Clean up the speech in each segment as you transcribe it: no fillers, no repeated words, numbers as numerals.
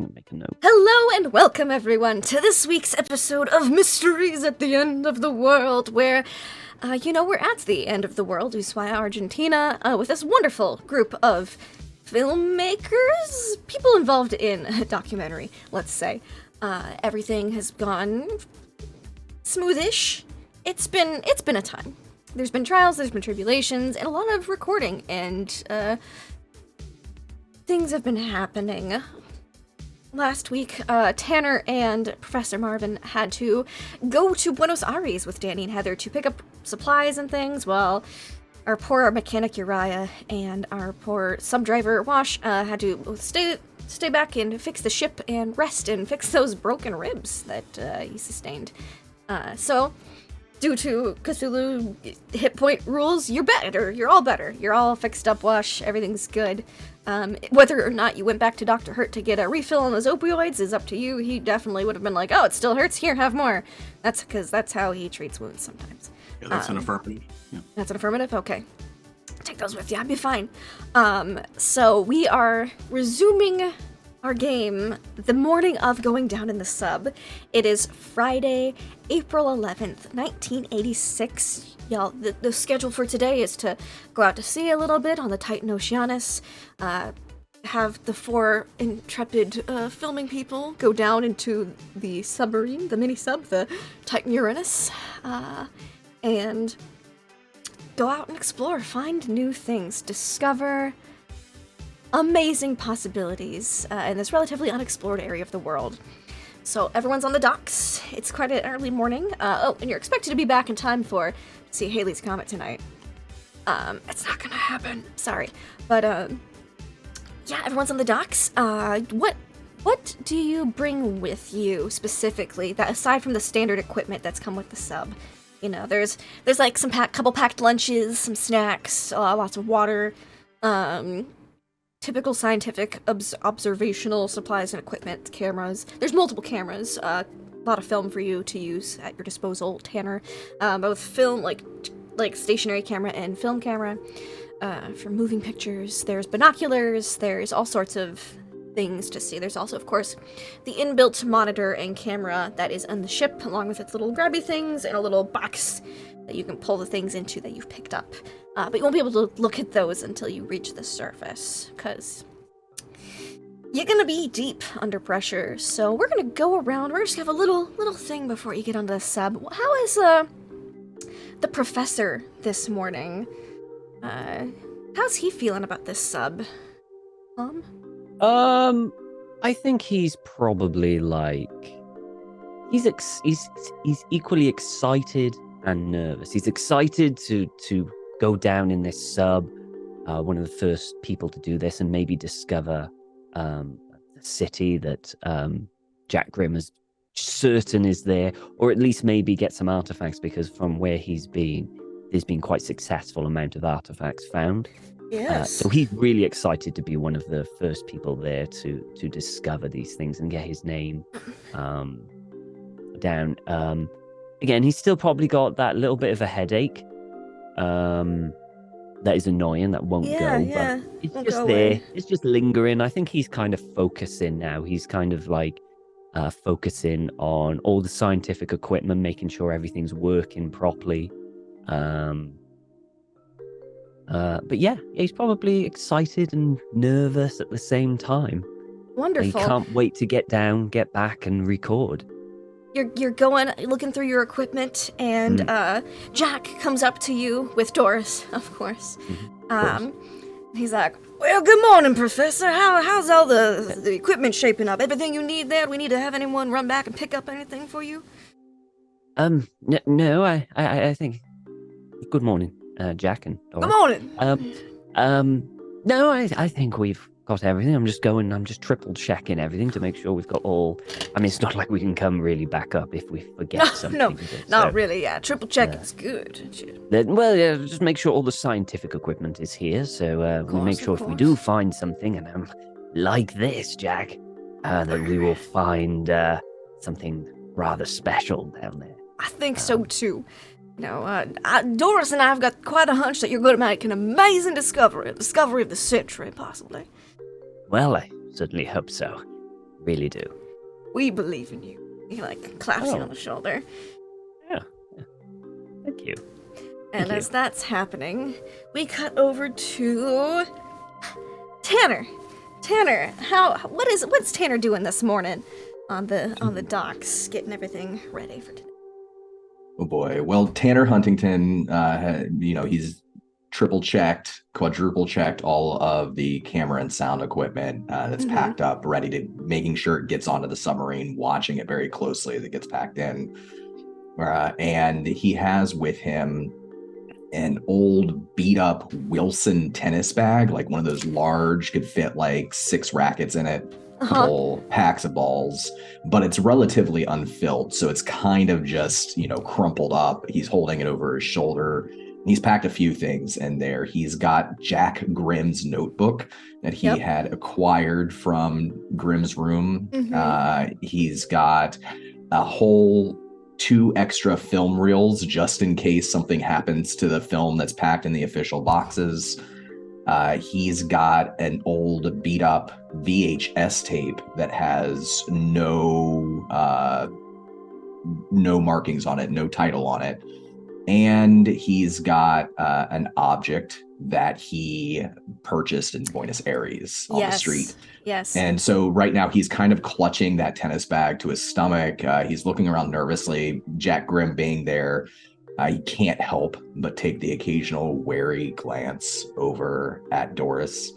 make a note. Hello and welcome everyone to this week's episode of Mysteries at the End of the World, where, we're at the end of the world, Ushuaia, Argentina, with this wonderful group of filmmakers, people involved in a documentary, let's say. Everything has gone smoothish. It's been a time. There's been trials, there's been tribulations, and a lot of recording, and, things have been happening. Last week, Tanner and Professor Marvin had to go to Buenos Aires with Danny and Heather to pick up supplies and things, while our poor mechanic Ushuaia and our poor sub-driver Wash had to stay back and fix the ship and rest and fix those broken ribs that he sustained. So, due to Cthulhu hit point rules, you're better. You're all better. You're all fixed up, Wash. Everything's good. Whether or not you went back to Dr. Hurt to get a refill on those opioids is up to you. He definitely would have been like, oh, it still hurts? Here, have more. That's because that's how he treats wounds sometimes. Yeah, that's an affirmative. Yeah. That's an affirmative? Okay. Take those with you. I'll be fine. So we are resuming our game the morning of going down in the sub. It is Friday, April 11th, 1986. Y'all, the schedule for today is to go out to sea a little bit on the Titan Oceanus, have the four intrepid filming people go down into the submarine, the mini-sub, the Titan Uranus, and go out and explore, find new things, discover amazing possibilities in this relatively unexplored area of the world. So everyone's on the docks. It's quite an early morning. And you're expected to be back in time to see Haley's Comet tonight. It's not gonna happen. Sorry. But, yeah, everyone's on the docks. What do you bring with you specifically, that aside from the standard equipment that's come with the sub? You know, there's like some couple packed lunches, some snacks, lots of water, typical scientific observational supplies and equipment, cameras. There's multiple cameras, a lot of film for you to use at your disposal, Tanner. Both film, like stationary camera and film camera, for moving pictures. There's binoculars, there's all sorts of things to see. There's also, of course, the inbuilt monitor and camera that is on the ship, along with its little grabby things and a little box that you can pull the things into that you've picked up. But you won't be able to look at those until you reach the surface, because you're gonna be deep under pressure. So we're gonna go around. We're just gonna have a little thing before you get onto the sub. How is the professor this morning? How's he feeling about this sub? I think he's probably he's equally excited and nervous. He's excited to go down in this sub, one of the first people to do this, and maybe discover the city that Jack Grimm is certain is there, or at least maybe get some artifacts, because from where he's been, there's been quite successful amount of artifacts found. Yes. So he's really excited to be one of the first people there to discover these things and get his name down. Again, he's still probably got that little bit of a headache. That is annoying, that won't go, but it's won't just go there. away. It's just lingering. I think he's kind of focusing now. He's kind of focusing on all the scientific equipment, making sure everything's working properly. But yeah, he's probably excited and nervous at the same time. Wonderful. He can't wait to get down, get back, and record. You're looking through your equipment, and Jack comes up to you with Doris, of course. He's like, "Well, good morning, Professor. How's all the equipment shaping up? Everything you need there? Do we need to have anyone run back and pick up anything for you?" No, I think. Good morning, Jack and Doris. Good morning. No, I think we've got everything. I'm just triple checking everything to make sure we've got all. I mean, it's not like we can come really back up if we forget something. No, not really. Yeah, triple check is good. Well, yeah, just make sure all the scientific equipment is here. So we make sure if we do find something, and like this, Jack, that we will find something rather special down there. I think so too. Doris and I have got quite a hunch that you're going to make an amazing discovery of the century, possibly. Well, I certainly hope so. Really do. We believe in you. He, like, claps you on the shoulder. Yeah. Thank you. And as that's happening, we cut over to Tanner. Tanner, what's Tanner doing this morning on the docks, getting everything ready for today? Oh boy. Well, Tanner Huntington, he's triple checked, quadruple checked all of the camera and sound equipment that's packed up, ready to making sure it gets onto the submarine, watching it very closely as it gets packed in. And he has with him an old beat up Wilson tennis bag, like one of those large, could fit like 6 rackets in it, a couple packs of balls, but it's relatively unfilled. So it's kind of just, crumpled up. He's holding it over his shoulder. He's packed a few things in there. He's got Jack Grimm's notebook that he had acquired from Grimm's room. He's got a whole 2 extra film reels just in case something happens to the film that's packed in the official boxes. He's got an old beat up VHS tape that has no markings on it, no title on it. And he's got an object that he purchased in Buenos Aires on the street. Yes. And so right now he's kind of clutching that tennis bag to his stomach. He's looking around nervously. Jack Grimm being there, he can't help but take the occasional wary glance over at Doris.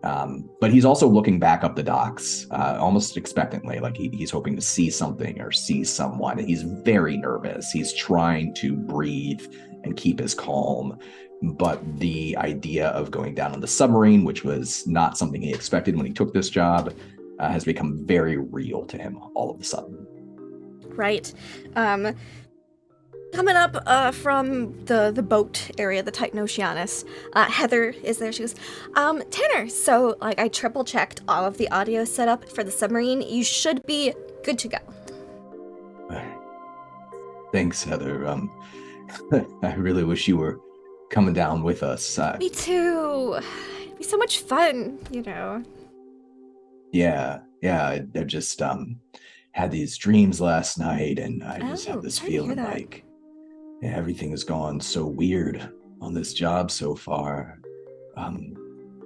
But he's also looking back up the docks, almost expectantly, like he's hoping to see something or see someone. He's very nervous. He's trying to breathe and keep his calm. But the idea of going down on the submarine, which was not something he expected when he took this job, has become very real to him all of a sudden. Right. Coming up from the boat area, the Titan Oceanus, Heather is there. She goes, Tanner, so like I triple checked all of the audio setup for the submarine. You should be good to go. Thanks, Heather. I really wish you were coming down with us. Me too. It'd be so much fun, Yeah. I just had these dreams last night, and I just have this feeling like everything has gone so weird on this job so far. I'm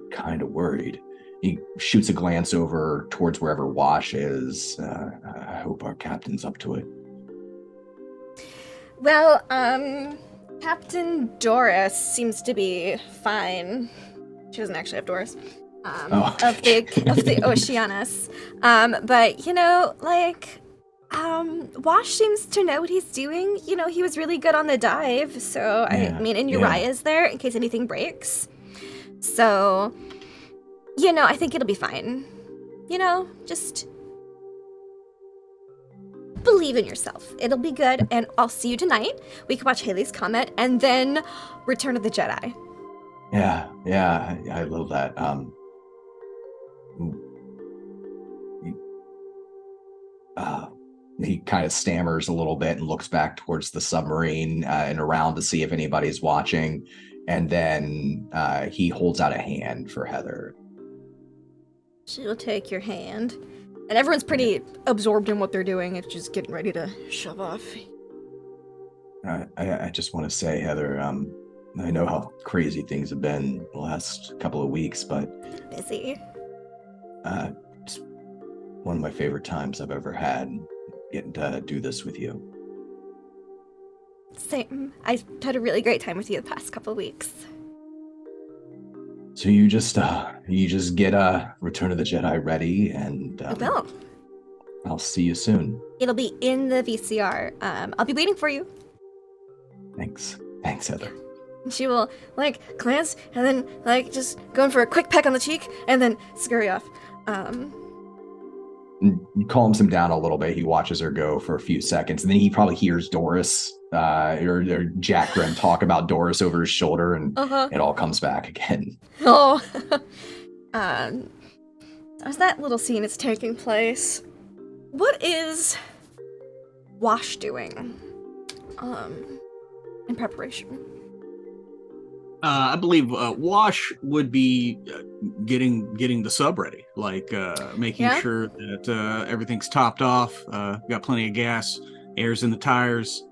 kind of worried. He shoots a glance over towards wherever Wash is. I hope our captain's up to it. Well, Captain Doris seems to be fine. She doesn't actually have Doris. Of the Oceanus. But Wash seems to know what he's doing. He was really good on the dive. So and Uriah's there in case anything breaks. So, I think it'll be fine. Just believe in yourself. It'll be good, and I'll see you tonight. We can watch Haley's Comet, and then Return of the Jedi. Yeah, I love that. He kind of stammers a little bit and looks back towards the submarine and around to see if anybody's watching, and then he holds out a hand for Heather. She'll take your hand. And everyone's pretty absorbed in what they're doing. It's just getting ready to shove off. I just want to say, Heather, I know how crazy things have been the last couple of weeks, but busy. It's one of my favorite times I've ever had getting to do this with you. Same. I've had a really great time with you the past couple of weeks. So you just get Return of the Jedi ready, and I will. I'll see you soon. It'll be in the VCR. I'll be waiting for you. Thanks, Heather. And she will glance and then just going for a quick peck on the cheek and then scurry off. He calms him down a little bit. He watches her go for a few seconds, and then he probably hears Doris or Jack Grimm talk about Doris over his shoulder, and it all comes back again. Oh. As that little scene is taking place, what is Wash doing in preparation? I believe Wash would be getting the sub ready, like making Yeah? sure that everything's topped off, got plenty of gas, air's in the tires.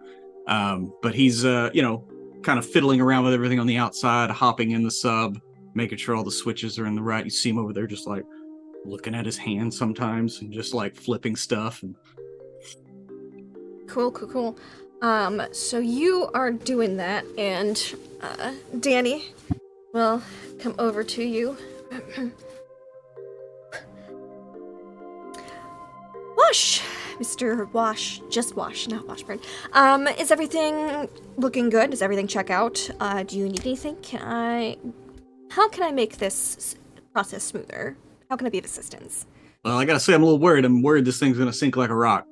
But he's kind of fiddling around with everything on the outside, hopping in the sub, making sure all the switches are in the right. You see him over there just like looking at his hand sometimes and just like flipping stuff. And Cool. So you are doing that, and Danny will come over to you. Wash! Mr. Wash, just Wash, not Washburn. Is everything looking good? Does everything check out? Do you need anything? How can I make this process smoother? How can I be of assistance? well, I gotta say, I'm a little worried. I'm worried this thing's gonna sink like a rock.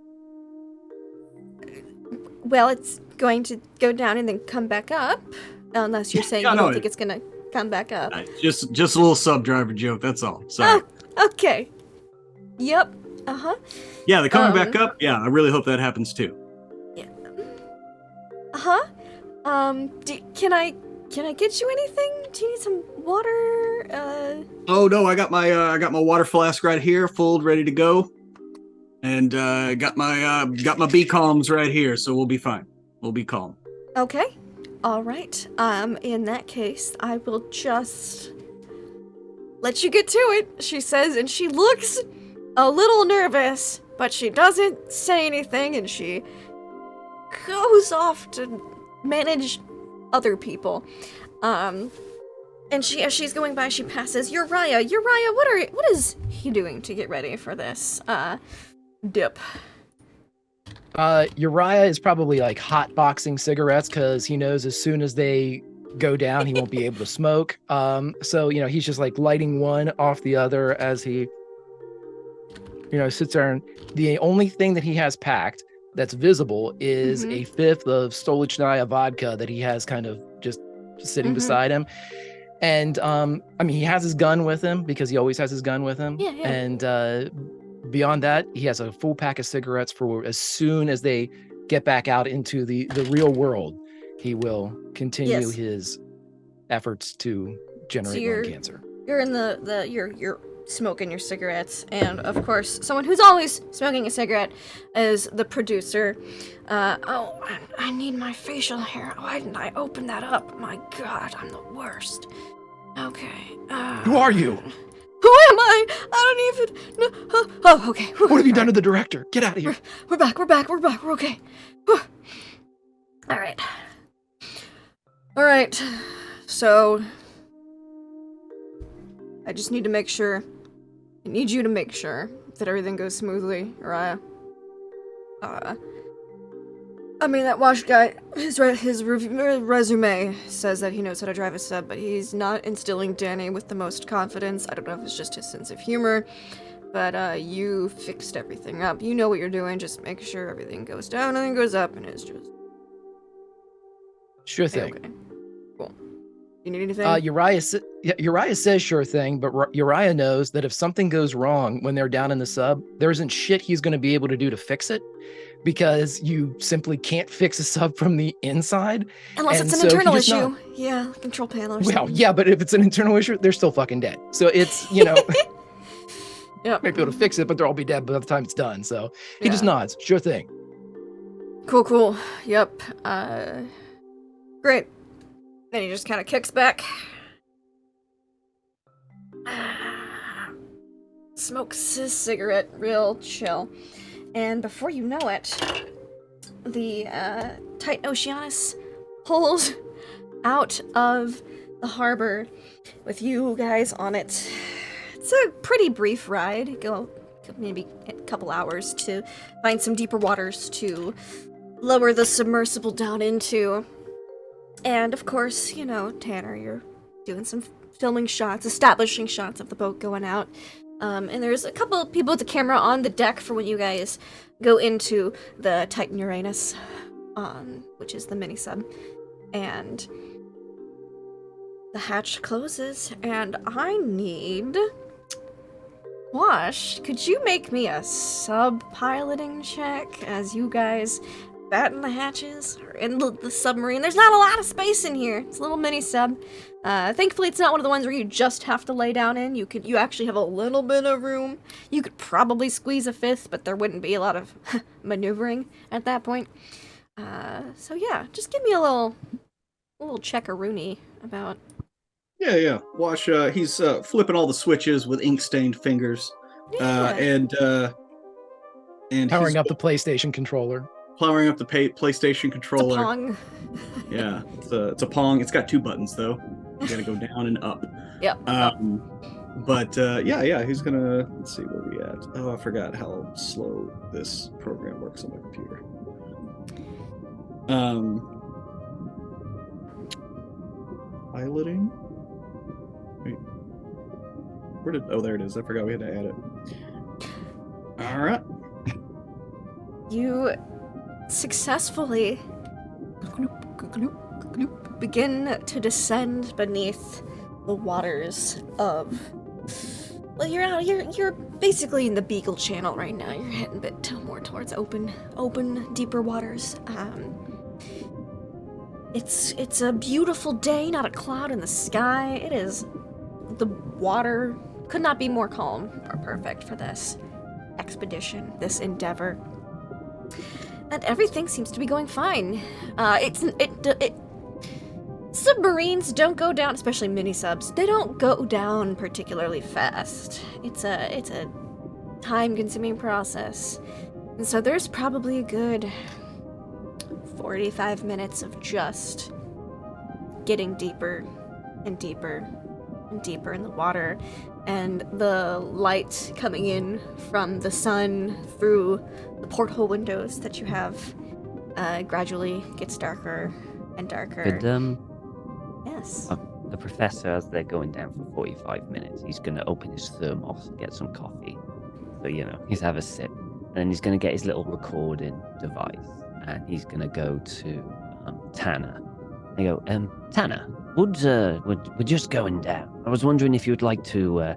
Well, it's going to go down and then come back up, unless you're saying Yeah, you no, don't think it's gonna come back up. Just a little sub driver joke. That's all. Sorry. Oh, okay. Yep. Uh-huh. Yeah, the coming back up. Yeah, I really hope that happens too. Yeah. Uh-huh. Can I get you anything? Do you need some water? Oh no, I got my water flask right here, full, ready to go, and got my bee calms right here, so we'll be fine. We'll be calm. Okay. All right. In that case, I will just let you get to it, she says, and she looks a little nervous, but she doesn't say anything, and she goes off to manage other people. And as she's going by, she passes Uriah. Uriah, what is he doing to get ready for this dip? Uriah is probably like hotboxing cigarettes because he knows as soon as they go down, he won't be able to smoke. So he's just like lighting one off the other as he, sits there. And the only thing that he has packed that's visible is a fifth of Stolichnaya vodka that he has kind of just sitting beside him. And he has his gun with him because he always has his gun with him. Yeah. And beyond that, he has a full pack of cigarettes for as soon as they get back out into the real world. He will continue his efforts to generate lung cancer. You're in you're smoking your cigarettes, and of course, someone who's always smoking a cigarette is the producer. I need my facial hair. Why didn't I open that up? My God, I'm the worst. Okay. Who are you? Who am I? I don't even know. Oh, okay. What have you done to the director? Get out of here. We're back. We're okay. Whew. All right. So, I just need to make sure. I need you to make sure that everything goes smoothly, Uriah. That Wash guy, his resume says that he knows how to drive a sub, but he's not instilling Danny with the most confidence. I don't know if it's just his sense of humor, but you fixed everything up. You know what you're doing. Just make sure everything goes down and goes up, and it's just... Sure thing. Okay. Cool. You need anything? Uriah says sure thing, but Uriah knows that if something goes wrong when they're down in the sub, there isn't shit he's going to be able to do to fix it, because you simply can't fix a sub from the inside. Unless it's an internal issue. Yeah, control panel or something. Well, yeah, but if it's an internal issue, they're still fucking dead. So it's, yep. Might be able to fix it, but they'll all be dead by the time it's done. So he just nods. Sure thing. Cool. Yep. Great. Then he just kind of kicks back. Smokes his cigarette real chill. And before you know it, the Titan Oceanus pulls out of the harbor with you guys on it. It's a pretty brief ride. Go maybe a couple hours to find some deeper waters to lower the submersible down into. And of course, Tanner, you're doing some filming shots, establishing shots of the boat going out. And there's a couple of people with the camera on the deck for when you guys go into the Titan Uranus, which is the mini sub. And the hatch closes, and I need... Wash, could you make me a sub-piloting check as you guys that in the hatches or in the submarine. There's not a lot of space in here. It's a little mini sub. Thankfully, it's not one of the ones where you just have to lay down in. You actually have a little bit of room. You could probably squeeze a fifth, but there wouldn't be a lot of maneuvering at that point. So yeah, just give me a little checkaroonie about. Yeah. Wash, he's flipping all the switches with ink-stained fingers. Yeah. And Powering he's up the PlayStation controller. powering up the PlayStation It's a controller. Pong. Yeah, it's a Pong. It's got 2 buttons though. You gotta go down and up. Yep. But yeah, he's gonna. Let's see where we at. Oh, I forgot how slow this program works on my computer. Piloting. Wait, oh, there it is. I forgot we had to add it. All right. You successfully begin to descend beneath the waters of. Well, you're basically in the Beagle Channel right now. You're heading a bit more towards open, deeper waters. It's a beautiful day, not a cloud in the sky. It is. The water could not be more calm or perfect for this expedition, this endeavor. And everything seems to be going fine. Submarines don't go down, especially mini subs. They don't go down particularly fast. It's a time-consuming process, and so there's probably a good 45 minutes of just getting deeper and deeper and deeper in the water, and the light coming in from the sun through the porthole windows that you have gradually gets darker and darker. Could, Yes. the professor, as they're going down for 45 minutes, he's going to open his thermos and get some coffee. So, he's have a sip. And then he's going to get his little recording device. And he's going to go to Tanner. They go, Tanner, we're just going down. I was wondering if you'd like to, I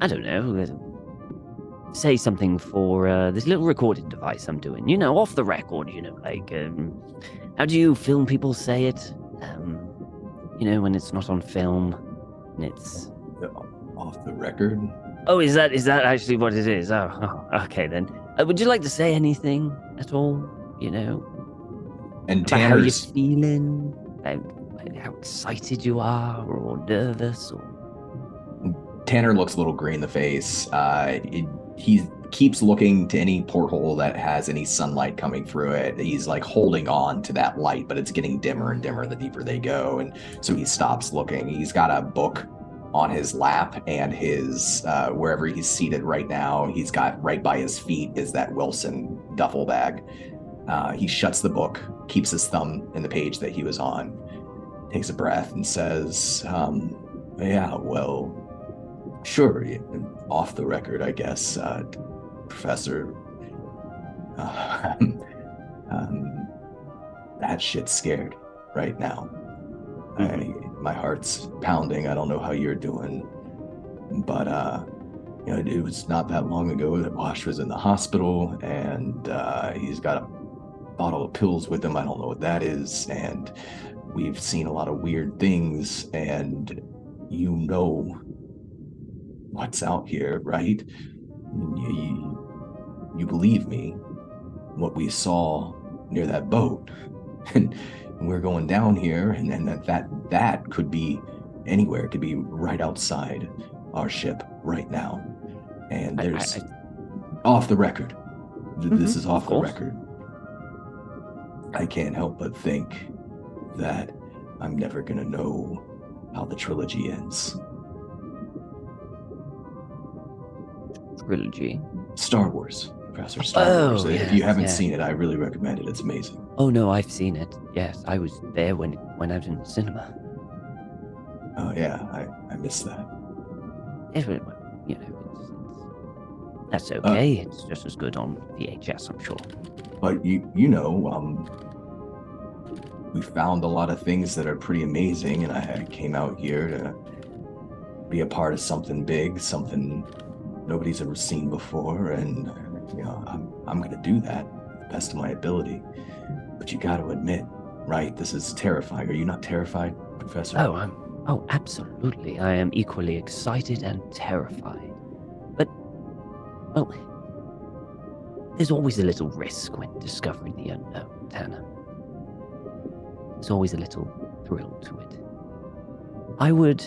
don't know, say something for this little recording device I'm doing. Off the record, like, how do you film people say it? When it's not on film, and it's Off the record. Oh, is that actually what it is? Oh, okay then. Would you like to say anything at all? And about how you're Tanner's feeling, about how excited you are, or nervous, or Tanner looks a little gray in the face. He keeps looking to any porthole that has any sunlight coming through it. He's like holding on to that light, but it's getting dimmer and dimmer the deeper they go. And so he stops looking. He's got a book on his lap, and his wherever he's seated right now, he's got right by his feet is that Wilson duffel bag. He shuts the book, keeps his thumb in the page that he was on, takes a breath and says, yeah, well, sure, off the record, I guess, Professor. That shit's scared right now. My heart's pounding. I don't know how you're doing, but it was not that long ago that Wash was in the hospital, and he's got a bottle of pills with him. I don't know what that is, and we've seen a lot of weird things, and what's out here, right? You believe me, what we saw near that boat, and we're going down here, and that could be anywhere. It could be right outside our ship right now, and there's off the record. This is off the record. I can't help but think that I'm never gonna know how the trilogy ends. Trilogy. Star Wars, Professor. Star Wars. Yes, if you haven't seen it, I really recommend it. It's amazing. Oh no, I've seen it. Yes, I was there when I was in the cinema. Oh yeah, I missed that. That's okay. It's just as good on VHS, I'm sure. But we found a lot of things that are pretty amazing, and I came out here to be a part of something big, something nobody's ever seen before, and I'm gonna do that. best of my ability. But you got to admit, right, this is terrifying. Are you not terrified, Professor? Oh, absolutely. I am equally excited and terrified. But, well, there's always a little risk when discovering the unknown, Tanner. There's always a little thrill to it. I would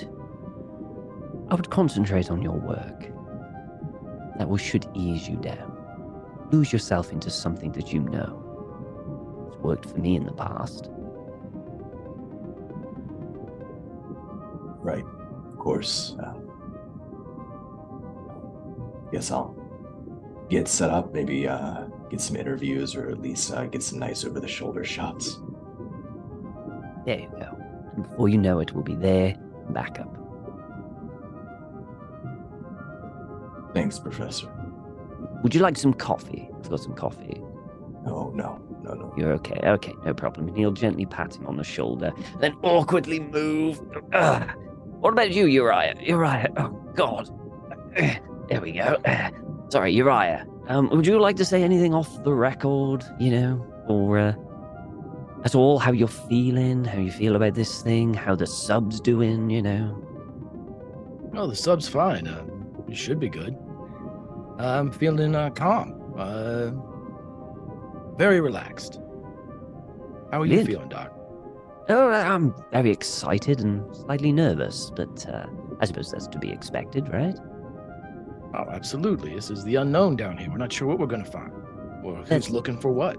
concentrate on your work. That should ease you down. Lose yourself into something that you know. It's worked for me in the past. Right. Of course. Guess I'll get set up, maybe get some interviews, or at least get some nice over-the-shoulder shots. There you go. And before you know it, we'll be there, back up. Thanks, Professor. Would you like some coffee? I've got some coffee. Oh, no. You're okay. Okay, no problem. And he'll gently pat him on the shoulder, then awkwardly move. Ugh. What about you, Uriah? Oh, God. There we go. Sorry, Uriah. Would you like to say anything off the record, or at all, how you're feeling, how you feel about this thing, how the sub's doing, No, the sub's fine. It should be good. I'm feeling calm. Very relaxed. How are you Good. feeling, Doc? Oh, I'm very excited and slightly nervous, but I suppose that's to be expected, right? Oh, absolutely. This is the unknown down here. We're not sure what we're going to find, or who's looking for what.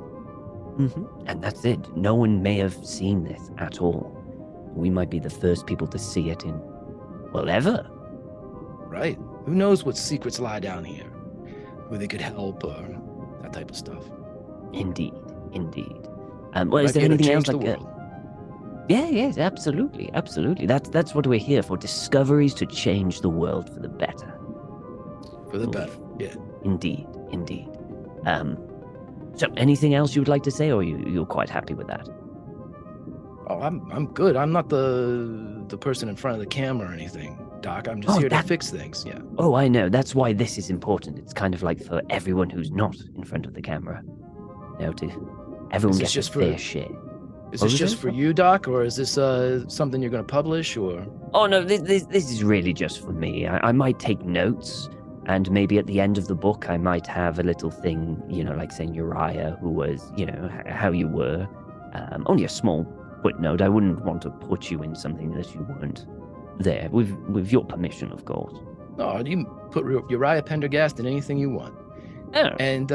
Mm-hmm. And that's it. No one may have seen this at all. We might be the first people to see it in, well, ever. Right. Who knows what secrets lie down here? Who they could help, or that type of stuff. Indeed. Well, Might is there be able to anything else change the like world. Yes, absolutely. That's what we're here for. Discoveries to change the world for the better. For the better. Yeah. Indeed. So anything else you would like to say, or you're quite happy with that? Oh, I'm good. I'm not the person in front of the camera or anything, Doc. I'm just here to fix things. Yeah. Oh, I know. That's why this is important. It's kind of like for everyone who's not in front of the camera. Everyone gets a fair share. Is this just for you, Doc, or is this something you're going to publish, or? Oh no, this is really just for me. I might take notes, and maybe at the end of the book, I might have a little thing, like saying Uriah, who was, how you were. Only a small footnote. I wouldn't want to put you in something that you weren't there, with your permission, of course. Oh, you can put Uriah Pendergast in anything you want. Oh. And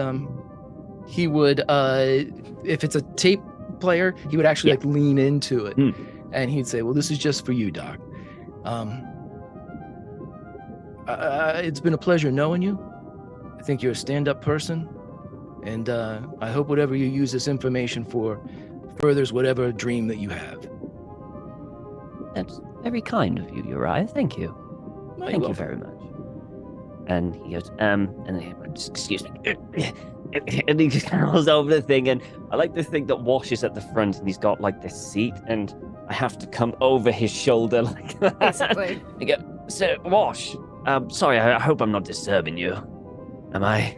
he would, if it's a tape player, he would actually lean into it, and he'd say, "Well, this is just for you, Doc. It's been a pleasure knowing you. I think you're a stand-up person, and I hope whatever you use this information for furthers whatever dream that you have." That's very kind of you, Uriah. Thank you. Thank you very much. And he goes, and then he goes, excuse me. And he just goes over the thing, and I like to think that Wash is at the front, and he's got like this seat, and I have to come over his shoulder like that. Basically. I go, so Wash, sorry, I hope I'm not disturbing you. Am I?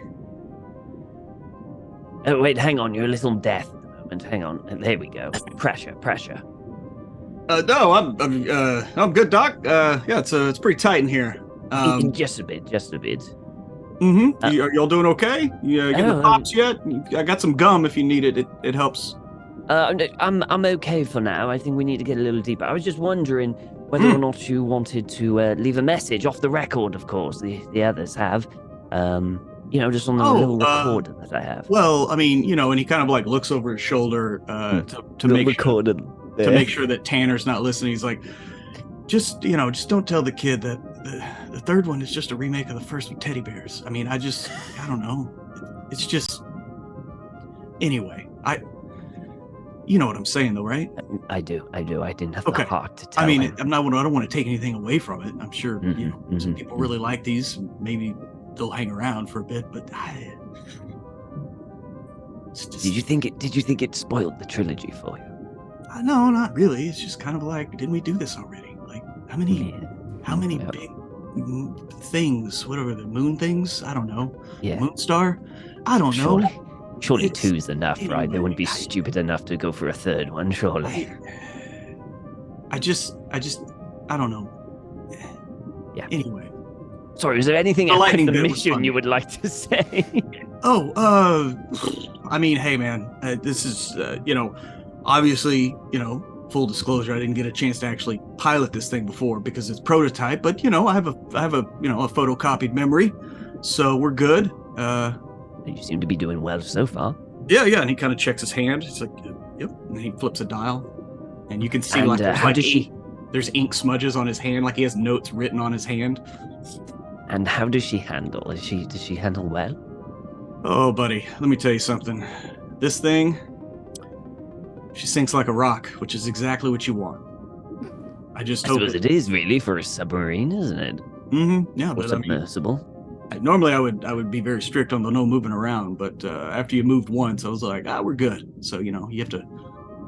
Oh wait, hang on, you're a little deaf at the moment. Hang on, and there we go. Pressure. No, I'm good, Doc. Yeah, it's pretty tight in here. Just a bit. Mm-hmm. Are y'all doing okay? You getting the pops yet? I got some gum if you need it. It helps. I'm okay for now. I think we need to get a little deeper. I was just wondering whether or not you wanted to leave a message off the record. Of course, the others have. Just on the little recorder that I have. Well, I mean, and he kind of like looks over his shoulder to make sure that Tanner's not listening. He's like, just don't tell the kid that the third one is just a remake of the first with teddy bears. I mean, I don't know. It's just, anyway, you know what I'm saying though, right? I do. I didn't have the heart to tell I mean, him. I don't want to take anything away from it. I'm sure, some people really like these. Maybe they'll hang around for a bit, but Did you think it spoiled the trilogy for you? No, not really. It's just kind of like, didn't we do this already? Like, how many big things? Whatever the moon things? I don't know. Yeah. Moon star? I don't know. Surely It's- two's enough, right? They wouldn't be I- stupid enough to go for a third one, surely. I don't know. Yeah. Anyway. Sorry, is there anything The else lightning with the bit was mission funny. you would like to say? Oh, I mean, hey, man, this is, obviously, full disclosure, I didn't get a chance to actually pilot this thing before because it's prototype, but, I have a photocopied memory, so we're good. You seem to be doing well so far. Yeah, and he kind of checks his hand. It's like, yep, and he flips a dial, and you can see And there's how does she? there's ink smudges on his hand, like he has notes written on his hand. And how does she handle? Does she handle well? Oh, buddy, let me tell you something. This thing, she sinks like a rock, which is exactly what you want. I just I hope suppose it is really for a submarine, isn't it? Mm-hmm. Yeah, Or but I mean, submersible. normally I would be very strict on the no moving around, but after you moved once, I was like, we're good. So you have to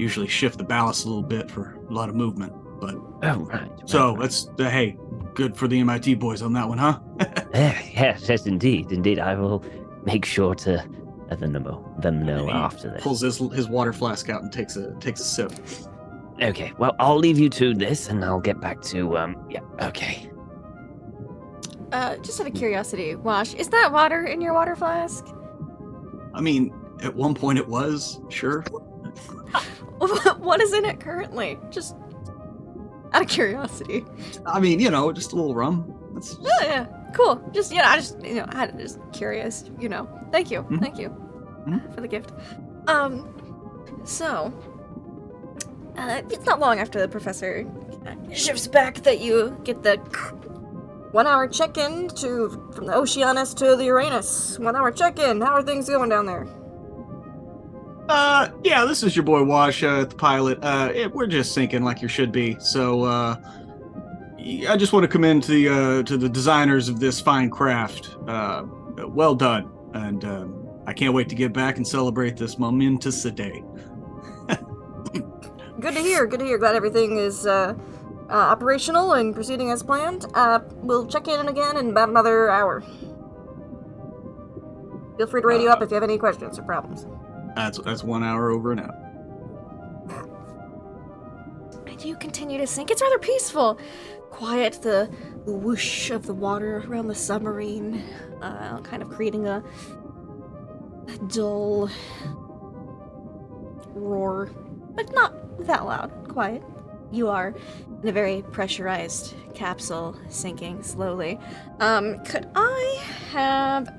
usually shift the ballast a little bit for a lot of movement. But Oh right. so right. that's hey, good for the MIT boys on that one, huh? Yes, indeed. I will make sure to let them know He after this. pulls his water flask out and takes a sip. Okay, well, I'll leave you to this, and I'll get back to Yeah. Okay. Just out of curiosity, Wash, is that water in your water flask? I mean, at one point it was sure. What is in it currently? Just out of curiosity. I mean, just a little rum. That's Oh, yeah, cool. Just I'm just curious. Thank you, Mhm. thank you Mhm. for the gift. So it's not long after the professor shifts back that you get the 1 hour check-in from the Oceanus to the Uranus. 1 hour check-in. How are things going down there? Yeah, this is your boy Wash, the pilot. We're just sinking like you should be. So, I just want to commend to the designers of this fine craft. Well done, and I can't wait to get back and celebrate this momentous day. Good to hear. Good to hear. Glad everything is operational and proceeding as planned. We'll check in again in about another hour. Feel free to radio up if you have any questions or problems. That's 1 hour over and out. And you continue to sink. It's rather peaceful. Quiet, the whoosh of the water around the submarine, kind of creating a dull roar, but not that loud. Quiet. You are in a very pressurized capsule, sinking slowly. Could I have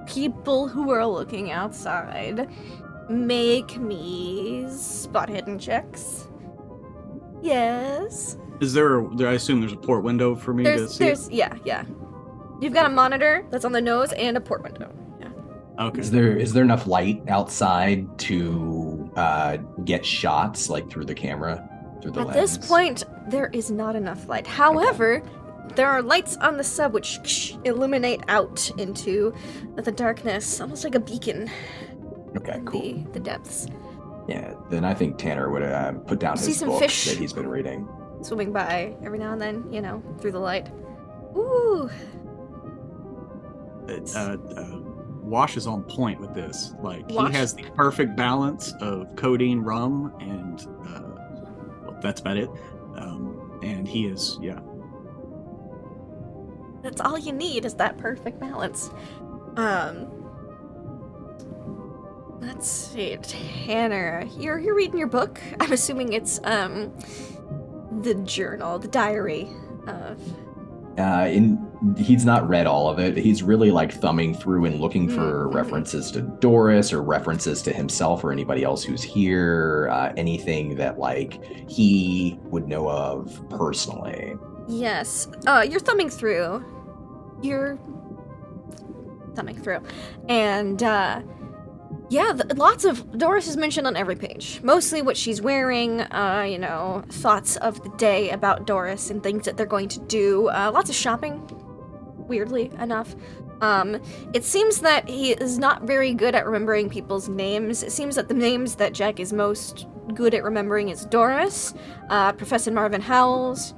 people who are looking outside make me spot hidden checks? Yes. Is there? I assume there's a port window for me to see. Yeah. You've got a monitor that's on the nose and a port window. Yeah. Okay. Is there enough light outside to get shots like through the camera, through the At lens? this point, there is not enough light. However, there are lights on the sub which illuminate out into the darkness, almost like a beacon Okay, in cool. the depths. Yeah, then I think Tanner would put down See his some book fish. that he's been reading. Swimming by every now and then, through the light. Ooh. Wash is on point with this. Like Wash? he has the perfect balance of codeine, rum, and well, that's about it. And he is, yeah. That's all you need is that perfect balance. Let's see, Tanner, you're reading your book. I'm assuming it's the journal, the diary of. He's not read all of it. He's really like thumbing through and looking for references to Doris or references to himself or anybody else who's here. Anything that like he would know of personally. Yes. You're thumbing through. And lots of Doris is mentioned on every page. Mostly what she's wearing, thoughts of the day about Doris and things that they're going to do. Lots of shopping, weirdly enough. It seems that he is not very good at remembering people's names. It seems that the names that Jack is most good at remembering is Doris, Professor Marvin Howells,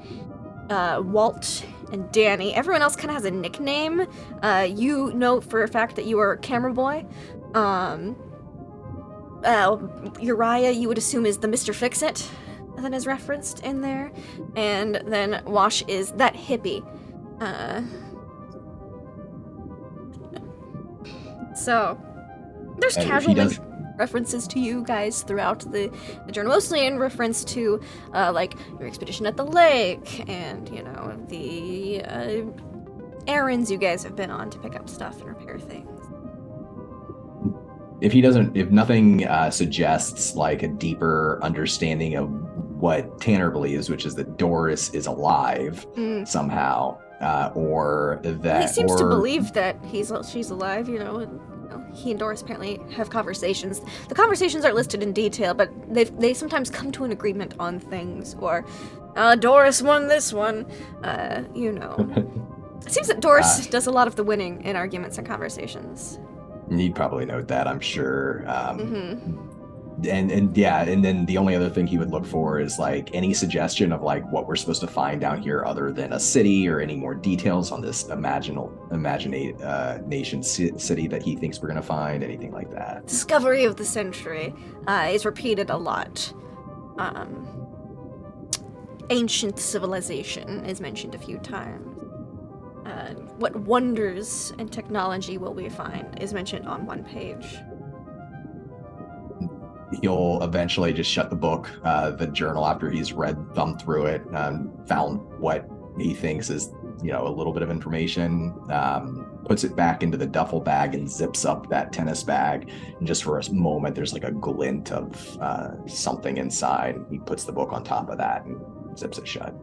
Walt, and Danny. Everyone else kind of has a nickname. You know for a fact that you are Camera Boy. Uriah, you would assume, is the Mr. Fix-It that is referenced in there. And then Wash is that hippie. So, there's And if casual he does- references to you guys throughout the journal, mostly in reference to, like, your expedition at the lake and, you know, the errands you guys have been on to pick up stuff and repair things. If nothing suggests like a deeper understanding of what Tanner believes, which is that Doris is alive somehow, or that he seems to believe that she's alive, you know, and he and Doris apparently have conversations. The conversations aren't listed in detail, but they sometimes come to an agreement on things, or Doris won this one, you know. It seems that Doris does a lot of the winning in arguments and conversations. You'd probably note that, I'm sure. And then the only other thing he would look for is like any suggestion of like what we're supposed to find down here other than a city, or any more details on this imagination city that he thinks we're going to find, anything like that. Discovery of the century is repeated a lot. Ancient civilization is mentioned a few times. What wonders and technology will we find is mentioned on one page. He'll eventually just shut the book, the journal, after he's thumbed through it, found what he thinks is, you know, a little bit of information, puts it back into the duffel bag and zips up that tennis bag. And just for a moment, there's like a glint of something inside. He puts the book on top of that and zips it shut.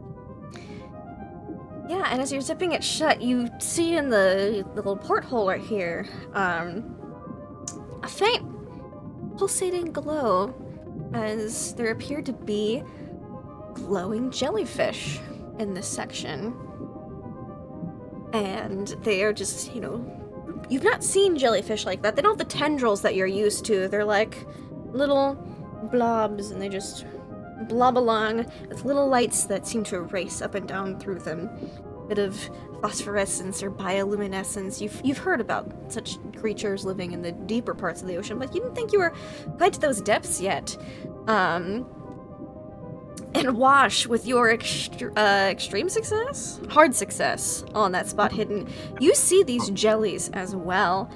Yeah, and as you're zipping it shut, you see in the little porthole right here, a faint pulsating glow, as there appear to be glowing jellyfish in this section. And they are just, you know, you've not seen jellyfish like that. They don't have the tendrils that you're used to. They're like little blobs, and they just blob along with little lights that seem to race up and down through them. Bit of phosphorescence or bioluminescence. You've heard about such creatures living in the deeper parts of the ocean, but you didn't think you were quite to those depths yet. And Wash, with your extreme success? Hard success on that spot hidden, you see these jellies as well.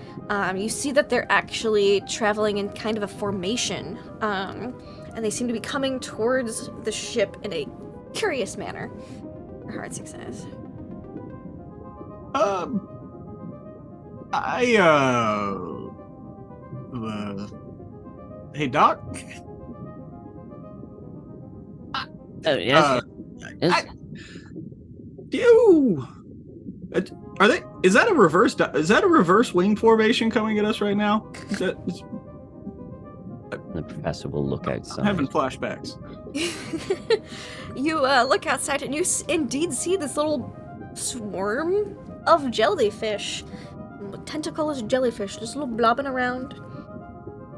You see that they're actually traveling in kind of a formation. And they seem to be coming towards the ship in a curious manner. Hard success. Hey, Doc? Oh, yes. Yes. Are they? Is that a reverse wing formation coming at us right now? The professor will look outside. I'm having flashbacks. You look outside and you indeed see this little swarm of jellyfish, tentacleless jellyfish, just little blobbing around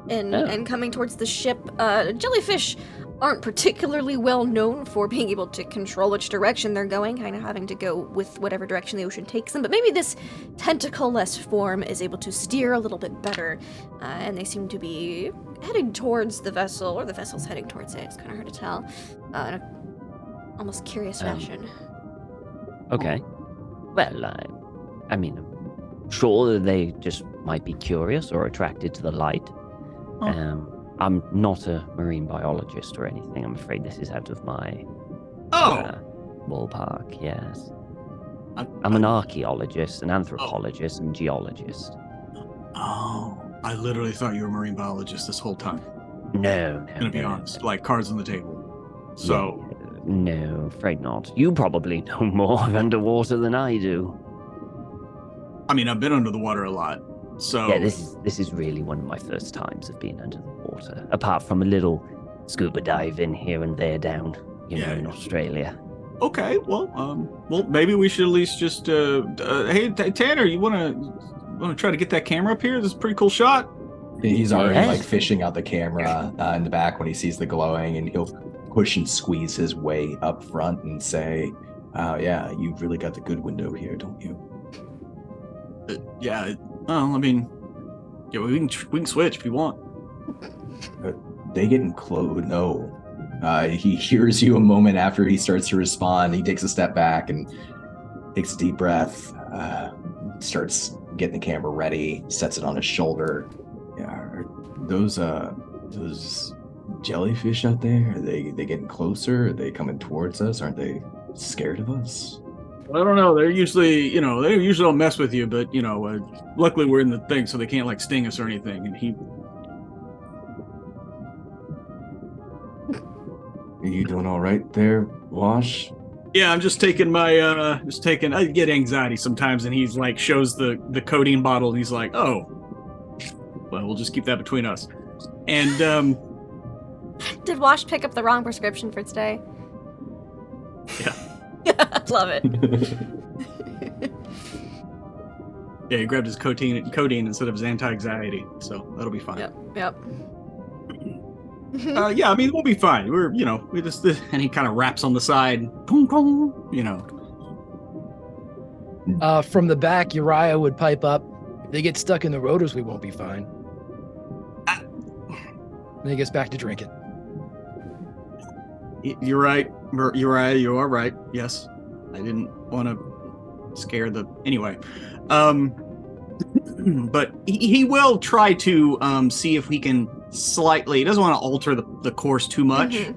and coming towards the ship. Jellyfish aren't particularly well known for being able to control which direction they're going, kind of having to go with whatever direction the ocean takes them, but maybe this tentacleless form is able to steer a little bit better, and they seem to be heading towards the vessel, or the vessel's heading towards it. It's kind of hard to tell, in a almost curious fashion. Okay. Well, I mean, I'm sure that they just might be curious or attracted to the light. Oh. I'm not a marine biologist or anything. I'm afraid this is out of my ballpark, yes. I'm an archaeologist, an anthropologist, and geologist. Oh, I literally thought you were a marine biologist this whole time. No. I'm gonna be honest, like cards on the table. So... Yeah, no, afraid not. You probably know more of underwater than I do. I mean, I've been under the water a lot, so... Yeah, this is really one of my first times of being under the water, apart from a little scuba diving here and there down, in Australia. Okay, well, maybe we should at least just, hey, Tanner, you wanna try to get that camera up here? This is a pretty cool shot. He's already like fishing out the camera in the back when he sees the glowing, and he'll push and squeeze his way up front and say, yeah, you've really got the good window here, don't you? Yeah, well, I mean, yeah, we can switch if you want. They getting close? No. He hears you a moment after he starts to respond. He takes a step back and takes a deep breath. Starts getting the camera ready. Sets it on his shoulder. Yeah, are those jellyfish out there? Are they getting closer? Are they coming towards us? Aren't they scared of us? I don't know. They're usually, they usually don't mess with you, but luckily we're in the thing, so they can't like sting us or anything. And he. Are you doing all right there, Wash? Yeah, I'm just taking my I get anxiety sometimes, and he's like shows the codeine bottle, and he's like, oh, well, we'll just keep that between us. And Did Wash pick up the wrong prescription for today? Yeah. Love it. Yeah, he grabbed his codeine instead of his anti-anxiety, so that'll be fine. Yep. Yeah, I mean, we'll be fine. We just and he kind of raps on the side, Kong, kong, From the back, Uriah would pipe up. If they get stuck in the rotors, we won't be fine. Then he gets back to drinking. You're right, Uriah. You are right. Yes, I didn't want to scare the anyway. But he will try to see if we can slightly. He doesn't want to alter the course too much,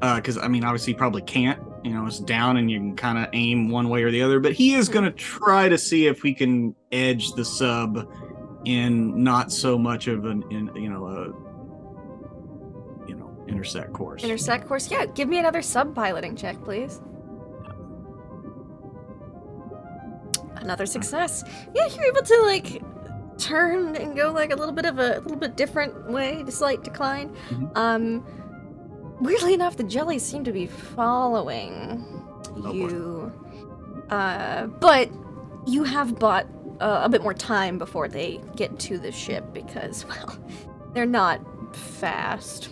because I mean, obviously, he probably can't. It's down, and you can kind of aim one way or the other. But he is going to try to see if we can edge the sub in not so much of an intersect course. Intersect course. Yeah, give me another sub piloting check, please. Another success. Yeah, you're able to like turn and go like a little bit different way, to slight decline. Weirdly enough, the jellies seem to be following you. But you have bought a bit more time before they get to the ship because, well, they're not fast.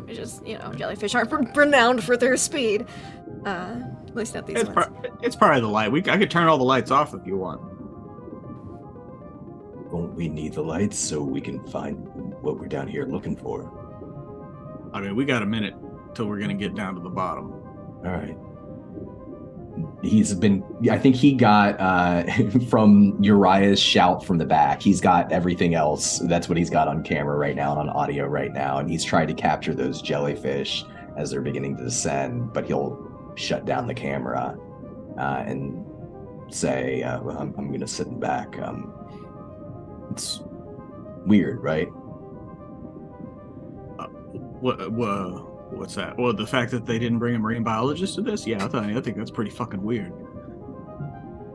It's just, jellyfish aren't renowned for their speed. At least not these ones. It's probably the light. I could turn all the lights off if you want. Won't we need the lights so we can find what we're down here looking for? I mean, we got a minute till we're going to get down to the bottom. All right. I think he got, from Uriah's shout from the back, he's got everything else. That's what he's got on camera right now and on audio right now. And he's trying to capture those jellyfish as they're beginning to descend, but he'll shut down the camera and say, well, I'm going to sit in back. It's weird, right? What's that? Well, the fact that they didn't bring a marine biologist to this? Yeah, I think that's pretty fucking weird.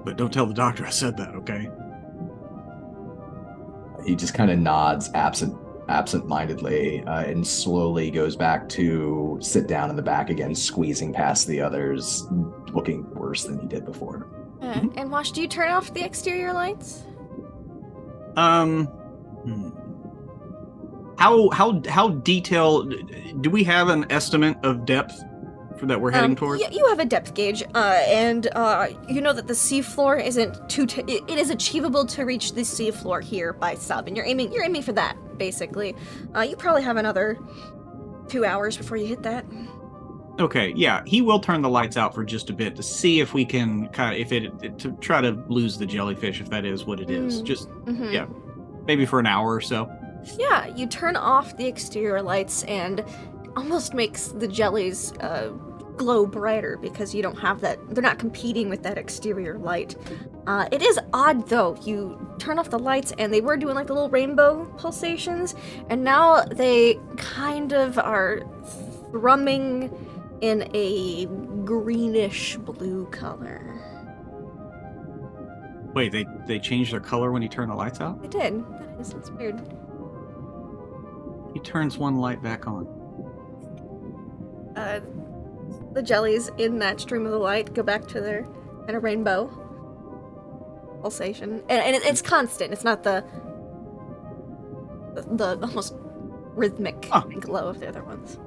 But don't tell the doctor I said that, okay? He just kind of nods absent-mindedly and slowly goes back to sit down in the back again, squeezing past the others, looking worse than he did before. And Wash, do you turn off the exterior lights? How detailed do we have an estimate of depth for that we're heading towards? You have a depth gauge, and you know that the seafloor isn't it is achievable to reach the seafloor here by sub, and you're aiming for that basically. You probably have another 2 hours before you hit that. Okay, yeah, he will turn the lights out for just a bit to see if we can to try to lose the jellyfish if that is what it is. Just yeah, maybe for an hour or so. Yeah, you turn off the exterior lights and it almost makes the jellies glow brighter because you don't have that. They're not competing with that exterior light. It is odd though. You turn off the lights and they were doing like the little rainbow pulsations, and now they kind of are thrumming in a greenish blue color. Wait, they changed their color when you turn the lights out? They did. That's weird. He turns one light back on. The jellies in that stream of the light go back to their kind of rainbow pulsation, and it's constant. It's not the almost rhythmic glow of the other ones.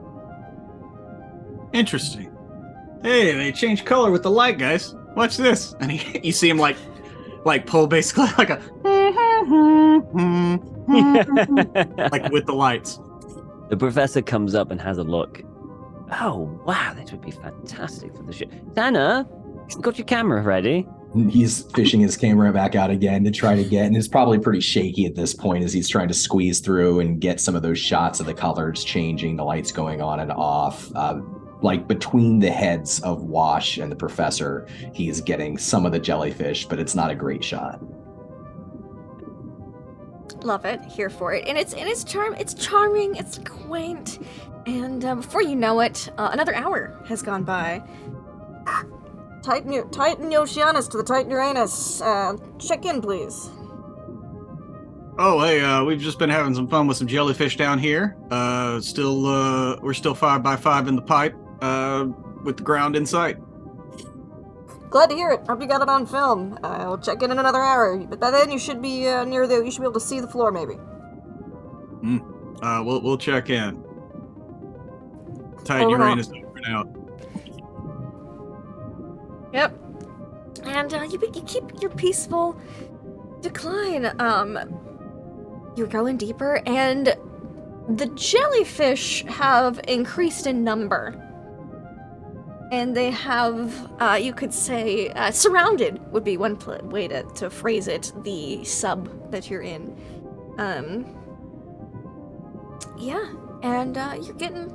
Interesting. Hey, they changed color with the light, guys. Watch this. And you see him like pull basically like a like with the lights. The professor comes up and has a look. Oh, wow, this would be fantastic for the show. Tanner, got your camera ready? He's fishing his camera back out again to try to get, and it's probably pretty shaky at this point as he's trying to squeeze through and get some of those shots of the colors changing, the lights going on and off. Like between the heads of Wash and the professor, he's getting some of the jellyfish, but it's not a great shot. Love it. Here for it. And it's charming, it's quaint. And before you know it, another hour has gone by. Titan Oceanus to the Titan Uranus. Check in, please. Oh, hey, we've just been having some fun with some jellyfish down here. We're still 5x5 in the pipe, with the ground in sight. Glad to hear it. Hope you got it on film. We'll check in another hour. But by then you should be you should be able to see the floor, maybe. We'll check in. Titan Uranus over and out. Yep. And you keep your peaceful decline. You're going deeper, and the jellyfish have increased in number. And they have, you could say, surrounded would be one way to phrase it, the sub that you're in. Yeah, and you're getting,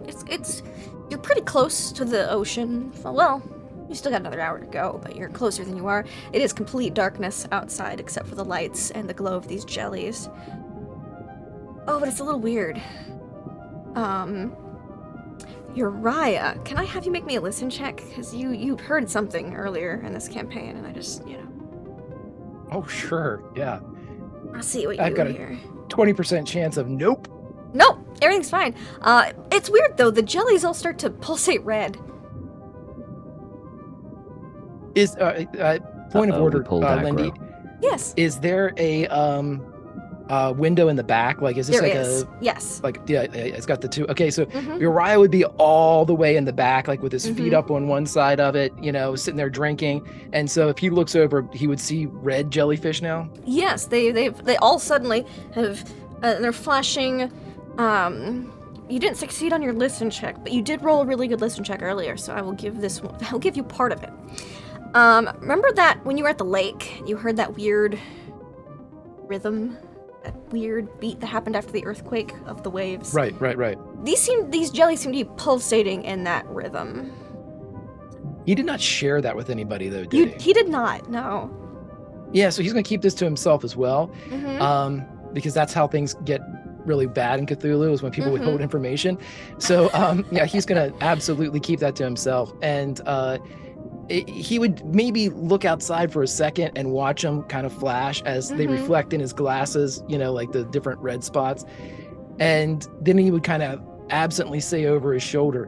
you're pretty close to the ocean. Well, you still got another hour to go, but you're closer than you are. It is complete darkness outside, except for the lights and the glow of these jellies. Oh, but it's a little weird. Uriah, can I have you make me a listen check? Because you heard something earlier in this campaign, and I just, Oh, sure, yeah. I'll see what I've you got hear. 20% chance of nope. Nope, everything's fine. It's weird, though. The jellies all start to pulsate red. Is point of order, Lindy? Yes. Is there a window in the back? Like, is this There like is. a Yes. like? Yeah, it's got the two. Okay, so Mhm. Uriah would be all the way in the back, like with his feet up on one side of it, sitting there drinking. And so if he looks over, he would see red jellyfish now. Yes, they all suddenly have. They're flashing. You didn't succeed on your listen check, but you did roll a really good listen check earlier, so I will give this one. I'll give you part of it. Remember that when you were at the lake, you heard that weird rhythm, that weird beat that happened after the earthquake of the waves? Right. These jellies seem to be pulsating in that rhythm. He did not share that with anybody, though, did he? He did not. No. Yeah, so he's going to keep this to himself as well, Mhm. because that's how things get really bad in Cthulhu, is when people withhold information. So, yeah, he's going to absolutely keep that to himself. And he would maybe look outside for a second and watch them kind of flash as they reflect in his glasses, like the different red spots. And then he would kind of absently say over his shoulder,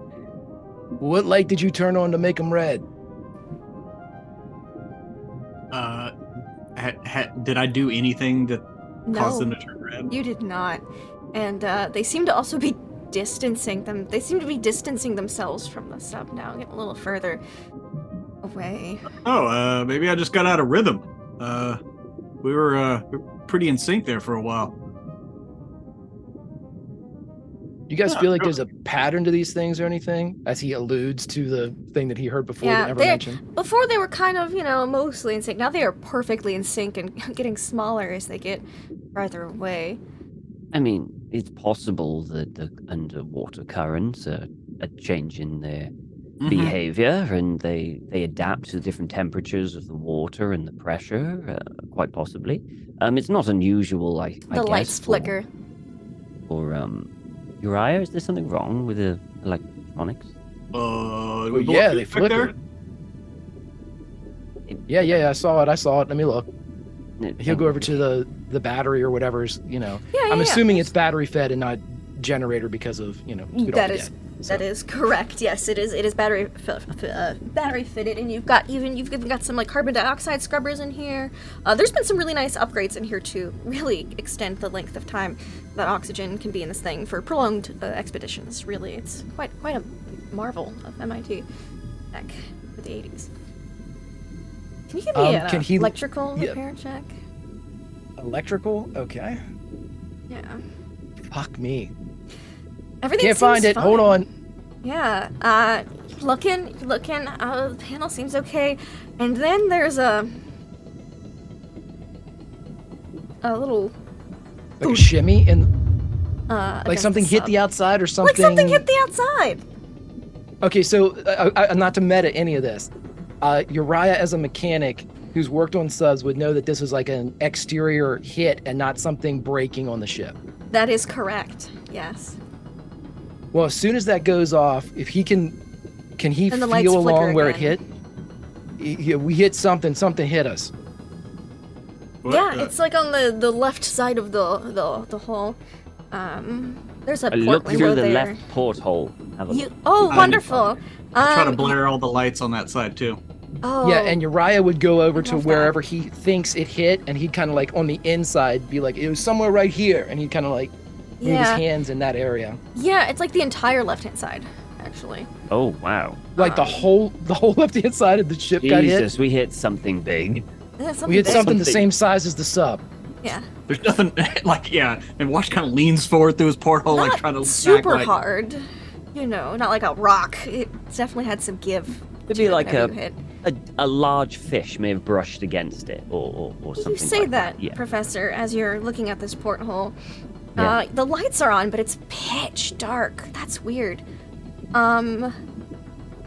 "What light did you turn on to make them red?" Did I do anything that caused them No, to turn red? you did not. And they seem to also be distancing them. They seem to be distancing themselves from the sub now, getting a little further away. Oh, maybe I just got out of rhythm. We were pretty in sync there for a while. You guys feel like there's a pattern to these things or anything, as he alludes to the thing that he heard before that never mentioned? Before they were kind of, mostly in sync. Now they are perfectly in sync and getting smaller as they get farther away. I mean, it's possible that the underwater currents are changing their behavior, and they adapt to the different temperatures of the water and the pressure, quite possibly. It's not unusual, I guess. The lights flicker. Or Uriah, is there something wrong with the electronics? Yeah, they flicker. Yeah, I saw it. Let me look. He'll go over to the battery or whatever's, I'm assuming it's battery fed and not generator because of, That is correct. Yes, it is battery fitted, and you've even got some carbon dioxide scrubbers in here. There's been some really nice upgrades in here to really extend the length of time that oxygen can be in this thing for prolonged expeditions. Really, it's quite a marvel of MIT tech for the 80s. Can you give me an electrical repair check? Electrical? Okay. Yeah. Fuck me. Everything Can't find seems it. fine. Hold on. Yeah. Looking. The panel seems okay, and then there's a little Like a shimmy and like against something the hit sub. the outside or something. Like something hit the outside. Okay, so not to meta any of this. Uriah, as a mechanic who's worked on subs, would know that this is like an exterior hit and not something breaking on the ship. That is correct. Yes. Well, as soon as that goes off, if he can he And the lights feel flicker along where it again. hit? We hit something hit us. What? Yeah, it's like on the left side of the hole. There's a I port look window through the there. left porthole. Have a look. Oh, I wonderful. try to blare all the lights on that side too. Oh. Yeah, and Uriah would go over to love that. wherever he thinks it hit, and he'd kind of like on the inside be like, it was somewhere right here, and he'd kind of like move his Yeah. hands in that area. Yeah, it's like the entire left-hand side, actually. Oh wow. Like the whole left-hand side of the ship got hit. Jesus, we hit something big. Yeah, We hit big. something the Something- same size as the sub. Yeah. There's nothing like and Wash kind of leans forward through his porthole, Not like trying to super act like, hard. You know, not like a rock. It definitely had some give. It'd to be it like whenever you hit. a large fish may have brushed against it, or something. You say like that, Yeah. Professor, as you're looking at this porthole. Yeah. The lights are on, but it's pitch dark. That's weird.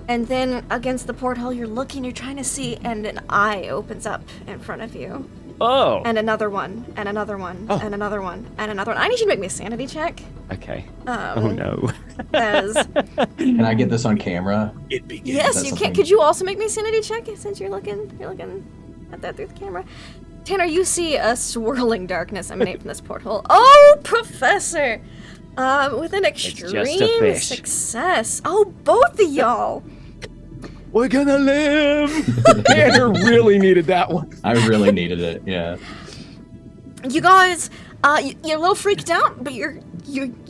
And then against the porthole, you're looking, you're trying to see, and an eye opens up in front of you. Oh. And another one, and another one, Oh. and another one, and another one. I need you to make me a sanity check. Okay. Oh no. As, Can I get this on camera? it begins. yes, that you something- can. Could you also make me a sanity check since you're looking at that through the camera? Tanner, you see a swirling darkness emanate from this porthole. Oh, Professor! With an just a extreme fish. success. Oh, both of y'all. We're gonna live. Tanner really needed that one. I really needed it. Yeah. You guys, you're a little freaked out, but you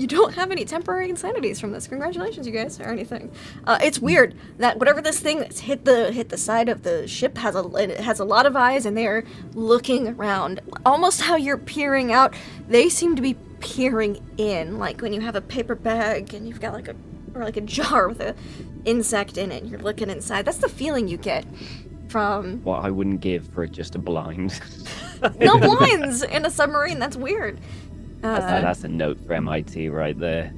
don't have any temporary insanities from this. Congratulations, you guys, or anything. It's weird that whatever this thing that's hit the side of the ship has a lot of eyes, and they are looking around, almost how you're peering out. They seem to be peering in, like when you have a paper bag and you've got like a jar with a insect in it, and you're looking inside. That's the feeling you get from What I wouldn't give for just a blind. no blinds in a submarine. That's weird. That's a note for MIT right there.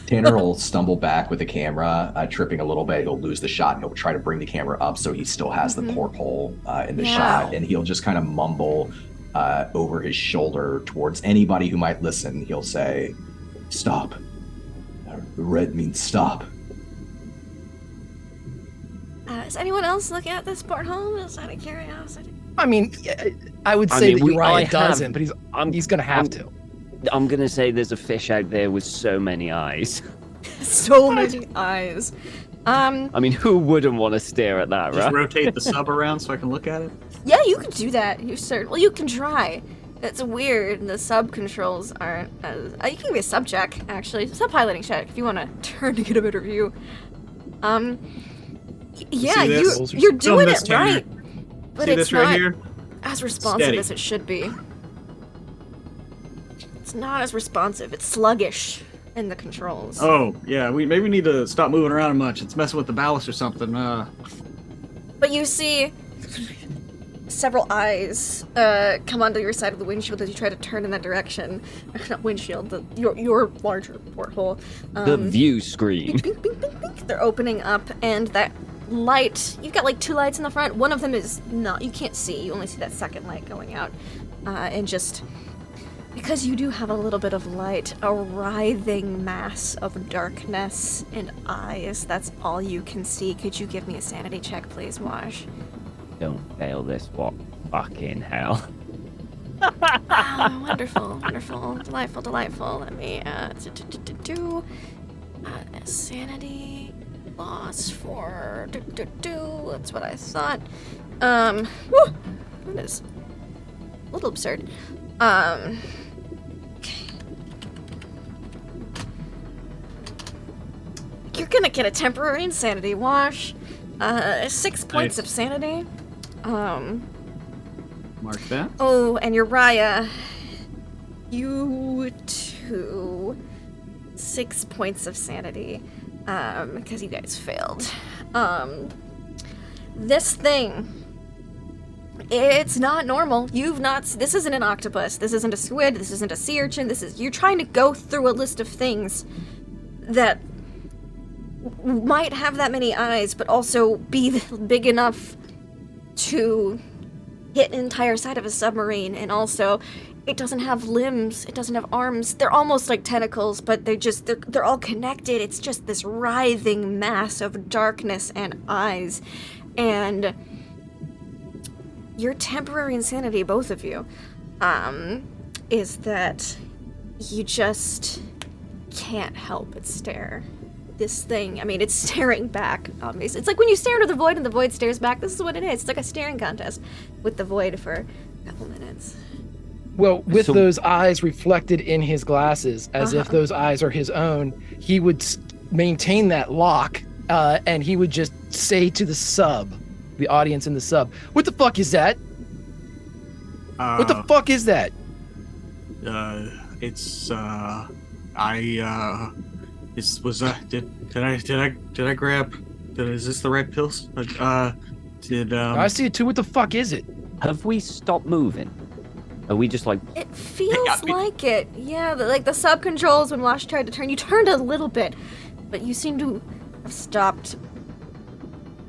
Tanner will stumble back with the camera, tripping a little bit. He'll lose the shot, and he'll try to bring the camera up so he still has the porthole in the Yeah. shot. And he'll just kind of mumble over his shoulder towards anybody who might listen. He'll say, "Stop." The red means stop. Is anyone else looking at this porthole? Just out of curiosity. I mean, I would I say mean, that I Uriah have- doesn't, but I'm he's gonna have I'm- to. I'm gonna say there's a fish out there with so many eyes. So many eyes. I mean, who wouldn't want to stare at that, Just right? rotate the sub around so I can look at it. Yeah, you could do that. You can try. It's weird. The sub controls aren't as. You can give me a sub check, actually. Sub piloting check if you want to turn to get a better view. Yeah, See this? you're doing this, it Tanner. right. But See it's this right not here? as responsive Steady. as it should be. It's not as responsive. It's sluggish in the controls. Oh, yeah, we maybe need to stop moving around much. It's messing with the ballast or something. But you see several eyes come onto your side of the windshield as you try to turn in that direction. Not windshield, your larger porthole. The view screen. Bink, bink, bink, bink. They're opening up, and that light, you've got like two lights in the front. One of them is not, you can't see. You only see that second light going out. And just because you do have a little bit of light, a writhing mass of darkness and eyes. That's all you can see. Could you give me a sanity check, please, Wash? Don't fail this. What fucking hell? Ah, wonderful, wonderful, delightful. Let me sanity loss for That's what I thought. Whew, that is a little absurd. Okay. You're gonna get a temporary insanity, Wash. 6 points of sanity. Mark that. Oh, and Uriah, you two 6 points of sanity, because you guys failed. This thing, it's not normal. This isn't an octopus, this isn't a squid, this isn't a sea urchin, you're trying to go through a list of things that might have that many eyes, but also be big enough to hit an entire side of a submarine, and also it doesn't have limbs, it doesn't have arms. They're almost like tentacles, but they're all connected. It's just this writhing mass of darkness and eyes. And your temporary insanity, both of you, is that you just can't help but stare. This thing, I mean, it's staring back, obviously. It's like when you stare into the void and the void stares back. This is what it is. It's like a staring contest with the void for a couple minutes. Well, with those eyes reflected in his glasses, as if those eyes are his own, he would maintain that lock, and he would just say to the audience in the sub, "What the fuck is that? What the fuck is that?" It's did I grab? Is this the right pills? I see it too. What the fuck is it? Have we stopped moving? Are we just like... It feels like it. Yeah, like the sub controls when Wash tried to turn. You turned a little bit, but you seem to have stopped.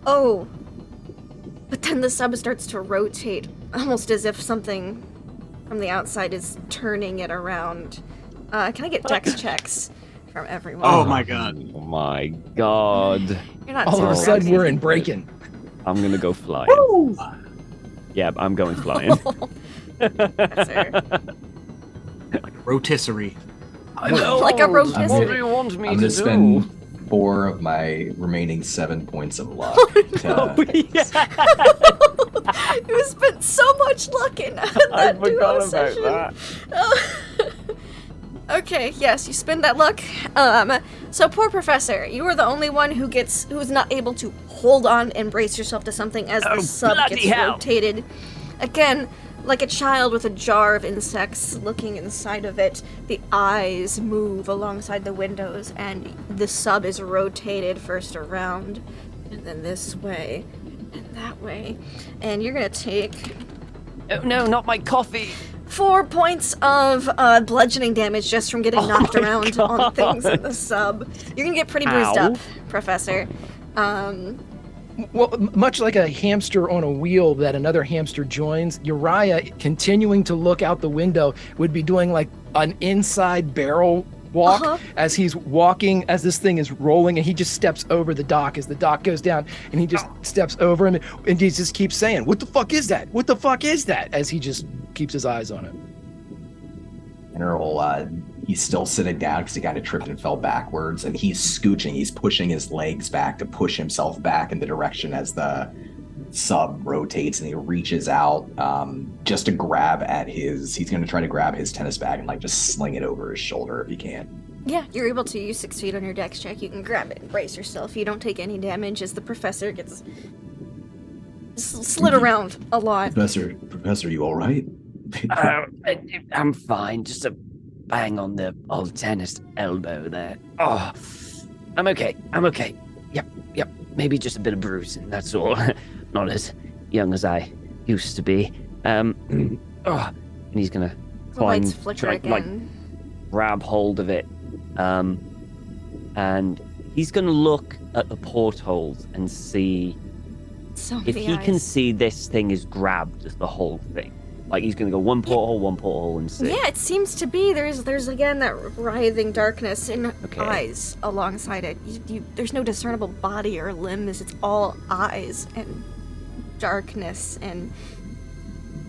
Oh. But then the sub starts to rotate, almost as if something from the outside is turning it around. Can I get dex checks from everyone? Oh my god. Oh my god. You're not All of a sudden, we're in breaking. I'm gonna go flying. Woo! Yeah, I'm going flying. Rotisserie. Like a rotisserie. What do you want me I'm to gonna do? spend 4 of my remaining 7 points of luck. You spent so much luck in that I forgot about session. that. Okay, yes, you spend that luck. So poor Professor, you are the only one who's not able to hold on and brace yourself to something as the sub gets rotated. Again, like a child with a jar of insects looking inside of it, the eyes move alongside the windows, and the sub is rotated first around, and then this way, and that way. And you're gonna take... Oh no, not my coffee! 4 points of bludgeoning damage just from getting knocked around on things in the sub. You're gonna get pretty bruised up, Professor. Well, much like a hamster on a wheel that another hamster joins, Ushuaia, continuing to look out the window, would be doing like an inside barrel walk as he's walking, as this thing is rolling, and he just steps over the dock as the dock goes down, and he just steps over him, and he just keeps saying, "What the fuck is that? What the fuck is that?" as he just keeps his eyes on it. And Earl, he's still sitting down because he kind of tripped and fell backwards, and he's scooching. He's pushing his legs back to push himself back in the direction as the sub rotates, and he reaches out just to grab at he's going to try to grab his tennis bag and like just sling it over his shoulder if he can. Yeah, you're able to use 6 feet on your dex check. You can grab it and brace yourself. You don't take any damage as the professor gets slid around a lot. Professor, you all right? I'm fine. Just a bang on the old tennis elbow there. Oh, I'm okay. Yep. Maybe just a bit of bruising, that's all. Not as young as I used to be. And he's gonna The lights flicker again. Grab hold of it. And he's gonna look at the portholes and see if he can see this thing is grabbed as the whole thing. Like he's gonna go one porthole, and see. Yeah, it seems to be. There's again that writhing darkness and eyes alongside it. There's no discernible body or limbs. It's all eyes and darkness and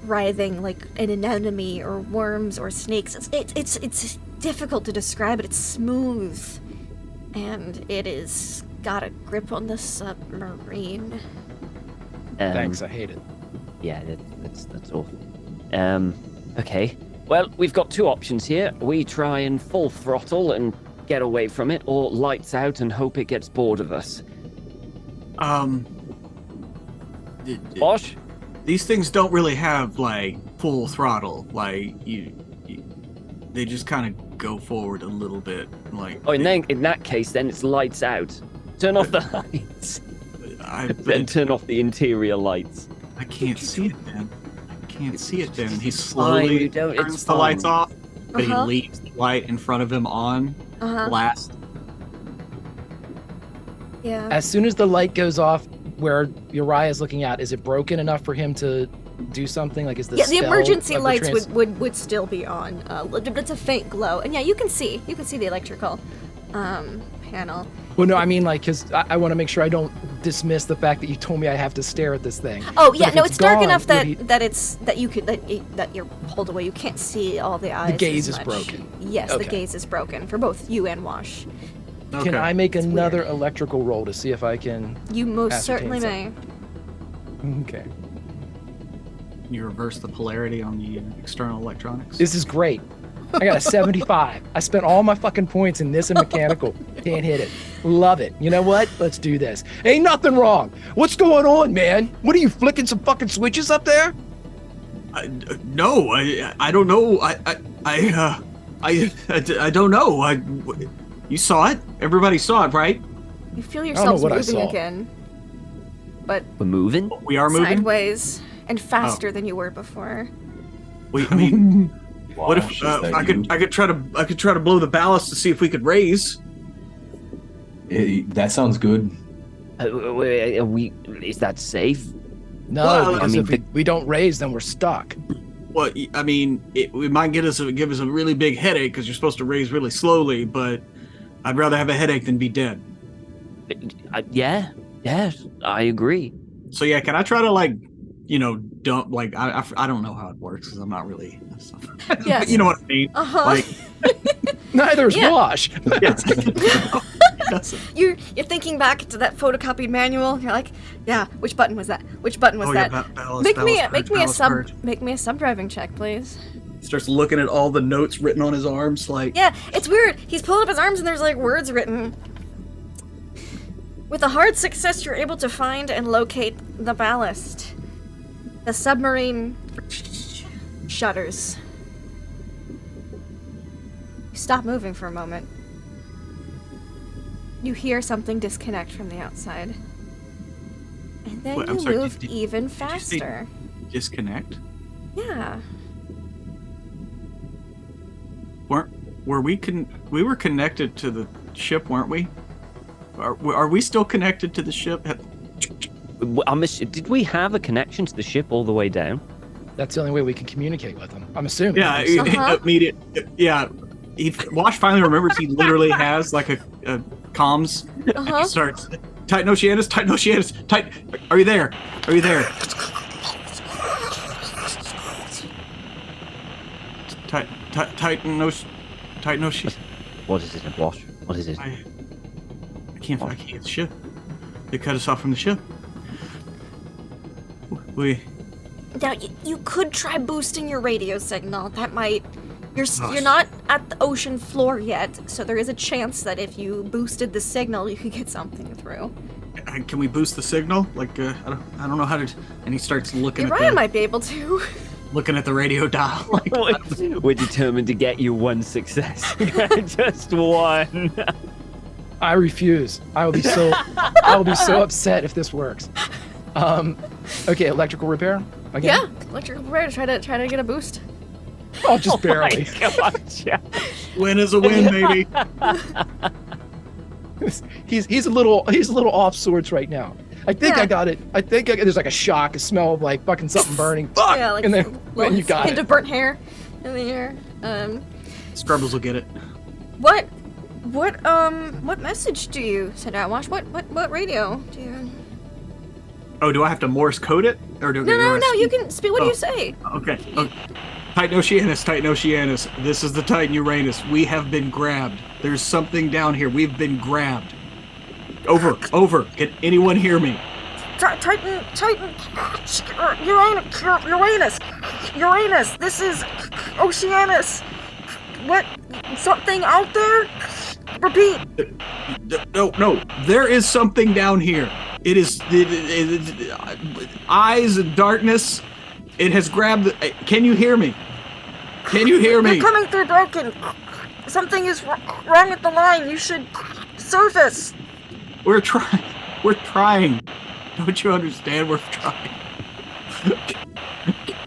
writhing like an anemone or worms or snakes. It's difficult to describe it. It's smooth, and it is got a grip on the submarine. Thanks, I hate it. Yeah, that's awful. Okay. Well, we've got 2 options here. We try and full throttle and get away from it, or lights out and hope it gets bored of us. Bosh? These things don't really have like full throttle. Like they just kind of go forward a little bit, like. Oh, in that case, then it's lights out. Turn off the lights. Then turn off the interior lights. I can't see it, then. I can't see it, then. He slowly turns the lights off, but he leaves the light in front of him on blast. Yeah. As soon as the light goes off, where Uriah is looking at, is it broken enough for him to do something? Like, is the the emergency lights would still be on. It's a faint glow, and yeah, you can see the electrical panel. Well, no, I mean, like, because I want to make sure I don't dismiss the fact that you told me I have to stare at this thing. Oh yeah, no, it's dark enough that you're pulled away. You can't see all the eyes. The gaze as is much. broken. Yes, Okay. the gaze is broken for both you and Wash. Okay. Can I make It's another weird. electrical roll to see if I can? You most ascertain certainly may. Okay. You reverse the polarity on the external electronics. This is great. I got a 75. I spent all my fucking points in this and mechanical. Can't hit it. Love it. You know what? Let's do this. Ain't nothing wrong. What's going on, man? What are you flicking some fucking switches up there? No, I don't know. I don't know. You saw it. Everybody saw it, right? You feel know yourselves what I moving saw. again, but We're moving? We are moving. sideways and faster than you were before. I mean, what Wash, if is that I you? could try to blow the ballast to see if we could raise? That sounds good. Is that safe? No, Well, because I mean, if we don't raise, then we're stuck. Well, I mean, it might give us a really big headache because you're supposed to raise really slowly. But I'd rather have a headache than be dead. Yeah, I agree. So yeah, can I try to dump? Like I don't know how it works because I'm not really. Yes. But you know what I mean? Uh-huh. Neither is Yeah. Wash. You're thinking back to that photocopied manual. You're like, yeah, which button was that? Which button was that? Make me a sub driving check, please. Starts looking at all the notes written on his arms, like. Yeah, it's weird. He's pulling up his arms and there's like words written. With a hard success, you're able to find and locate the ballast. The submarine shutters. You stop moving for a moment. You hear something disconnect from the outside. And then Wait, I'm you sorry, move did even you say faster. Disconnect? Yeah. Were we were connected to the ship, weren't we? Are we still connected to the ship? Did we have a connection to the ship all the way down? That's the only way we can communicate with them. I'm assuming. Yeah, Uh-huh. immediate. Yeah, Wash finally remembers he literally has like a comms. Uh-huh. He starts Titan Oceanus, Titan Oceanus, Titan. Are you there? Are you there? Titan Oceanus. What is it, Wash? What is it? I can't get the ship. They cut us off from the ship. Now, you could try boosting your radio signal. That might... You're not at the ocean floor yet, so there is a chance that if you boosted the signal, you could get something through. Can we boost the signal? Like, I don't know how to. And he starts looking Uriah might be able to. looking at the radio dial. Like, We're determined to get you one success. Just one. I refuse. I will be so upset if this works. Okay, electrical repair again. Yeah, electrical repair to try to get a boost. Oh, just barely. Gotcha. win is a win, baby. He's a little off sorts right now. I think Yeah. I got it. There's like a shock, a smell of like fucking something burning. Fuck! Yeah, like and then a little you got hint it. of burnt hair in the air. Scrubbles will get it. What message do you send out, Wash? What radio do you? Oh, do I have to Morse code it, or do No, you can speak. What do Oh. you say? Okay. Titan Oceanus. This is the Titan Uranus. We have been grabbed. There's something down here. We've been grabbed. Over. Can anyone hear me? Titan, Uranus. This is Oceanus. What? Something out there? Repeat. No. There is something down here. It is eyes and darkness. It has grabbed. Can you hear me? Can you hear me? You're coming through broken. Something is wrong with the line. You should surface. We're trying. We're trying. Don't you understand? We're trying.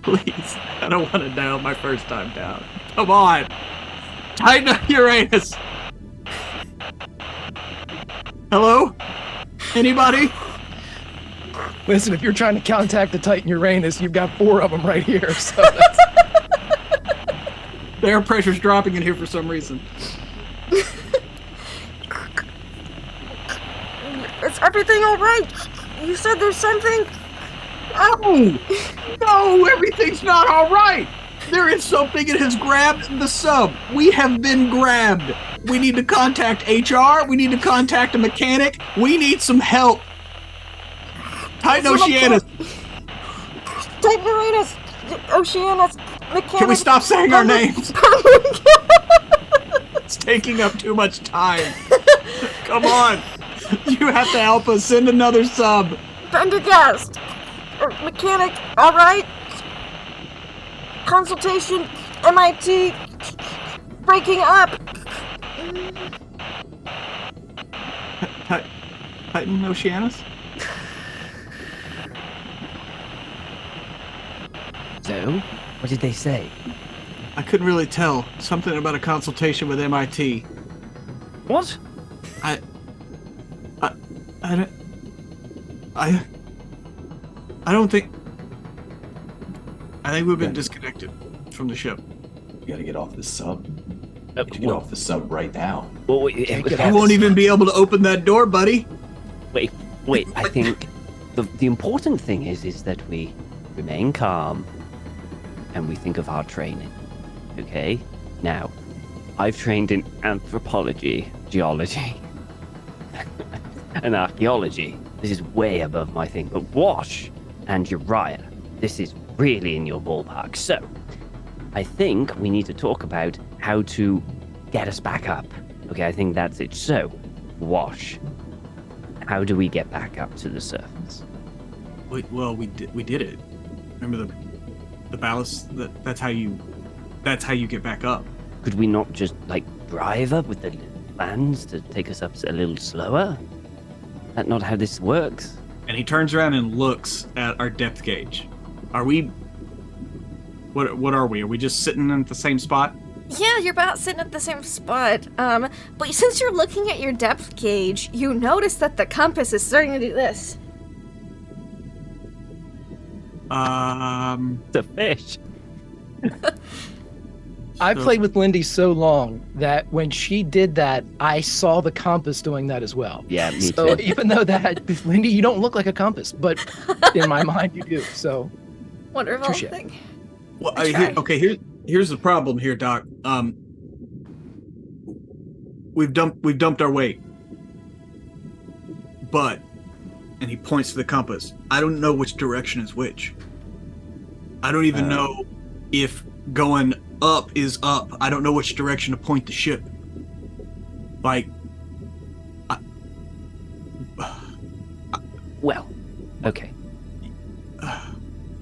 Please. I don't want to die my first time down. Come on. Tighten up Uranus. Hello? Anybody? Listen, if you're trying to contact the Titan Uranus, you've got 4 of them right here. So The air pressure's dropping in here for some reason. Is everything all right? You said there's something? Oh! No, everything's not all right. There is something that has grabbed the sub. We have been grabbed. We need to contact HR. We need to contact a mechanic. We need some help. Titan Oceanus. Titan Uranus. Oceanus. Mechanic. Can we stop saying our names? It's taking up too much time. Come on. You have to help us. Send another sub. Pendergast. Mechanic. All right. Consultation. MIT. Breaking up. Titan Oceanus? So, what did they say? I couldn't really tell. Something about a consultation with MIT. What? I don't think. I think we've been disconnected from the ship. You gotta get off the sub. Get off the sub right now. Well, wait, You won't even be able to open that door, buddy. wait. I think the important thing is that we remain calm and we think of our training. Okay? Now, I've trained in anthropology, geology, and archaeology. This is way above my thing. But Wash and Uriah, this is really in your ballpark. So, I think we need to talk about how to get us back up. Okay, I think that's it. So, Wash, how do we get back up to the surface? We did it. Remember the ballast? That's how you get back up. Could we not just, drive up with the vans to take us up a little slower? Is that not how this works? And he turns around and looks at our depth gauge. Are we? What are we? Are we just sitting at the same spot? Yeah, you're about sitting at the same spot. But since you're looking at your depth gauge, you notice that the compass is starting to do this. The fish. I played with Lindy so long that when she did that, I saw the compass doing that as well. Yeah, me So too. even though that, Lindy, you don't look like a compass, but in my mind you do. So Wonderful Touche. thing. Well, Okay. here's the problem here, Doc. We've dumped our weight, but, and he points to the compass. I don't know which direction is which. I don't even know if going up is up. I don't know which direction to point the ship. Well, okay.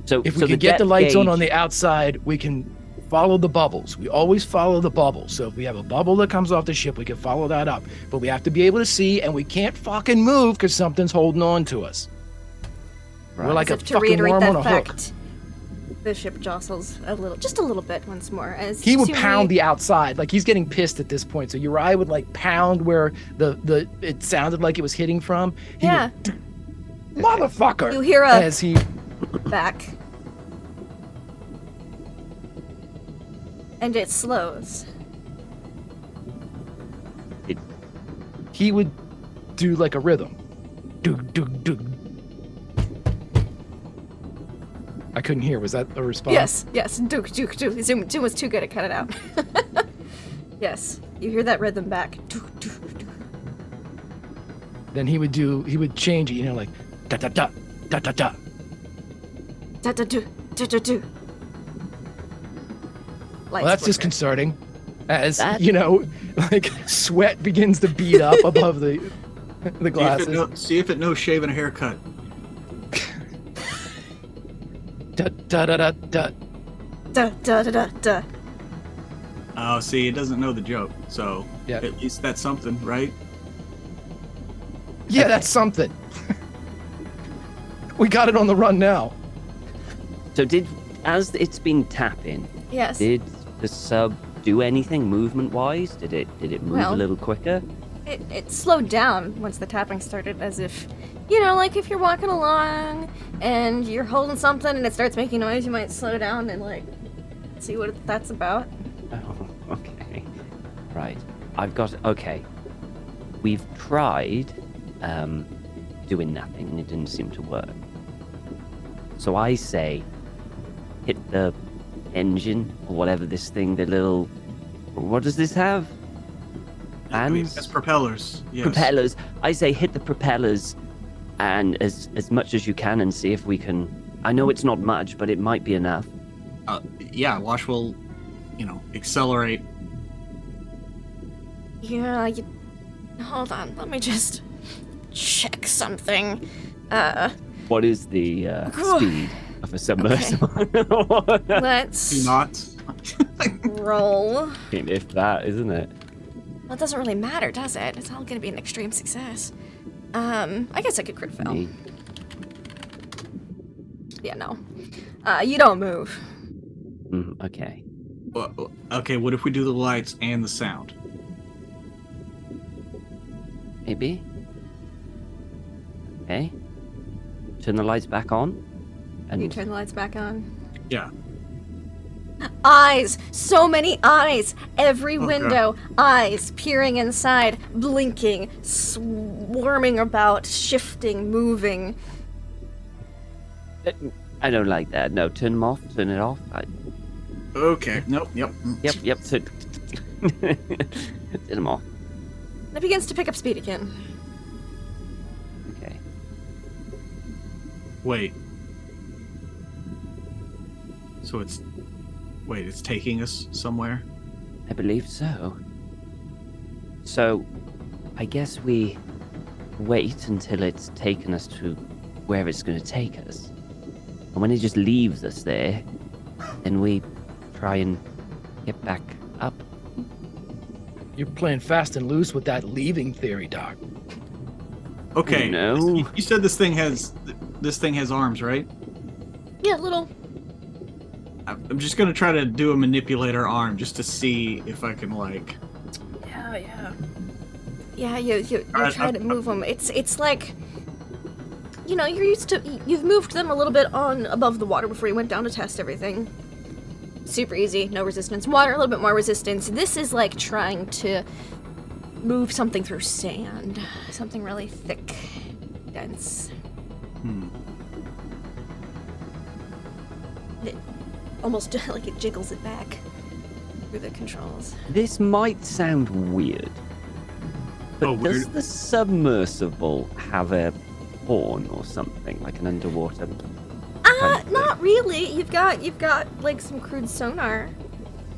So if we so can get the depth lights on gauge- the outside, we can follow the bubbles. We always follow the bubbles. So if we have a bubble that comes off the ship, we can follow that up. But we have to be able to see, and we can't fucking move because something's holding on to us. Right. We're like a As if to fucking reiterate worm that on a hook. fact, the ship jostles just a little bit once more. As He would you pound see- the outside, like he's getting pissed at this point. So Uriah would pound where the it sounded like it was hitting from. He Yeah, would, motherfucker. you hear a As he back, and it slows. he would do like a rhythm. Doog, doog, doog. I couldn't hear. Was that a response? Yes. Duke. Zoom was too good to cut it out. Yes, you hear that rhythm back. Duke, duke, duke. Then he would change it, like da da da da da da. Da da do. Well, that's disconcerting. As That- sweat begins to bead up above the glasses. See if it knows shaving a haircut. Da da da da da. Da da da da da. Oh, see, it doesn't know the joke, so Yeah. at least that's something, right? Yeah, that's something. We got it on the run now. So as it's been tapping, Yes. did the sub do anything movement-wise? Did it move Well- a little quicker? It slowed down once the tapping started, as if, like if you're walking along and you're holding something and it starts making noise, you might slow down and like see what that's about. Oh, okay. Right. Okay. We've tried doing nothing and it didn't seem to work. So I say hit the engine or whatever this thing, what does this have? I mean, Fans? that's propellers. Yes. Propellers. I say hit the propellers and as much as you can and see if we can. I know it's not much, but it might be enough. Yeah, Wash will, accelerate. Yeah, hold on, let me just check something. What is the speed of a submersible? Let's Do not. roll. If that, isn't it? Well, it doesn't really matter, does it? It's all gonna be an extreme success. I guess I could crit fail. Me. Yeah, no. You don't move. Okay. Okay, what if we do the lights and the sound? Maybe. Okay. Turn the lights back on. You And turn the lights back on. Yeah. Eyes! So many eyes! Every Oh, window, eyes peering inside, blinking, swarming about, shifting, moving. I don't like that. No, turn them off. Turn it off. Okay. Nope. Yep. Yep. Turn them off. And it begins to pick up speed again. Okay. Wait. So it's taking us somewhere? I believe so. So, I guess we wait until it's taken us to where it's going to take us. And when it just leaves us there, then we try and get back up. You're playing fast and loose with that leaving theory, Doc. Okay. No. You said this thing has arms, right? Yeah, little. I'm just gonna try to do a manipulator arm just to see if I can like. Yeah, you Alright, try to move them. It's like, you've moved them a little bit on above the water before you went down to test everything. Super easy, no resistance. Water, a little bit more resistance. This is like trying to move something through sand. Something really thick, dense. It almost like it jiggles it back through the controls. This might sound weird, but Oh, does weird. the submersible have a horn or something, like an underwater? kind of thing? Not really. You've got like some crude sonar.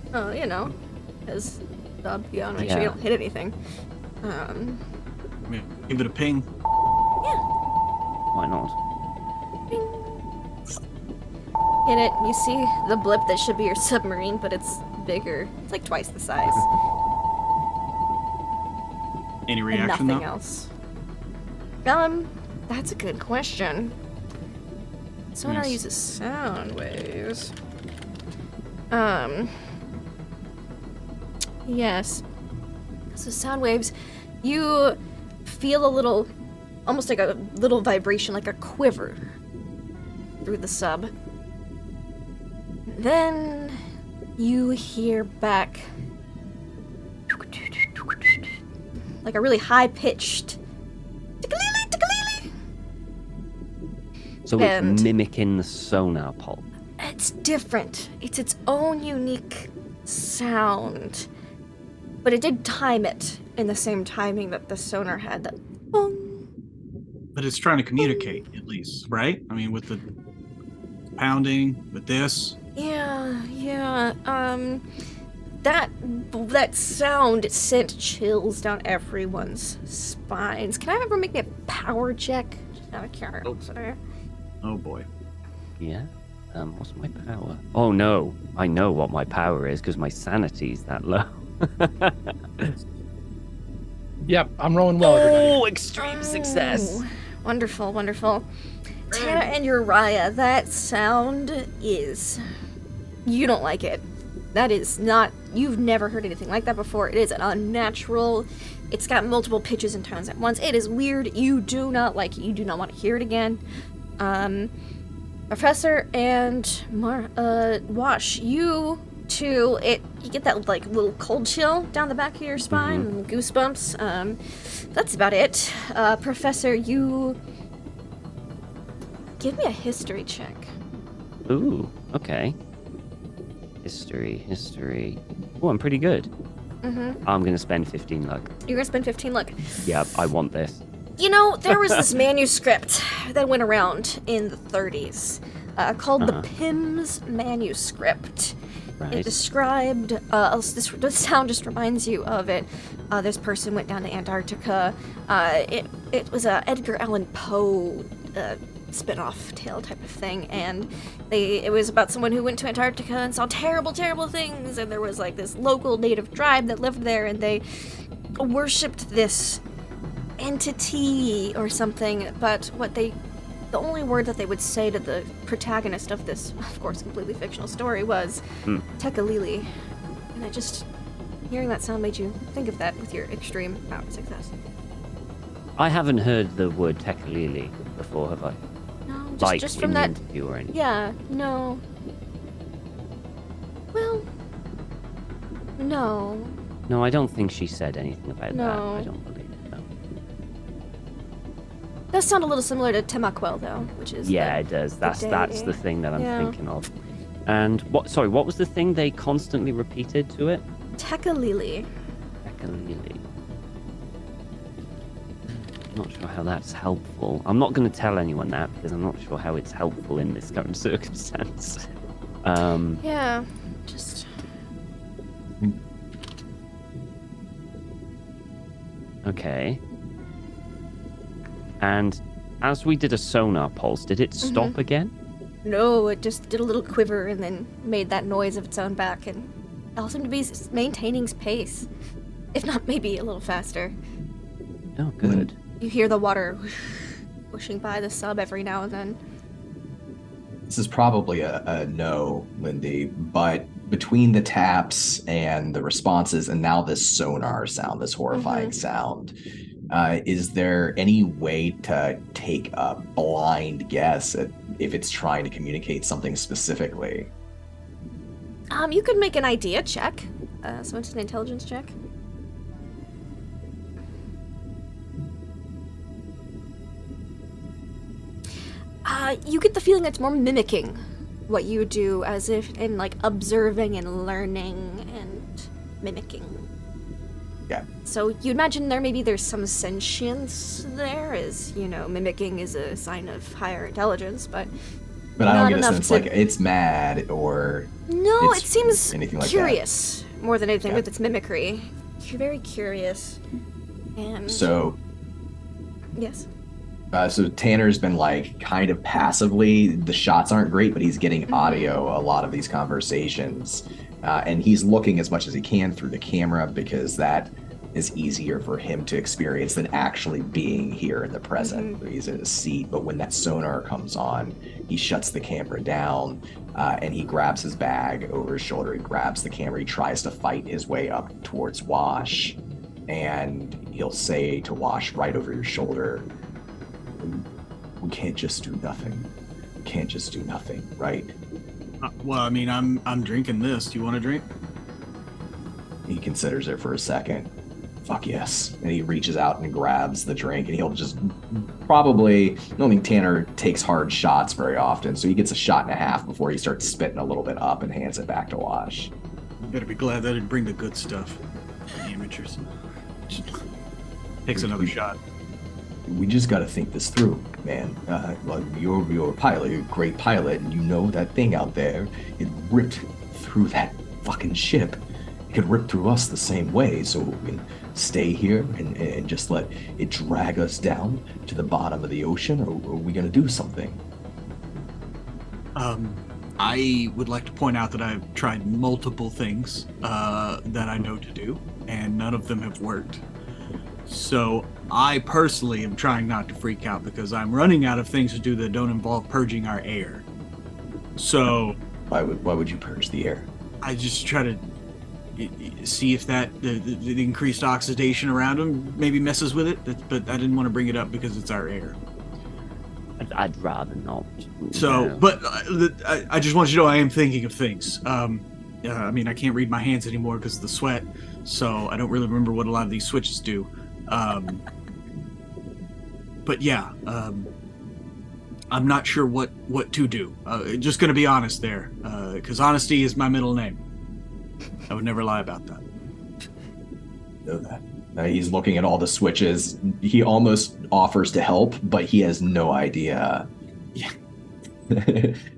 Because you want to make sure you Yeah. don't hit anything. Give it a ping. Why not? Hit it. You see the blip that should be your submarine, but it's bigger. It's like twice the size. Any And reaction nothing though? else. That's a good question. Sonar Yes. uses sound waves. Yes. So sound waves, you feel a little, almost like a little vibration, like a quiver through the sub. Then you hear back like a really high-pitched tickle-lee, tickle-lee. So And- it's mimicking the sonar pulse. It's different. It's its own unique sound. But it did time it in the same timing that the sonar had. That boom. But it's trying to communicate at least, right? I mean, with the pounding, with this. Yeah. That sound sent chills down everyone's spines. Can I have everyone make me a power check? Just out of curiosity. Oh boy. Yeah. What's my power? Oh no, I know what my power is because my sanity's that low. Yep, I'm rolling well, everybody. Oh, extreme success. Oh, wonderful, wonderful. Tana and Uriah, that sound is... You don't like it. That is not... You've never heard anything like that before. It is unnatural. It's got multiple pitches and tones at once. It is weird. You do not like it. You do not want to hear it again. Professor and Wash, you two, you get that like little cold chill down the back of your spine, and goosebumps. That's about it. Professor, you give me a history check. Ooh, okay. History. Oh, I'm pretty good. I'm gonna spend 15 luck. You're gonna spend 15 luck. Yep, I want this. You know, there was this manuscript that went around in the 30s called the Pym's Manuscript. Right. It described, this sound just reminds you of it. This person went down to Antarctica. It was a Edgar Allan Poe spin-off tale type of thing, and it was about someone who went to Antarctica and saw terrible, terrible things, and there was like this local native tribe that lived there, and they worshipped this entity or something, but the only word that they would say to the protagonist of this, of course, completely fictional story was Tekalili. And hearing that sound made you think of that with your extreme power success. I haven't heard the word Tekalili before, have I? No, Like just in from the that. interview or anything? Yeah, no. Well, no. No, I don't think she said anything about that. No. I don't believe it, no. Does sound a little similar to Temaquel, though, which is Yeah, it does. That's the thing that I'm thinking of. And what was the thing they constantly repeated to it? Tekalili. Tekalili. Not sure how that's helpful. I'm not going to tell anyone that because I'm not sure how it's helpful in this current circumstance. Yeah, just... Okay. And as we did a sonar pulse, did it stop again? No, it just did a little quiver and then made that noise of its own back, and it all seemed to be maintaining pace. If not, maybe a little faster. Oh, good. You hear the water whooshing by the sub every now and then. This is probably a no, Lindy, but between the taps and the responses and now this sonar sound, this horrifying sound, is there any way to take a blind guess at if it's trying to communicate something specifically? You could make an idea check. So it's an intelligence check. You get the feeling it's more mimicking what you do, as if in like observing and learning and mimicking. Yeah. So you imagine there's some sentience there, as you know, mimicking is a sign of higher intelligence, but I don't get a enough sense to- like it's mad or no, it's it seems anything like curious more than anything Yeah. with its mimicry. You're very curious, and that. So yes. So Tanner's been like kind of passively, the shots aren't great, but he's getting audio a lot of these conversations. And he's looking as much as he can through the camera because that is easier for him to experience than actually being here in the present. He's in his seat, but when that sonar comes on, he shuts the camera down and he grabs his bag over his shoulder. He grabs the camera. He tries to fight his way up towards Wash, and he'll say to Wash right over your shoulder, "We can't just do nothing. We can't just do nothing, right?" Well, I mean, I'm drinking this. Do you want a drink? He considers it for a second. Fuck yes. And he reaches out and grabs the drink, and he'll just probably, I don't think Tanner takes hard shots very often, so he gets a shot and a half before he starts spitting a little bit up and hands it back to Wash. You better be glad that didn't bring the good stuff. Amateurs. Takes another shot. We just got to think this through, man. Well, you're a pilot, you're a great pilot, and you know that thing out there, it ripped through that fucking ship. It could rip through us the same way, so we can stay here and just let it drag us down to the bottom of the ocean, or are we going to do something? I would like to point out that I've tried multiple things that I know to do, and none of them have worked. So I personally am trying not to freak out because I'm running out of things to do that don't involve purging our air. So Why would you purge the air? I just try to see if that the increased oxidation around them maybe messes with it, but I didn't want to bring it up because it's our air. I'd rather not. So, No. but I just want you to know I am thinking of things. I mean, I can't read my hands anymore because of the sweat, so I don't really remember what a lot of these switches do. But yeah, I'm not sure what to do. Just going to be honest there, because honesty is my middle name. I would never lie about that. Know that. He's looking at all the switches. He almost offers to help, but he has no idea. Yeah.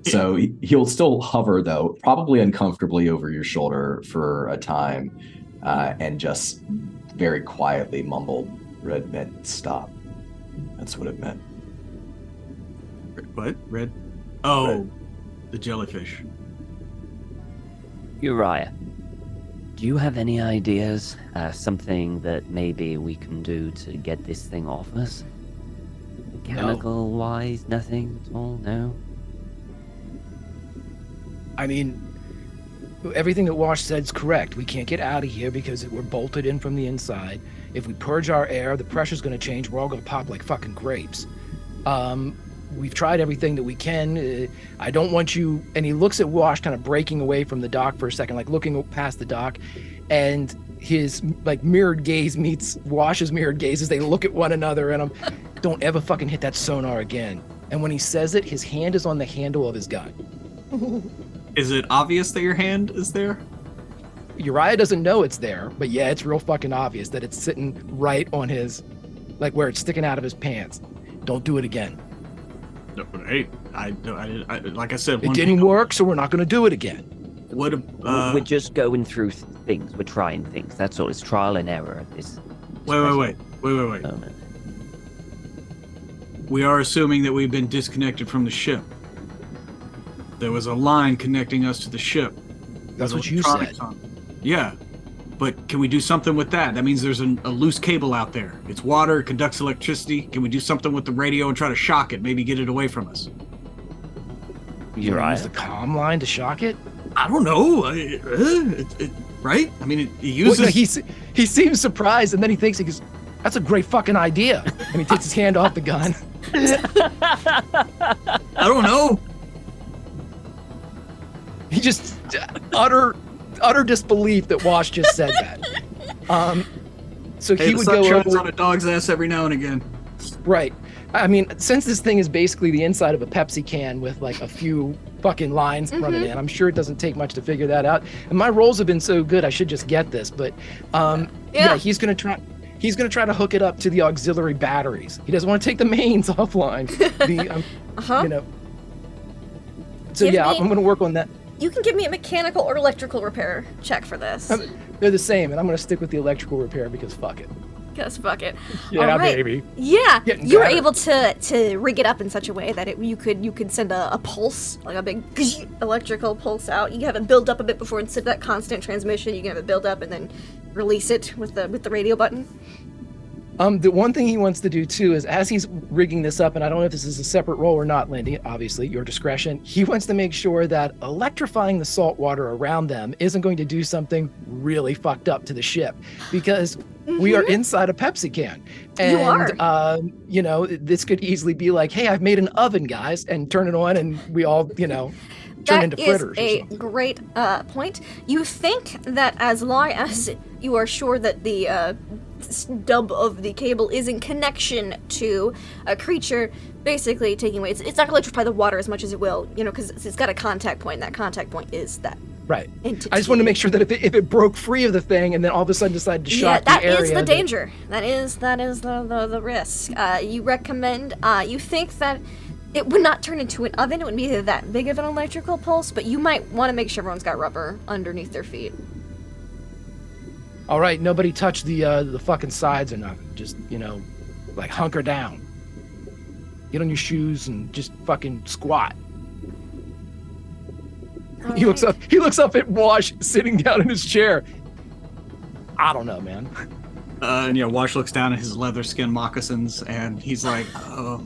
So he'll still hover, though, probably uncomfortably over your shoulder for a time, and just very quietly mumble, "Red meant stop. That's what it meant." What? Red? Oh, Red. The jellyfish. Uriah, do you have any ideas? Something that maybe we can do to get this thing off us? Mechanical-wise, nothing at all? No? I mean, everything that Wash said is correct. We can't get out of here because we're bolted in from the inside. If we purge our air, the pressure's going to change. We're all going to pop like fucking grapes. We've tried everything that we can. I don't want you... And he looks at Wash kind of breaking away from the dock for a second, like looking past the dock. And his like mirrored gaze meets Wash's mirrored gaze as they look at one another. And don't ever fucking hit that sonar again. And when he says it, his hand is on the handle of his gun. Is it obvious that your hand is there? Uriah doesn't know it's there, but yeah, it's real fucking obvious that it's sitting right on his, like where it's sticking out of his pants. Don't do it again. No, hey, I like I said, It didn't work, so we're not going to do it again. What? We're just going through things. We're trying things. That's all. It's trial and error at this. Wait. Moment. We are assuming that we've been disconnected from the ship. There was a line connecting us to the ship. That's with what you said. electronics on it. Yeah, but can we do something with that? That means there's a loose cable out there. It's water, it conducts electricity. Can we do something with the radio and try to shock it? Maybe get it away from us? You Uriah. use the comm line to shock it? I don't know. Right? I mean, it uses... Well, no, he seems surprised, and then he thinks, he goes, that's a great fucking idea. And he takes his hand off the gun. I don't know. He just utter disbelief that Wash just said that. So Hey, he the would sun go shines over. on a dog's ass every now and again. Right. I mean, since this thing is basically the inside of a Pepsi can with like a few fucking lines running in, I'm sure it doesn't take much to figure that out. And my rolls have been so good, I should just get this. But yeah, he's gonna try to hook it up to the auxiliary batteries. He doesn't want to take the mains offline. You know. So I'm gonna work on that. You can give me a mechanical or electrical repair check for this. They're the same, and I'm gonna stick with the electrical repair because fuck it. Because fuck it. Yeah, All right. baby. Yeah, Getting you were better. able to rig it up in such a way that you could send a pulse, like a big electrical pulse out. You can have it build up a bit before instead of that constant transmission. You can have it build up and then release it with the radio button. The one thing he wants to do too is, as he's rigging this up, and I don't know if this is a separate role or not, Lindy, obviously your discretion, he wants to make sure that electrifying the salt water around them isn't going to do something really fucked up to the ship, because we are inside a Pepsi can. And, You are. You know, this could easily be like, hey, I've made an oven, guys, and turn it on and we all, you know, turn into fritters. That is a great point. You think that as long as you are sure that the stub of the cable is in connection to a creature, basically taking away, it's not going to electrify the water as much as it will, you know, because it's got a contact point, and that contact point is that Right. entity. I just wanted to make sure that if it broke free of the thing and then all of a sudden decided to shock the area. That is the danger. That is the risk. You recommend, you think that it would not turn into an oven, it wouldn't be that big of an electrical pulse, but you might want to make sure everyone's got rubber underneath their feet. All right, nobody touch the fucking sides or nothing. Just, you know, like hunker down. Get on your shoes and just fucking squat. He looks up. He looks up at Wash sitting down in his chair. I don't know, man. And Wash looks down at his leather skin moccasins, and he's like,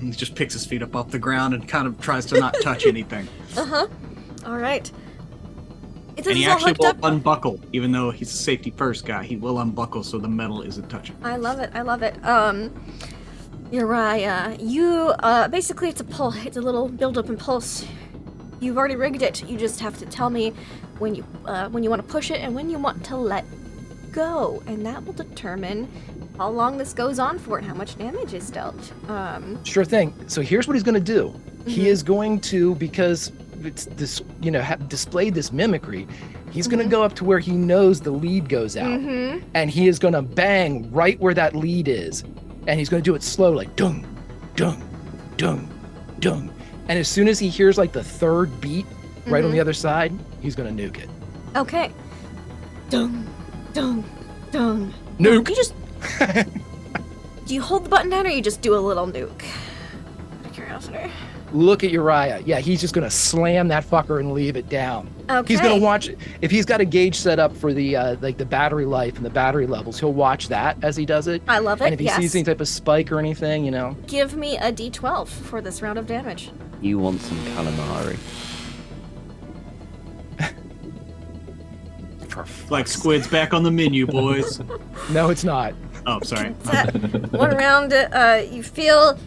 he just picks his feet up off the ground and kind of tries to not touch anything. All right. And he actually will unbuckle, even though he's a safety first guy. He will unbuckle so the metal isn't touching. I love it. Uriah, you basically it's a little build-up impulse. You've already rigged it. You just have to tell me when you want to push it and when you want to let go, and that will determine how long this goes on for and how much damage is dealt. Sure thing. So here's what he's going to do. He is going to, because it's this, displayed this mimicry, he's going to go up to where he knows the lead goes out, and he is going to bang right where that lead is, and he's going to do it slow, like dung, dung, dung, dung. And as soon as he hears like the third beat right on the other side, he's going to nuke it. Okay. Dung, dung, dung. Nuke. You just do you hold the button down or you just do a little nuke? Out of curiosity. Look at Uriah. Yeah, he's just going to slam that fucker and leave it down. Okay. He's going to watch, if he's got a gauge set up for the the battery life and the battery levels, he'll watch that as he does it. I love it. And if he sees any type of spike or anything, Give me a d12 for this round of damage. You want some calamari? Like squid's back on the menu, boys. No, it's not. Oh, sorry. One round, you feel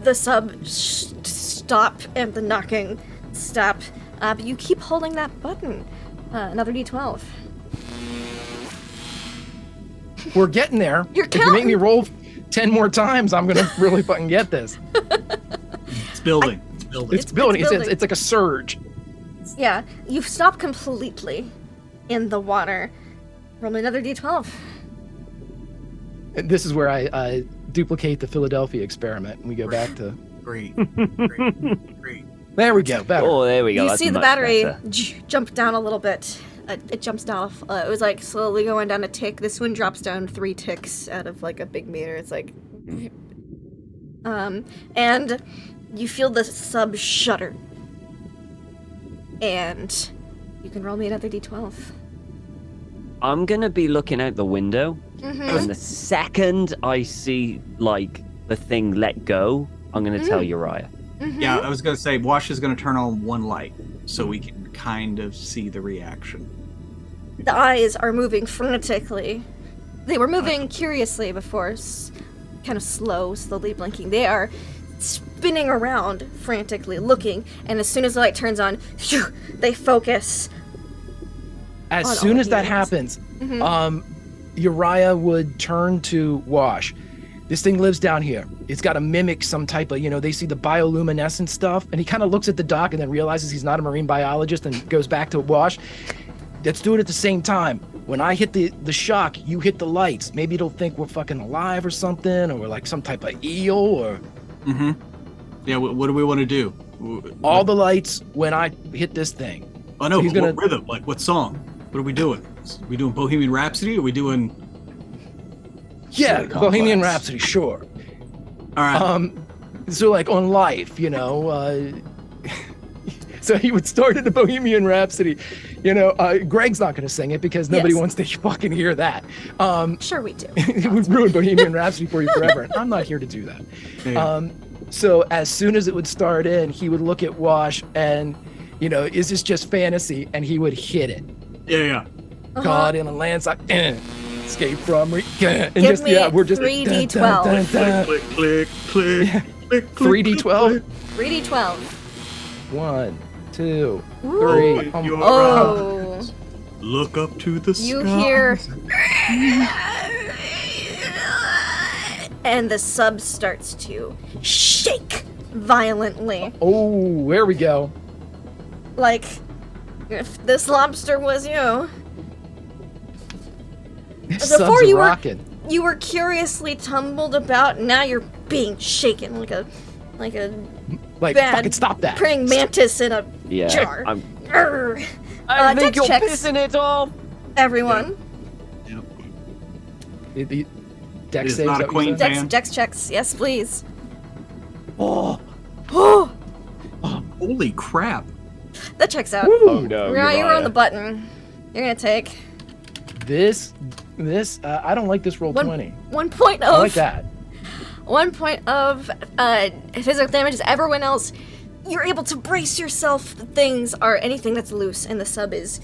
the sub stop and the knocking stop, but you keep holding that button. Another d12. We're getting there. You're If you make me counting. roll 10 more times, I'm going to really fucking get this. It's building. It's building. It's building. building. It's like a surge. Yeah, you stop completely in the water. Roll me another d12. And this is where I duplicate the Philadelphia experiment, and we go back to... Great. Great. There we go. Better. Oh, there we go. You That's see the much battery better. jump down a little bit. It jumps down. It was like slowly going down a tick. This one drops down 3 ticks out of like a big meter. It's like, and you feel the sub shudder. And you can roll me another d12. I'm gonna be looking out the window, and the second I see like the thing let go, I'm gonna tell Uriah. Yeah, I was going to say, Wash is going to turn on one light so we can kind of see the reaction. The eyes are moving frantically. They were moving curiously before, kind of slowly blinking. They are spinning around frantically, looking, and as soon as the light turns on, they focus. As on soon all as that humans. happens, Uriah would turn to Wash. This thing lives down here. It's got to mimic some type of, they see the bioluminescent stuff, and he kind of looks at the doc and then realizes he's not a marine biologist and goes back to Wash. Let's do it at the same time. When I hit the shock, you hit the lights. Maybe it'll think we're fucking alive or something, or we're like some type of eel, or... Yeah, what do we want to do? All the lights when I hit this thing. Oh, no, He's but gonna- what rhythm? Like, what song? What are we doing? Are we doing Bohemian Rhapsody? Or are we doing... Yeah, Really Bohemian complex. Rhapsody, sure. All right. So like on Life, so he would start in the Bohemian Rhapsody. Greg's not going to sing it because nobody Yes. wants to fucking hear that. Sure we do. It would ruin Bohemian Rhapsody for you forever, and I'm not here to do that. Yeah. So as soon as it would start in, he would look at Wash and, is this just fantasy? And he would hit it. Yeah. God in a landslide. Escape from and Give just me we're just 3d12. Click, click, click, click, 3d12. 3d12. 1, 2, Ooh. 3. Open your Oh. eyes. Look up to the You sky. hear... And the sub starts to shake violently. Oh, there we go. Like, if this lobster was you. Subs Before are you were- rocking. You were curiously tumbled about, now you're being shaken like a Like, bad fucking stop that. praying mantis in a Yeah, jar. I'm, Grr. I think Dex you're checks. pissing it off. Everyone. The Dex It is saves, not a is that what you queen said? fan. Dex checks, yes please. Oh, Oh, Holy crap. That checks out. Oh no, Uriah, you're on the Uriah. button. You're gonna take This, I don't like this roll 20. 1 point I like of that. 1 point of physical damage as everyone else. You're able to brace yourself. Things are anything that's loose, and the sub is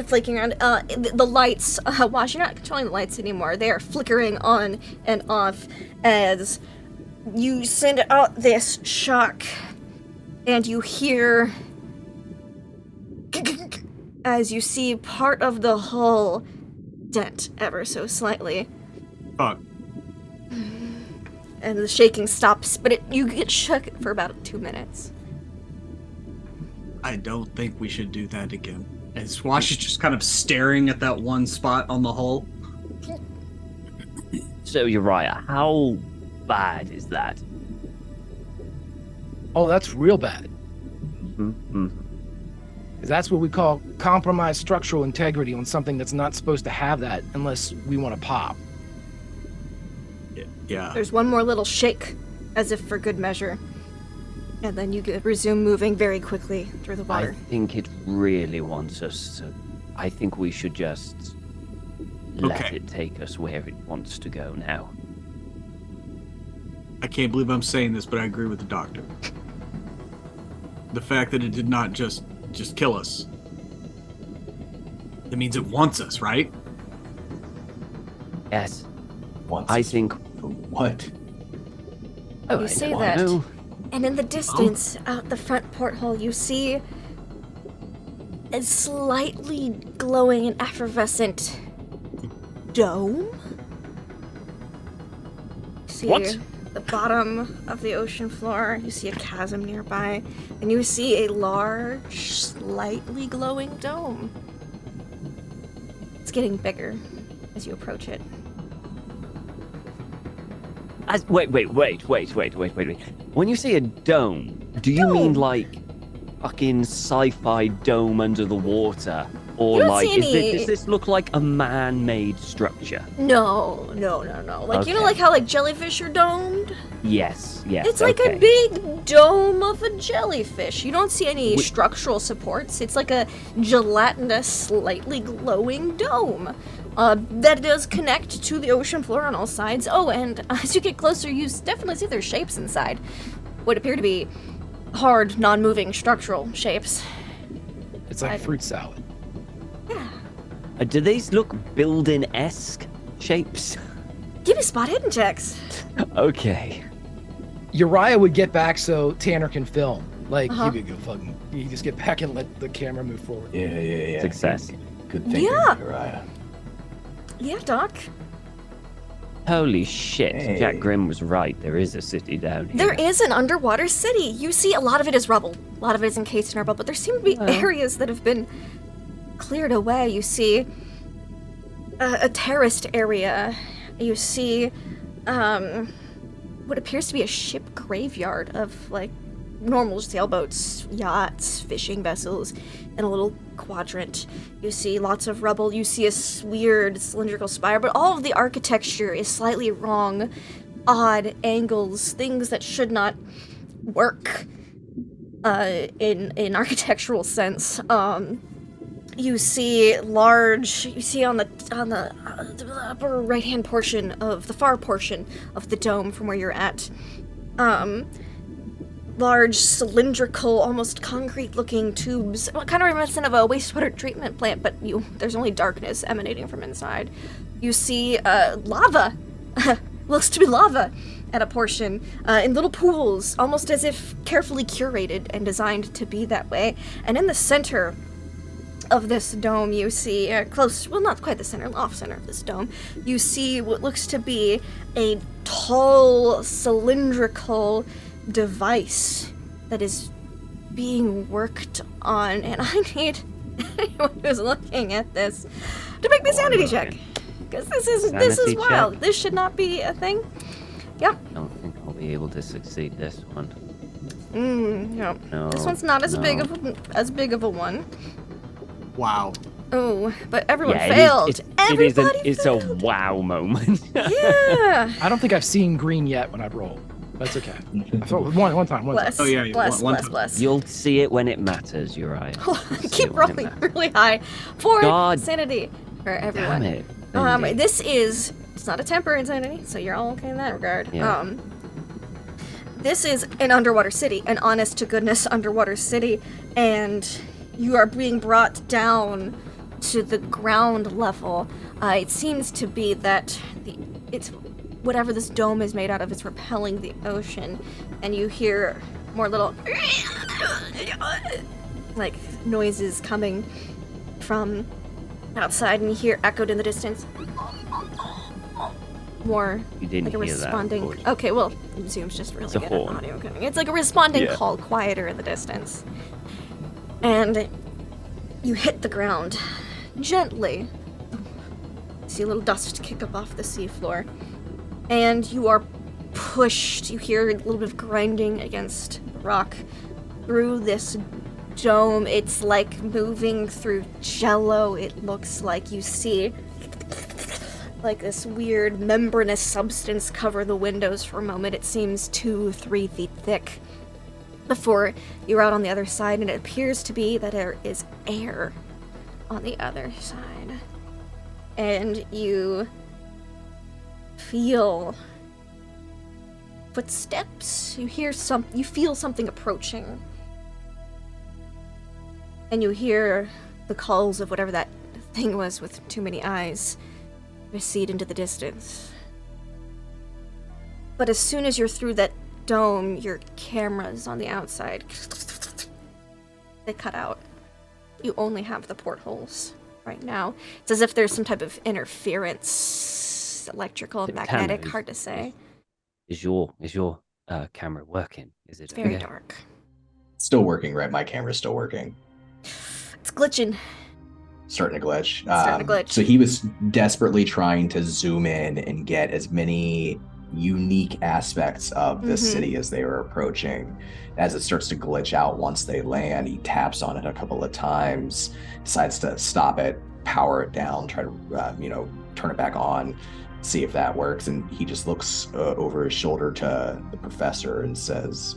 flaking around. The lights, Wash, you're not controlling the lights anymore. They are flickering on and off as you send out this shock, and you hear as you see part of the hull dent ever so slightly. Fuck. And the shaking stops, but you get shook for about 2 minutes. I don't think we should do that again. And Swash is just kind of staring at that one spot on the hull. So Uriah, how bad is that? Oh, that's real bad. Mm-hmm. 'Cause that's what we call compromised structural integrity on something that's not supposed to have that unless we want to pop. Yeah. There's one more little shake, as if for good measure. And then you could resume moving very quickly through the I water. think it really wants us to. I think we should just let Okay. it take us where it wants to go now. I can't believe I'm saying this, but I agree with the doctor. The fact that it did not just kill us. That means it wants us, right? Yes, Once I think. for what? Oh, You I say don't that. know. And in the distance, out the front porthole, you see a slightly glowing and effervescent dome. See What? the bottom of the ocean floor. You see a chasm nearby, and you see a large, slightly glowing dome. It's getting bigger as you approach it. Wait. When you say a dome, do you mean like fucking sci-fi dome under the water? Or You don't like, see any- does this look like a man-made structure? No. Like, you know, Okay. like how like jellyfish are domed? Yes. It's like okay. a big dome of a jellyfish. You don't see any Wh- structural supports. It's like a gelatinous, slightly glowing dome that does connect to the ocean floor on all sides. Oh, and as you get closer, you definitely see there's shapes inside. What appear to be hard, non-moving structural shapes. It's like fruit salad. Do these look building-esque shapes? Give me spot hidden checks. Okay. Uriah would get back so Tanner can film. Like, Uh-huh. you could go fucking. You just get back and let the camera move forward. Yeah. Success. Good thinking, Yeah. Uriah. Yeah, Doc. Holy shit, Hey. Jack Grimm was right. There is a city down here. There is an underwater city. You see a lot of it is rubble. A lot of it is encased in rubble, but there seem to be Well. areas that have been cleared away. You see a terraced area. You see what appears to be a ship graveyard of like normal sailboats, yachts, fishing vessels, in a little quadrant. You see lots of rubble. You see a weird cylindrical spire, but all of the architecture is slightly wrong. Odd angles, things that should not work in architectural sense. You see on the upper right hand portion of the far portion of the dome from where you're at, large cylindrical, almost concrete looking tubes, kind of reminiscent of a wastewater treatment plant, but there's only darkness emanating from inside. You see lava, looks to be lava at a portion, in little pools, almost as if carefully curated and designed to be that way. And in the center of this dome, you see not quite the center, off center of this dome, you see what looks to be a tall, cylindrical device that is being worked on, and I need anyone who's looking at this to make me a sanity check, because this is Sanity wild. check? This should not be a thing. Yep. I don't think I'll be able to succeed this one. Yep. No. This one's not as no. big of a one. Wow. Oh, but everyone Yeah, failed. It is Everybody it's a failed. wow moment. Yeah. I don't think I've seen green yet when I've rolled. That's okay. So one time. Bless. Oh, yeah, Bless. one Bless. time. Bless. You'll see it when it matters, Uriah. You'll see Keep it when it rolling matters. really high for God sanity for everyone. Damn it. Cindy. This is, it's not a temper insanity, so you're all okay in that regard. Yeah. This is an underwater city, an honest to goodness underwater city, and you are being brought down to the ground level. It seems to be that it's whatever this dome is made out of is repelling the ocean, and you hear more little like noises coming from outside, and you hear echoed in the distance more You didn't like a hear that, responding. of course. Okay, well, Zoom's just really It's a good horn. at audio coding. It's like a responding Yeah. call, quieter in the distance, and you hit the ground gently. See a little dust kick up off the seafloor, and you are pushed. You hear a little bit of grinding against the rock through this dome. It's like moving through jello. It looks like you see like this weird membranous substance cover the windows for a moment. It seems 2-3 feet thick before you're out on the other side, and it appears to be that there is air on the other side. And you feel footsteps. You feel something approaching. And you hear the calls of whatever that thing was with too many eyes recede into the distance. But as soon as you're through that dome, your cameras on the outside, they cut out. You only have the portholes right now. It's as if there's some type of interference, electrical, magnetic, Tanner, hard to say. Is your camera working? Is it It's very okay? dark. Still working, right? My camera's still working. It's glitching. Starting to glitch. Starting to glitch. So he was desperately trying to zoom in and get as many unique aspects of this Mhm. city as they were approaching. As it starts to glitch out once they land, he taps on it a couple of times, decides to stop it, power it down, try to turn it back on, see if that works. And he just looks over his shoulder to the professor and says,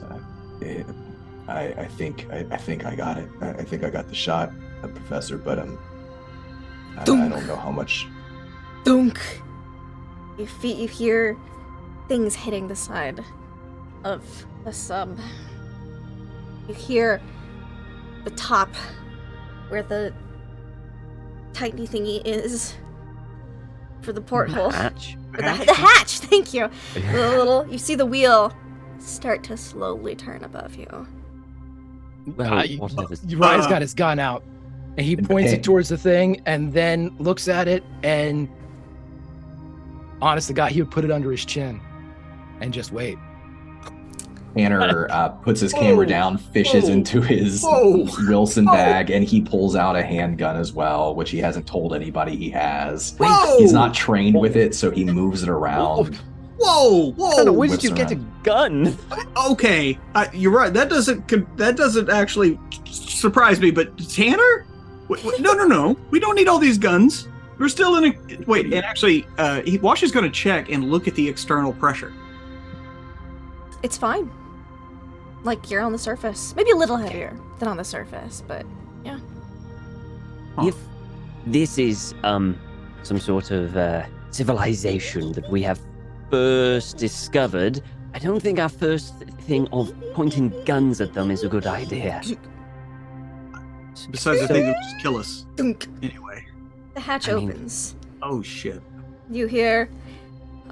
I think I got it. I think I got the shot, Professor, but I don't know how much. Dunk! You hear things hitting the side of the sub. You hear the top where the tiny thingy is for the porthole. Hatch. The hatch, thank you. You see the wheel start to slowly turn above you. Well, whatever. Uriah's got his gun out, and he points it towards the thing, and then looks at it, and honest to God, he would put it under his chin and just wait. Tanner puts his camera down, fishes into his Wilson bag, and he pulls out a handgun as well, which he hasn't told anybody he has. He's not trained with it, so he moves it around. Whoa! Where Whips did you get a around. gun? Okay, you're right. That doesn't actually surprise me. But Tanner, no. We don't need all these guns. We're still in a wait. And actually, Wash is going to check and look at the external pressure. It's fine. Like, you're on the surface. Maybe a little heavier than on the surface, but yeah. Huh. If this is some sort of civilization that we have first discovered, I don't think our first thing of pointing guns at them is a good idea. Besides, I think they'll just kill us Dunk. anyway. The hatch I mean- opens. Oh shit! You hear,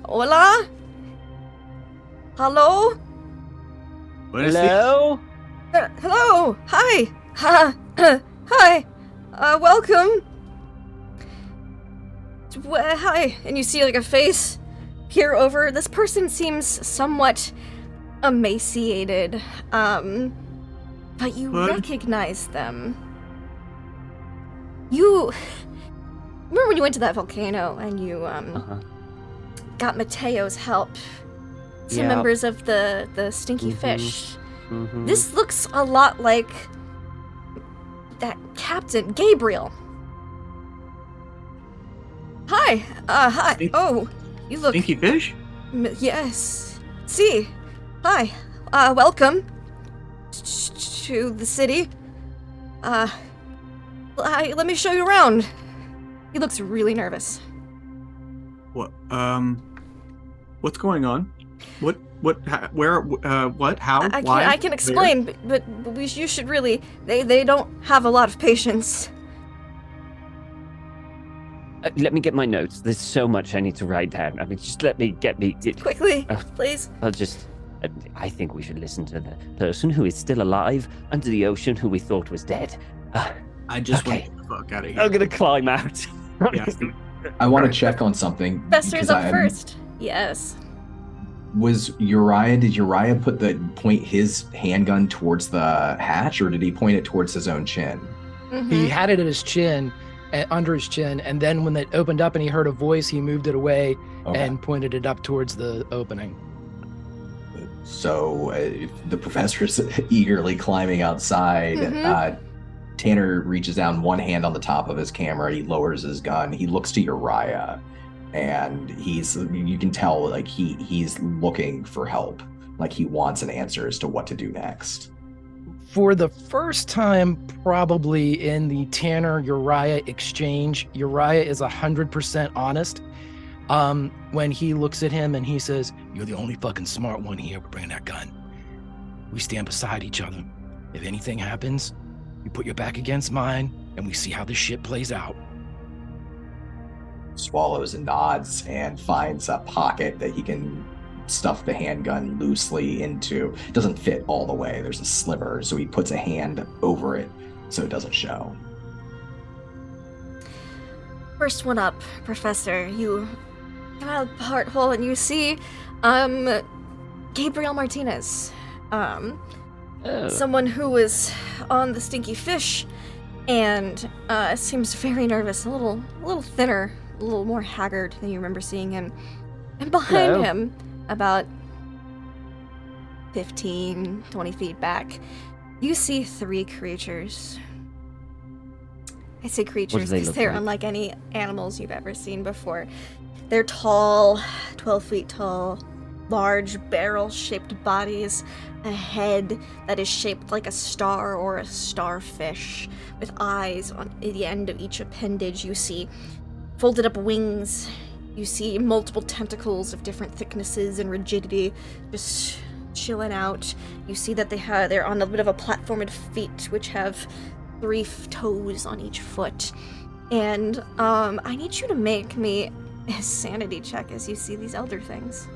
"Hola? Hello? Hello? Hello? Hi? Hi? Welcome? Hi." And you see, like, a face peer over. This person seems somewhat emaciated, but you What? recognize them. You remember when you went to that volcano and you, Uh-huh. got Mateo's help? Some Yeah. members of the Stinky Mhm. Fish. Mhm. This looks a lot like that Captain Gabriel. Hi. Stink- Oh, you look. Stinky fish? Yes. See, Hi. Welcome to the city. Let me show you around. He looks really nervous. What? What's going on? What? Where? What? How? Why? I can explain, but you should really. They don't have a lot of patience. Let me get my notes. There's so much I need to write down. I mean, just let me get me... Quickly, please. I'll just... I think we should listen to the person who is still alive under the ocean who we thought was dead. I just okay. want to get the fuck out of here. I'm gonna climb out. Yeah. I want to check on something. Professor's up first. Yes. Did Uriah point his handgun towards the hatch, or did he point it towards his own chin? Mm-hmm. He had it at his chin, under his chin, and then when it opened up and he heard a voice, he moved it away and pointed it up towards the opening. So the professor's eagerly climbing outside. Mm-hmm. Tanner reaches down, one hand on the top of his camera. He lowers his gun. He looks to Uriah, and you can tell like he's looking for help. Like he wants an answer as to what to do next. For the first time, probably in the Tanner-Uriah exchange, Uriah is 100% honest. When he looks at him and he says, "You're the only fucking smart one here. We're bringing that gun. We stand beside each other. If anything happens, you put your back against mine, and we see how this shit plays out." Swallows and nods and finds a pocket that he can stuff the handgun loosely into. It doesn't fit all the way. There's a sliver, so he puts a hand over it so it doesn't show. First one up, Professor. You come out of the porthole and you see, Gabriel Martinez. Someone who was on the stinky fish and seems very nervous, a little thinner, a little more haggard than you remember seeing him. And behind him, about 15, 20 feet back, you see three creatures. I say creatures because they're unlike any animals you've ever seen before. They're tall, 12 feet tall, large barrel-shaped bodies, a head that is shaped like a star or a starfish, with eyes on the end of each appendage. You see folded up wings. You see multiple tentacles of different thicknesses and rigidity just chilling out. You see that they're on a bit of a platformed feet, which have 3 toes on each foot. And I need you to make me a sanity check as you see these elder things.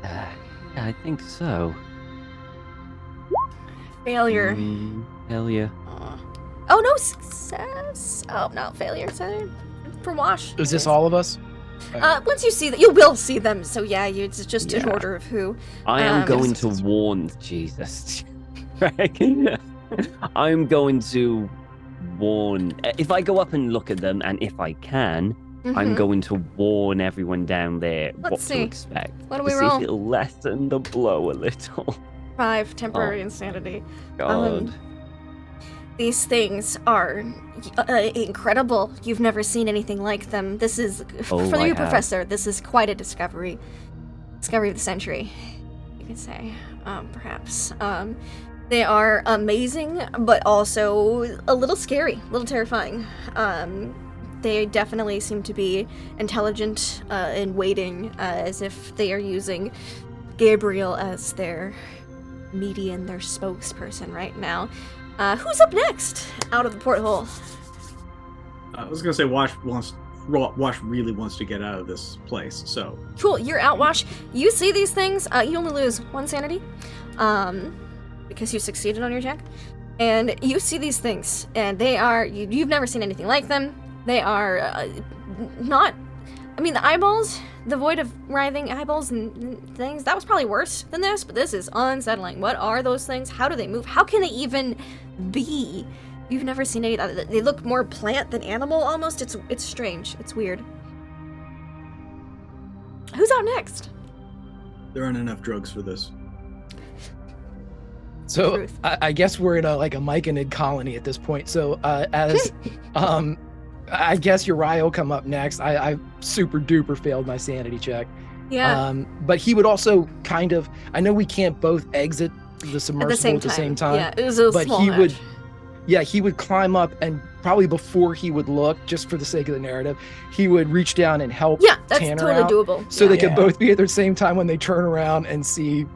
Yeah, I think so. Failure. Failure. Oh no, success. Oh no, failure. For Wash. Is this all of us? Once you see that, you will see them. So yeah, it's just in order of who. I am going to warn Jesus. I'm going to warn. If I go up and look at them, and if I can, I'm going to warn everyone down there what to expect. What do we see roll? if it'll lessen the blow a little. 5 temporary insanity. God. These things are incredible. You've never seen anything like them. This is, for you, Professor, this is quite a discovery. Discovery of the century, you could say, perhaps. They are amazing, but also a little scary, a little terrifying. They definitely seem to be intelligent and waiting as if they are using Gabriel as their median, their spokesperson right now. Who's up next out of the porthole? I was gonna say Wash really wants to get out of this place, so. Cool, you're out, Wash. You see these things, you only lose 1 sanity, because you succeeded on your check. And you see these things, and they are, you've never seen anything like them. They are not, I mean, the eyeballs, the void of writhing eyeballs and things, that was probably worse than this, but this is unsettling. What are those things? How do they move? How can they even be? You've never seen any, they look more plant than animal almost. It's strange. It's weird. Who's out next? There aren't enough drugs for this. So I guess we're in a myconid colony at this point. So as I guess Uriah will come up next. I super duper failed my sanity check. Yeah. But he would also kind of. I know we can't both exit the submersible at the same time. Yeah, it was a but small he would. hatch. Yeah, he would climb up, and probably before he would look, just for the sake of the narrative, he would reach down and help Yeah, that's Tanner totally out, doable. so yeah. they could both be at the same time when they turn around and see.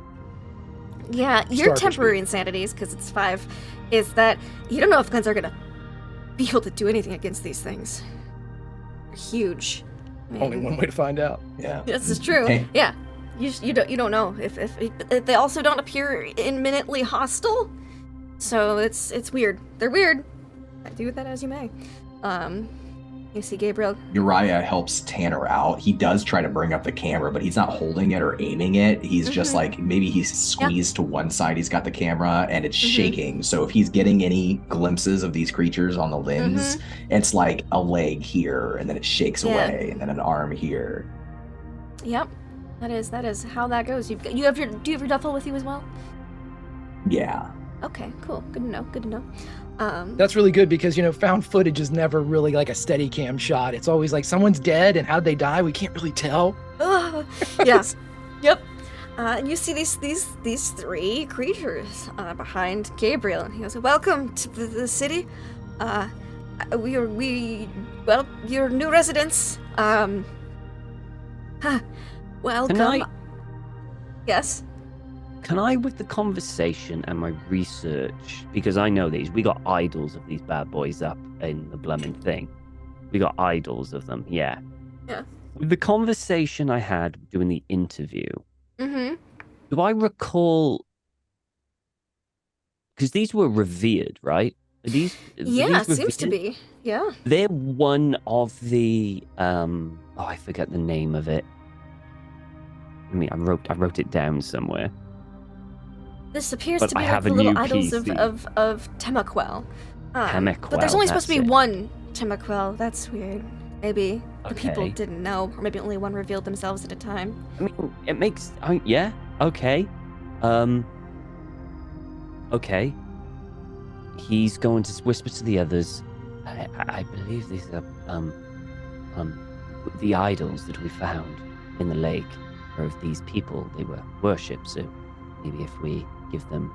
Yeah, your Starfish temporary beat. insanities, because it's 5, is that you don't know if guns are gonna be able to do anything against these things. They're huge. I mean, Only one way to find out. Yeah. This is true. Hey. Yeah, you don't know if they also don't appear imminently hostile. So it's weird. They're weird. Do with that as you may. You see Gabriel. Uriah helps Tanner out. He does try to bring up the camera, but he's not holding it or aiming it. He's just like, maybe he's squeezed to one side. He's got the camera and it's shaking. So if he's getting any glimpses of these creatures on the lens, it's like a leg here and then it shakes away and then an arm here. Yep, that is how that goes. Do you have your duffel with you as well? Yeah. Okay, cool. Good to know. That's really good because, found footage is never really like a steady cam shot. It's always like someone's dead and how'd they die? We can't really tell. Yeah. Yep. And you see these 3 creatures behind Gabriel, and he goes, "Welcome to the city. Your new residents. Welcome." Yes. Can I, with the conversation and my research, because I know these, we got idols of these bad boys up in the blooming thing. We got idols of them, yeah. Yeah. With the conversation I had doing the interview, do I recall, because these were revered, right? Yeah, it seems to be. Yeah. They're one of the, I forget the name of it. I mean, I wrote it down somewhere. This appears But to be I like have the a little new idols PC. of Temaquel. Temaquel, But there's only supposed to be that's it. one Temaquel. That's weird. Maybe the people Okay. didn't know, or maybe only one revealed themselves at a time. I mean, it makes. Yeah. Okay. Okay. He's going to whisper to the others. I believe these are the idols that we found in the lake are of these people. They were worshipped. So maybe if we give them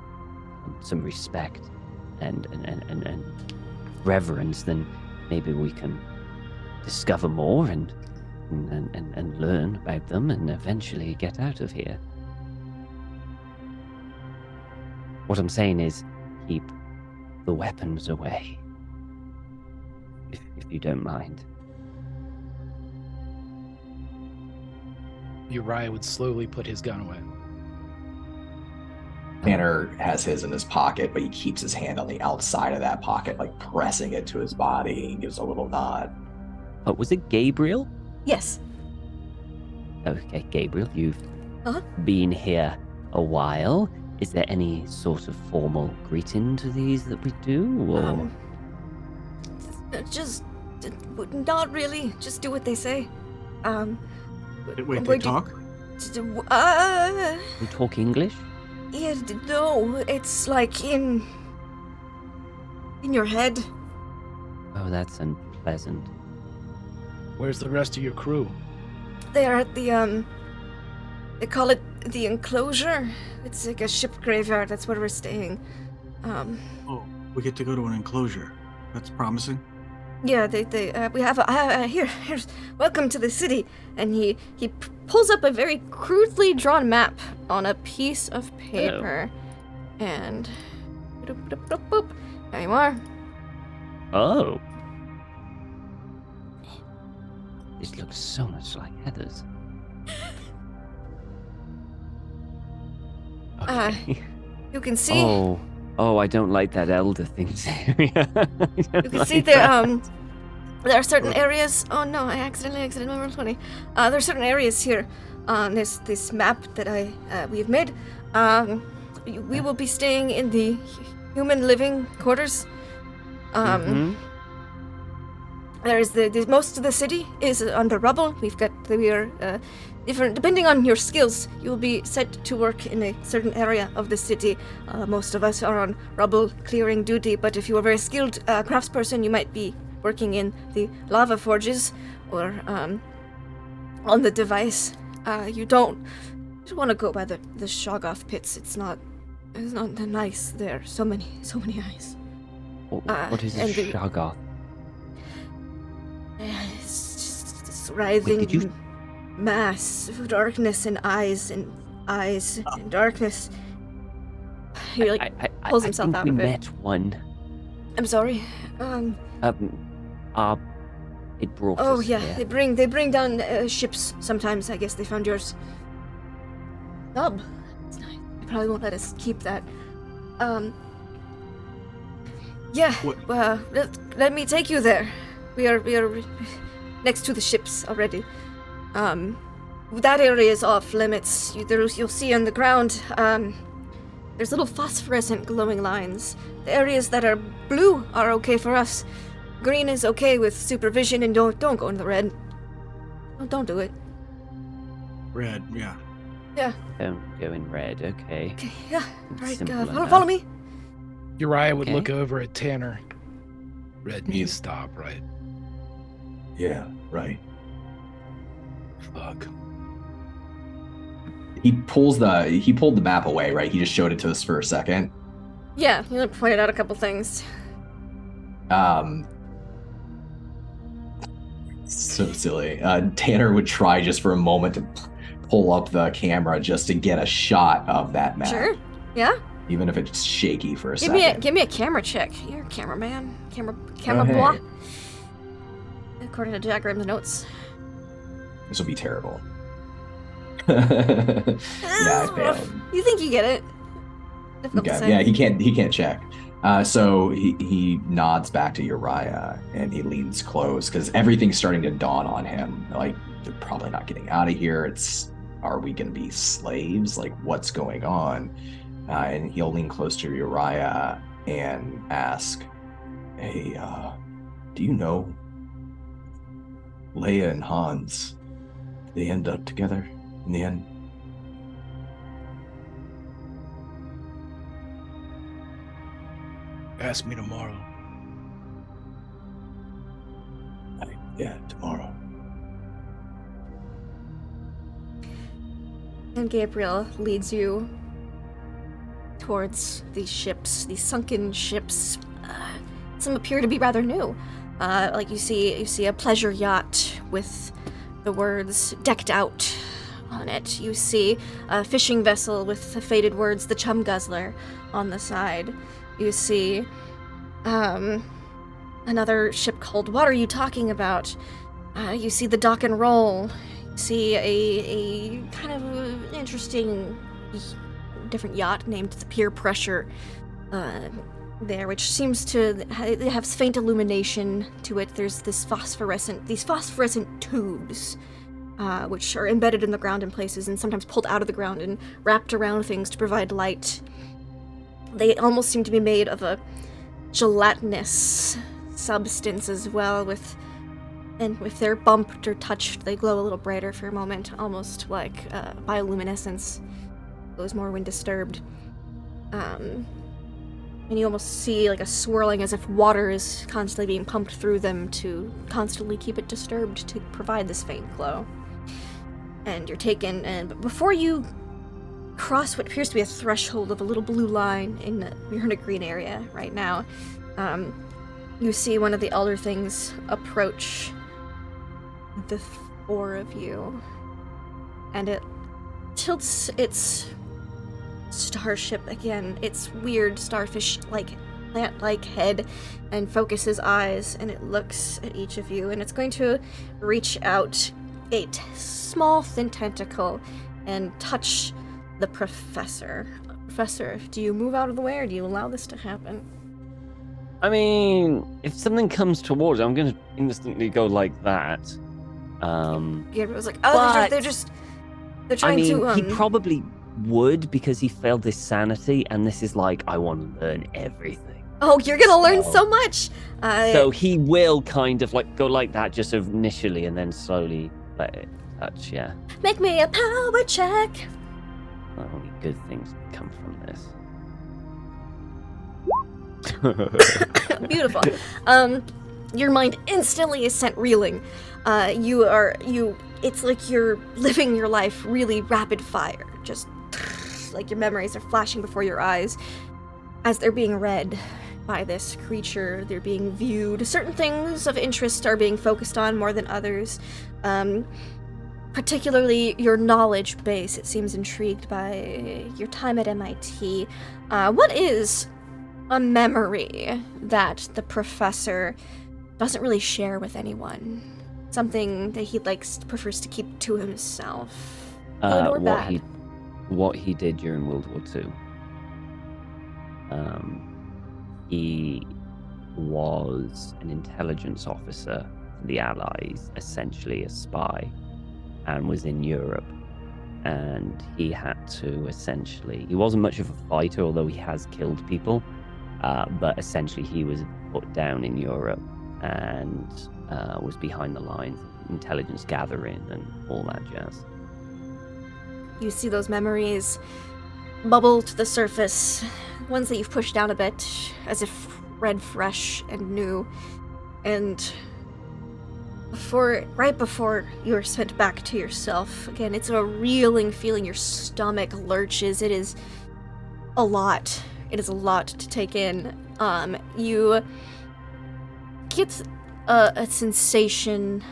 some respect and reverence, then maybe we can discover more and learn about them and eventually get out of here. What I'm saying is keep the weapons away, if you don't mind. Uriah would slowly put his gun away. Tanner has his in his pocket, but he keeps his hand on the outside of that pocket, like pressing it to his body. He gives a little nod. Oh, was it Gabriel? Yes. Okay, Gabriel, you've Uh-huh. been here a while. Is there any sort of formal greeting to these that we do? Or Just not really. Just do what they say. Wait, Where they talk? we talk English? Yeah, no, it's like in your head. Oh, that's unpleasant. Where's the rest of your crew? They are at the they call it the enclosure. It's like a ship graveyard. That's where we're staying. Oh, we get to go to an enclosure. That's promising. Yeah, we have here's welcome to the city, and he pulls up a very crudely drawn map on a piece of paper, and there you are. Oh. This looks so much like Heather's. Okay. You can see. Oh, I don't like that elder things area. You can see there are certain areas. Oh no, I accidentally exited my roll 20. There are certain areas here on this map that we've made. We will be staying in the human living quarters. There is the most of the city is under rubble. We are different depending on your skills. You will be set to work in a certain area of the city. Most of us are on rubble clearing duty, but if you are a very skilled craftsperson, you might be working in the lava forges or on the device. You don't want to go by the Shoggoth pits. It's not nice there. So many eyes. What is a and the- Shoggoth? It's just this writhing mass of darkness and eyes and darkness. He pulls himself out of it. We met one. I'm sorry. It brought us. Oh yeah, here. they bring down ships sometimes. I guess they found yours. Sub. It's nice. They probably won't let us keep that. Yeah. Let me take you there. We are next to the ships already. That area is off limits. You'll see on the ground. There's little phosphorescent glowing lines. The areas that are blue are okay for us. Green is okay with supervision, and don't go in the red. Don't do it. Red, yeah. Yeah. Don't go in red. Okay. Okay. Yeah. Right. Simple Follow me. Uriah would Okay. look over at Tanner. Red means stop, right? Yeah, right. Fuck. He pulled the map away, right? He just showed it to us for a second. Yeah. You pointed out a couple things. So silly. Tanner would try just for a moment to pull up the camera just to get a shot of that map. Sure. Yeah. Even if it's shaky for a Give second. me a camera check. You're a cameraman. Camera Oh, hey. boy. According to diagrams notes. This will be terrible. Yeah, I failed. You think you get it? Difficult to Okay. say. Yeah, he can't check. So he nods back to Uriah and he leans close because everything's starting to dawn on him. Like, they're probably not getting out of here. Are we going to be slaves? Like, what's going on? And he'll lean close to Uriah and ask, "Hey, do you know Leia and Hans? They end up together in the end?" Ask me tomorrow. Yeah, tomorrow. And Gabriel leads you towards these ships, these sunken ships. Some appear to be rather new. Like you see a pleasure yacht with the words "decked out" on it. You see a fishing vessel with the faded words "the Chum Guzzler" on the side. You see another ship called "What Are You Talking About?" You see the Dock and Roll. You see a kind of interesting different yacht named the Peer Pressure there, which seems to have faint illumination to it. There's these phosphorescent tubes, which are embedded in the ground in places and sometimes pulled out of the ground and wrapped around things to provide light. They almost seem to be made of a gelatinous substance as well, and if they're bumped or touched, they glow a little brighter for a moment, almost like bioluminescence. Glows more when disturbed. And you almost see like a swirling as if water is constantly being pumped through them to constantly keep it disturbed to provide this faint glow. And you're taken, and before you cross what appears to be a threshold of a little blue line you're in a green area right now, you see one of the elder things approach the four of you, and it tilts its starship again, its weird starfish-like plant-like head, and focuses eyes, and it looks at each of you, and it's going to reach out a small thin tentacle and touch the professor. Professor, do you move out of the way, or do you allow this to happen? I mean, if something comes towards, I'm going to instantly go like that. Gabriel's like, oh, they're trying to. He probably would because he failed his sanity, and this is like, I want to learn everything. Oh, you're gonna learn so much. So he will kind of like go like that, just initially, and then slowly let it touch. Yeah. Make me a power check. Only good things come from this. Beautiful. Your mind instantly is sent reeling. You it's like you're living your life really rapid fire. Just like your memories are flashing before your eyes as they're being read by this creature. They're being viewed. Certain things of interest are being focused on more than others. Particularly your knowledge base. It seems intrigued by your time at MIT. What is a memory that the professor doesn't really share with anyone? Something that he prefers to keep to himself. Good or bad? What he did during World War II. He was an intelligence officer for the Allies, essentially a spy, and was in Europe. And he had to he wasn't much of a fighter, although he has killed people, but essentially he was put down in Europe and was behind the lines, intelligence gathering and all that jazz. You see those memories bubble to the surface, ones that you've pushed down a bit, as if read fresh and new. And right before you're sent back to yourself, again, it's a reeling feeling. Your stomach lurches. It is a lot. It is a lot to take in. You get a sensation,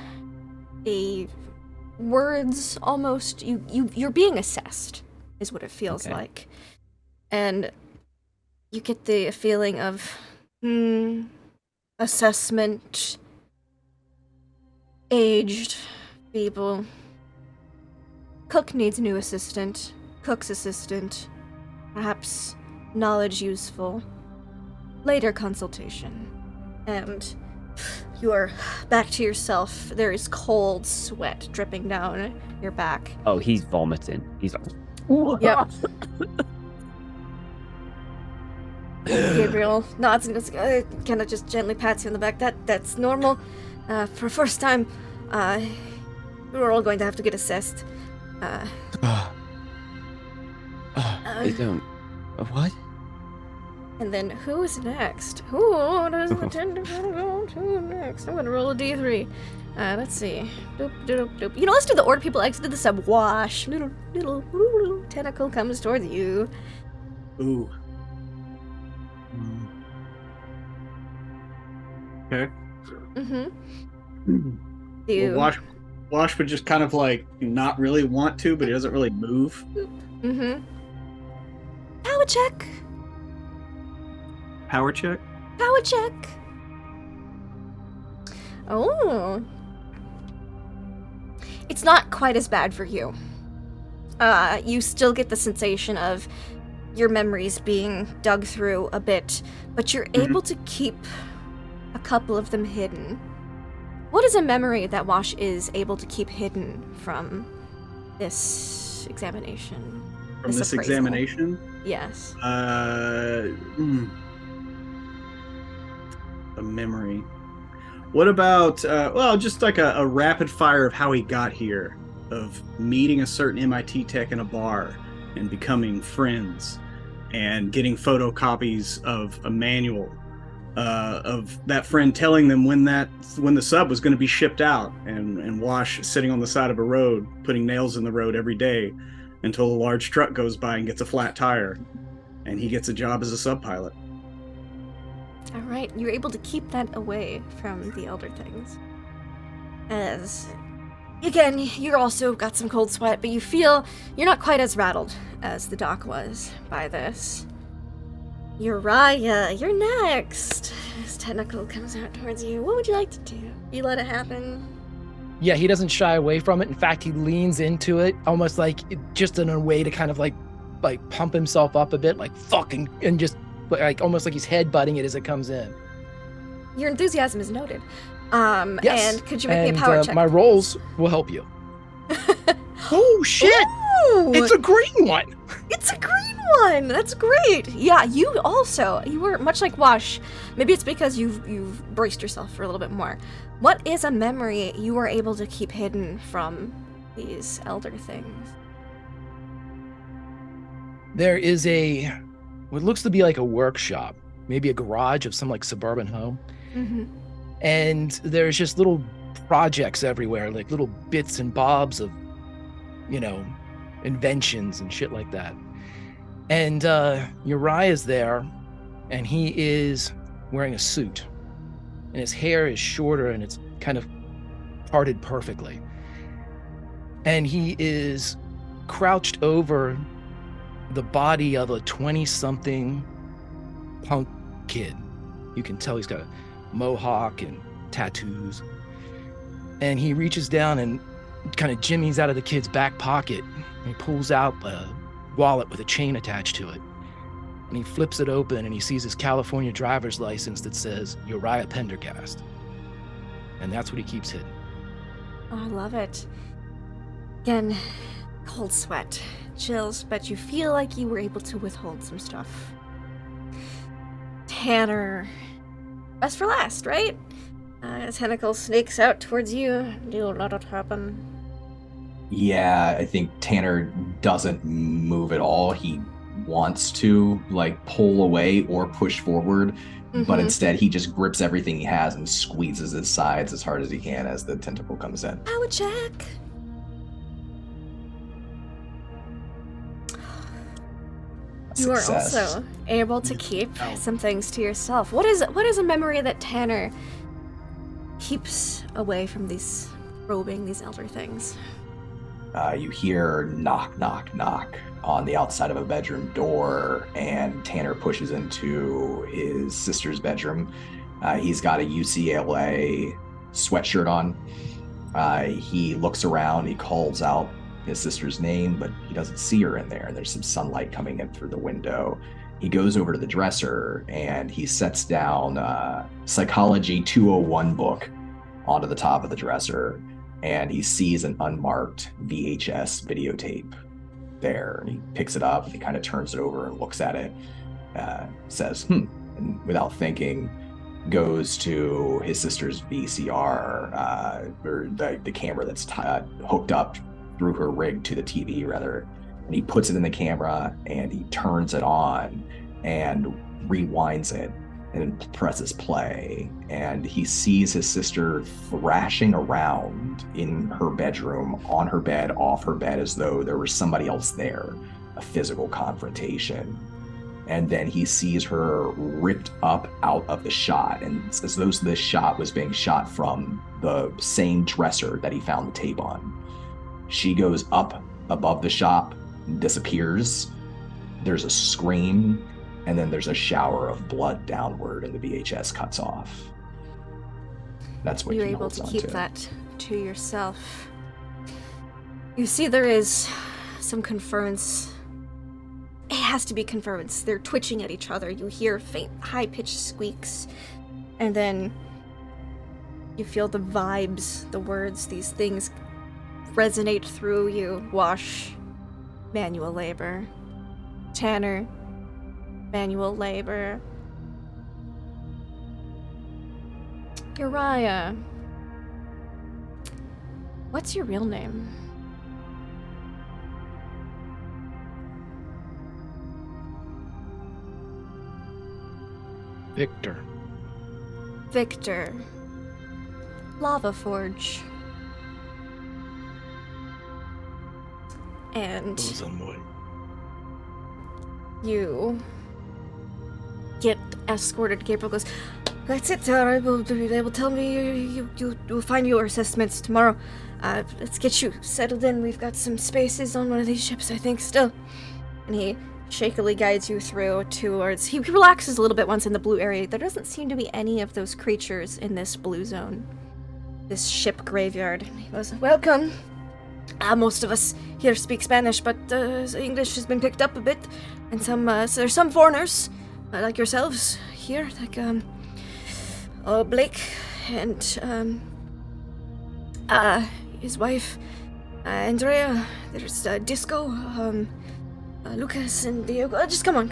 words almost. You're being assessed, is what it feels like, and you get the feeling of assessment. Aged, feeble. Cook needs new assistant. Cook's assistant. Perhaps knowledge useful. Later consultation. And you are back to yourself. There is cold sweat dripping down your back. Oh, he's vomiting. He's like... Yep. Gabriel nods and just kind of just gently pats you on the back. That's normal. For first time, we're all going to have to get assessed. They don't... What? And then who is next? Who does the tender go to next? I'm gonna roll a d3. Let's see. Doop, doop, doop. Let's do the order people exited the sub. Wash. Little tentacle comes towards you. Ooh. Okay. Well, Wash would just kind of not really want to, but he doesn't really move. Power check. Power check? Power check. Oh. It's not quite as bad for you. You still get the sensation of your memories being dug through a bit, but you're able to keep a couple of them hidden. What is a memory that Wash is able to keep hidden from this examination? From this examination? Yes. A memory. What about, just like a rapid fire of how he got here, of meeting a certain MIT tech in a bar and becoming friends and getting photocopies of a manual of that friend telling them when the sub was going to be shipped out, and Wash sitting on the side of a road putting nails in the road every day until a large truck goes by and gets a flat tire and he gets a job as a sub pilot. All right, you're able to keep that away from the elder things. As again, you're also got some cold sweat, but you feel you're not quite as rattled as the doc was by this. Uriah, you're next. His tentacle comes out towards you. What would you like to do? You let it happen? Yeah, he doesn't shy away from it. In fact, he leans into it, almost like just in a way to kind of like pump himself up a bit, and just almost like he's headbutting it as it comes in. Your enthusiasm is noted. Yes. And could you make me a power check? My rolls will help you. Oh shit! Ooh, it's a green one. It's a green one. That's great. Yeah, you were much like Wash. Maybe it's because you've braced yourself for a little bit more. What is a memory you were able to keep hidden from these elder things? There is what looks to be like a workshop, maybe a garage of some suburban home. Mm-hmm. And there's just little projects everywhere, like little bits and bobs of, inventions and shit like that. And Uriah's there, and he is wearing a suit, and his hair is shorter and it's kind of parted perfectly. And he is crouched over the body of a 20-something punk kid. You can tell he's got a mohawk and tattoos. And he reaches down and kind of jimmies out of the kid's back pocket. And he pulls out a wallet with a chain attached to it. And he flips it open and he sees his California driver's license that says Uriah Pendergast. And that's what he keeps hidden. Oh, I love it. Again, cold sweat, chills, but you feel like you were able to withhold some stuff. Tanner. Best for last, right? A tentacle snakes out towards you. Do let it happen. Yeah, I think Tanner doesn't move at all. He wants to pull away or push forward, but instead he just grips everything he has and squeezes his sides as hard as he can as the tentacle comes in. Power check. You are also able to keep some things to yourself. What is a memory that Tanner keeps away from these elder things? You hear knock, knock, knock on the outside of a bedroom door, and Tanner pushes into his sister's bedroom. He's got a UCLA sweatshirt on. He looks around, he calls out his sister's name, but he doesn't see her in there. There's some sunlight coming in through the window. He goes over to the dresser and he sets down Psychology 201 book onto the top of the dresser, and he sees an unmarked VHS videotape there. And he picks it up and he kind of turns it over and looks at it, says, and without thinking, goes to his sister's VCR, or the camera that's hooked up through her rig to the TV, rather. And he puts it in the camera and he turns it on and rewinds it and presses play. And he sees his sister thrashing around in her bedroom, on her bed, off her bed, as though there was somebody else there, a physical confrontation. And then he sees her ripped up out of the shot, and it's as though this shot was being shot from the same dresser that he found the tape on. She goes up above the shop, disappears. There's a scream, and then there's a shower of blood downward, and the VHS cuts off. That's what you're able to keep that to yourself. You see, there is some conference. It has to be conference. They're twitching at each other. You hear faint, high-pitched squeaks, and then you feel the vibes, the words, these things resonate through you. Wash, manual labor. Tanner, manual labor. Uriah, what's your real name? Victor. Victor. Lava Forge. And you get escorted. Gabriel goes, "That's it, they will tell me you'll find your assessments tomorrow. Let's get you settled in. We've got some spaces on one of these ships, I think, still." And he shakily guides you through towards... He relaxes a little bit once in the blue area. There doesn't seem to be any of those creatures in this blue zone. This ship graveyard. He goes, "Welcome. Most of us here speak Spanish, but English has been picked up a bit. And so there's some foreigners, like yourselves, here, like Blake and his wife, Andrea. There's Disco, Lucas and Diego. Just come on.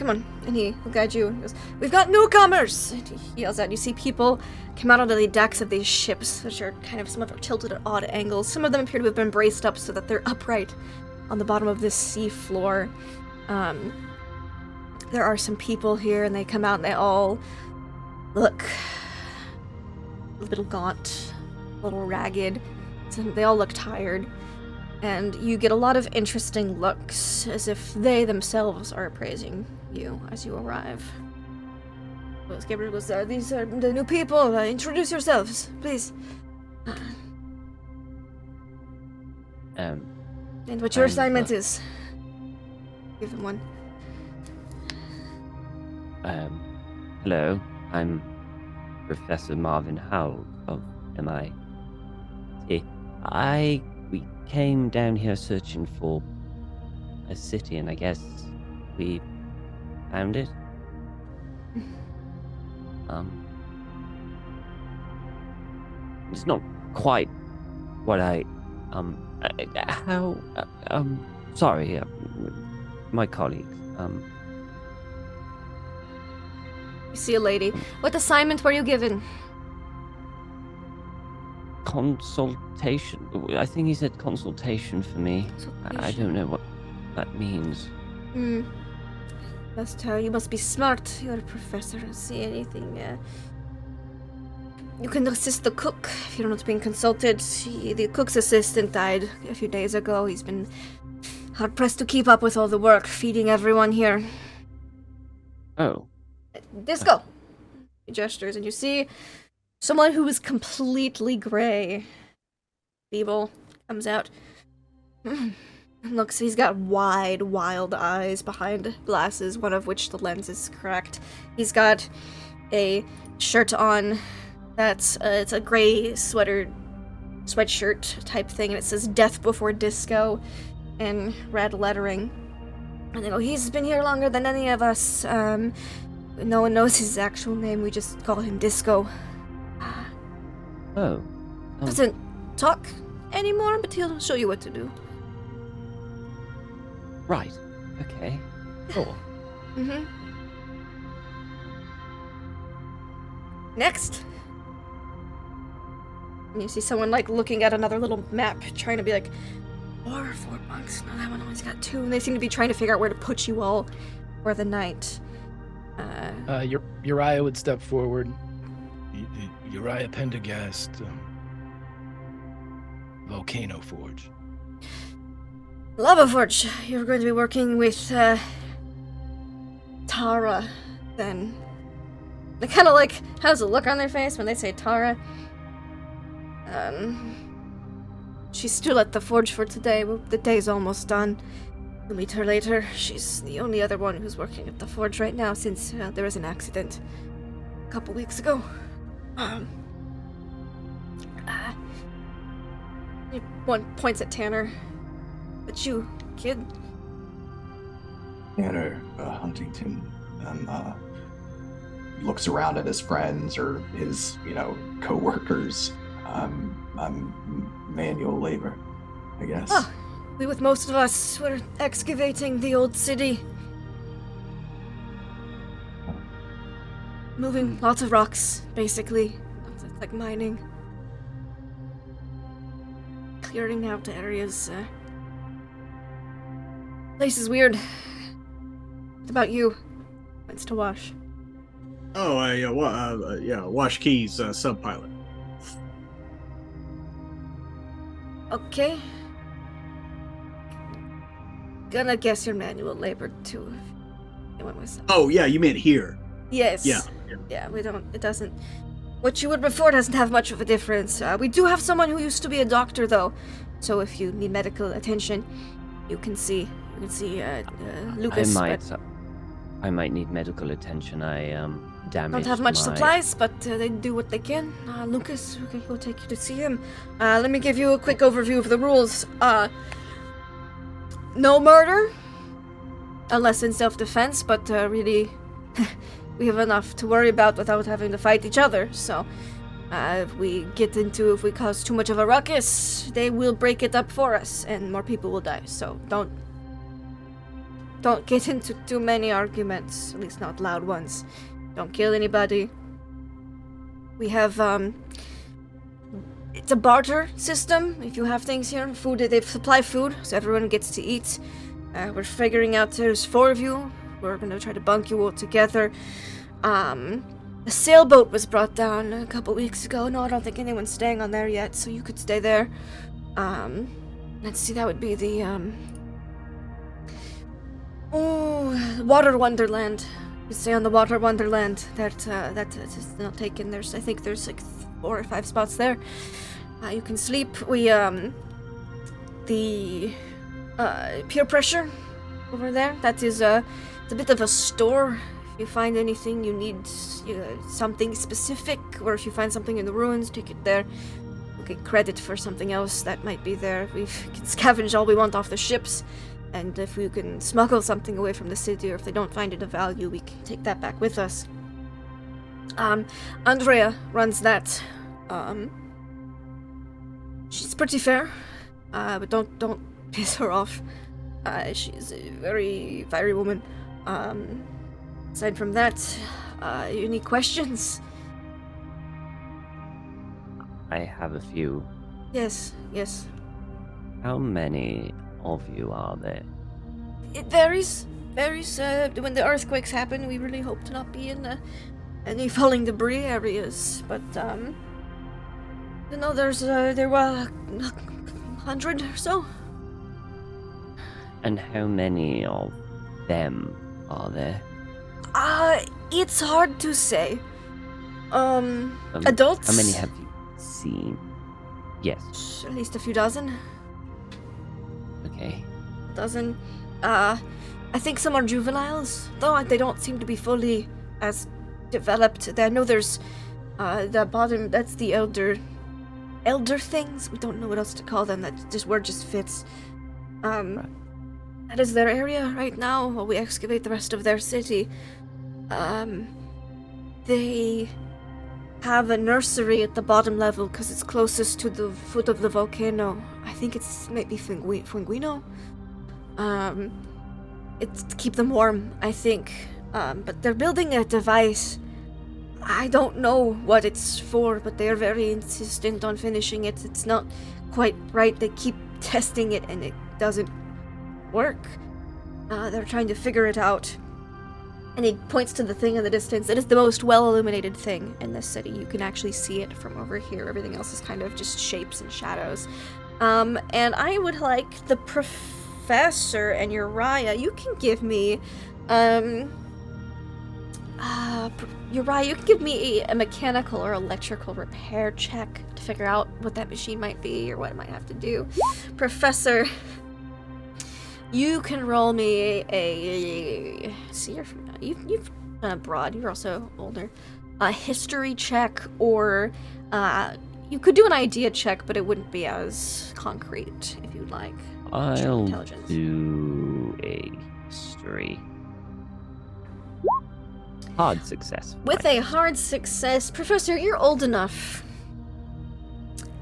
And he will guide you. He goes, "We've got newcomers!" And he yells out. You see people come out onto the decks of these ships, which are some of them are tilted at odd angles. Some of them appear to have been braced up so that they're upright on the bottom of this sea floor. There are some people here, and they come out and they all look a little gaunt, a little ragged. They all look tired. And you get a lot of interesting looks, as if they themselves are praising you as you arrive. Gabriel goes, these are the new people. Introduce yourselves, please. And what your assignment is. Give him one. Hello, I'm Professor Marvin Howell of MIT. We came down here searching for a city, and I guess we found it. It's not quite what sorry, my colleagues, You see a lady. What assignment were you given? consultation. I think he said consultation for me. I don't know what that means. You must be smart. You're a professor. See anything. You can assist the cook if you're not being consulted. The cook's assistant died a few days ago. He's been hard pressed to keep up with all the work, feeding everyone here. Oh. Disco! He gestures, and you see someone who is completely gray. Feeble comes out. Looks, he's got wide, wild eyes behind glasses, one of which the lens is cracked. He's got a shirt on that's, it's a gray sweatshirt type thing, and it says Death Before Disco in red lettering. And they go, he's been here longer than any of us. No one knows his actual name, we just call him Disco. Oh. Doesn't talk anymore, but he'll show you what to do. Right. Okay. Cool. Next. And you see someone, like, looking at another little map, trying to be like, Fort bunks. No, that one always got 2. And they seem to be trying to figure out where to put you all for the night. Uriah would step forward. Uriah Pendergast, Volcano Forge. Lava Forge, you're going to be working with, Tara, then. They kind of like, how's the look on their face when they say Tara? She's still at the forge for today, but the day's almost done. We'll meet her later. She's the only other one who's working at the forge right now since there was an accident a couple weeks ago. One points at Tanner. But you, kid? Tanner Huntington looks around at his friends or his, co-workers. I'm manual labor, I guess. Oh, we with most of us were excavating the old city. Moving lots of rocks, basically. It's like mining. Clearing out areas. Place is weird. What about you? Wants to wash. Oh, Wash Keys, sub-pilot. Okay. Gonna guess your manual labor too. Oh, yeah, you meant here. Yes. Yeah, it doesn't. What you were before doesn't have much of a difference. We do have someone who used to be a doctor, though. So if you need medical attention, you can see Lucas. I might need medical attention. I damaged. Don't have much supplies, but they do what they can. Lucas, we can go take you to see him. Let me give you a quick overview of the rules. No murder, unless in self-defense. But really, we have enough to worry about without having to fight each other. So, if we cause too much of a ruckus, they will break it up for us, and more people will die. So don't get into too many arguments, at least not loud ones. Don't kill anybody. We have, it's a barter system. If you have things here, food, they supply food, so everyone gets to eat. We're figuring out there's 4 of you. We're gonna try to bunk you all together. The sailboat was brought down a couple weeks ago. No, I don't think anyone's staying on there yet, so you could stay there. Let's see, that would be the, Water Wonderland. You stay on the Water Wonderland. That is not taken. I think there's like 4 or 5 spots there. You can sleep. The peer pressure over there, that is, it's a bit of a store. If you find anything you need, something specific, or if you find something in the ruins, take it there. We'll get credit for something else that might be there. We can scavenge all we want off the ships, and if we can smuggle something away from the city, or if they don't find it of value, we can take that back with us. Andrea runs that. She's pretty fair, but don't piss her off. She's a very fiery woman. Aside from that, any questions? I have a few. Yes. How many of you are there? It varies. When the earthquakes happen, we really hope to not be in any falling debris areas. But there were 100 or so. And how many of them are there? It's hard to say. Adults? How many have you seen? Yes. At least a few dozen. Okay. Dozen. I think some are juveniles, though they don't seem to be fully as developed. I know there's the bottom. That's the elder things. We don't know what else to call them. That this word just fits. Right. That is their area right now. While we excavate the rest of their city. They have a nursery at the bottom level because it's closest to the foot of the volcano. I think it's maybe Funguino. It's to keep them warm, I think. But they're building a device. I don't know what it's for, but they are very insistent on finishing it. It's not quite right. They keep testing it and it doesn't work. They're trying to figure it out. And he points to the thing in the distance. It is the most well-illuminated thing in this city. You can actually see it from over here. Everything else is kind of just shapes and shadows. And I would like the Professor and Uriah. You can give me, Uriah, you can give me a mechanical or electrical repair check to figure out what that machine might be or what it might have to do. Professor, you can roll me you've done abroad, you're also older. A history check, or you could do an idea check, but it wouldn't be as concrete if you'd like. I'll Intelligence. do a history. Hard success. With a hard success, Professor, you're old enough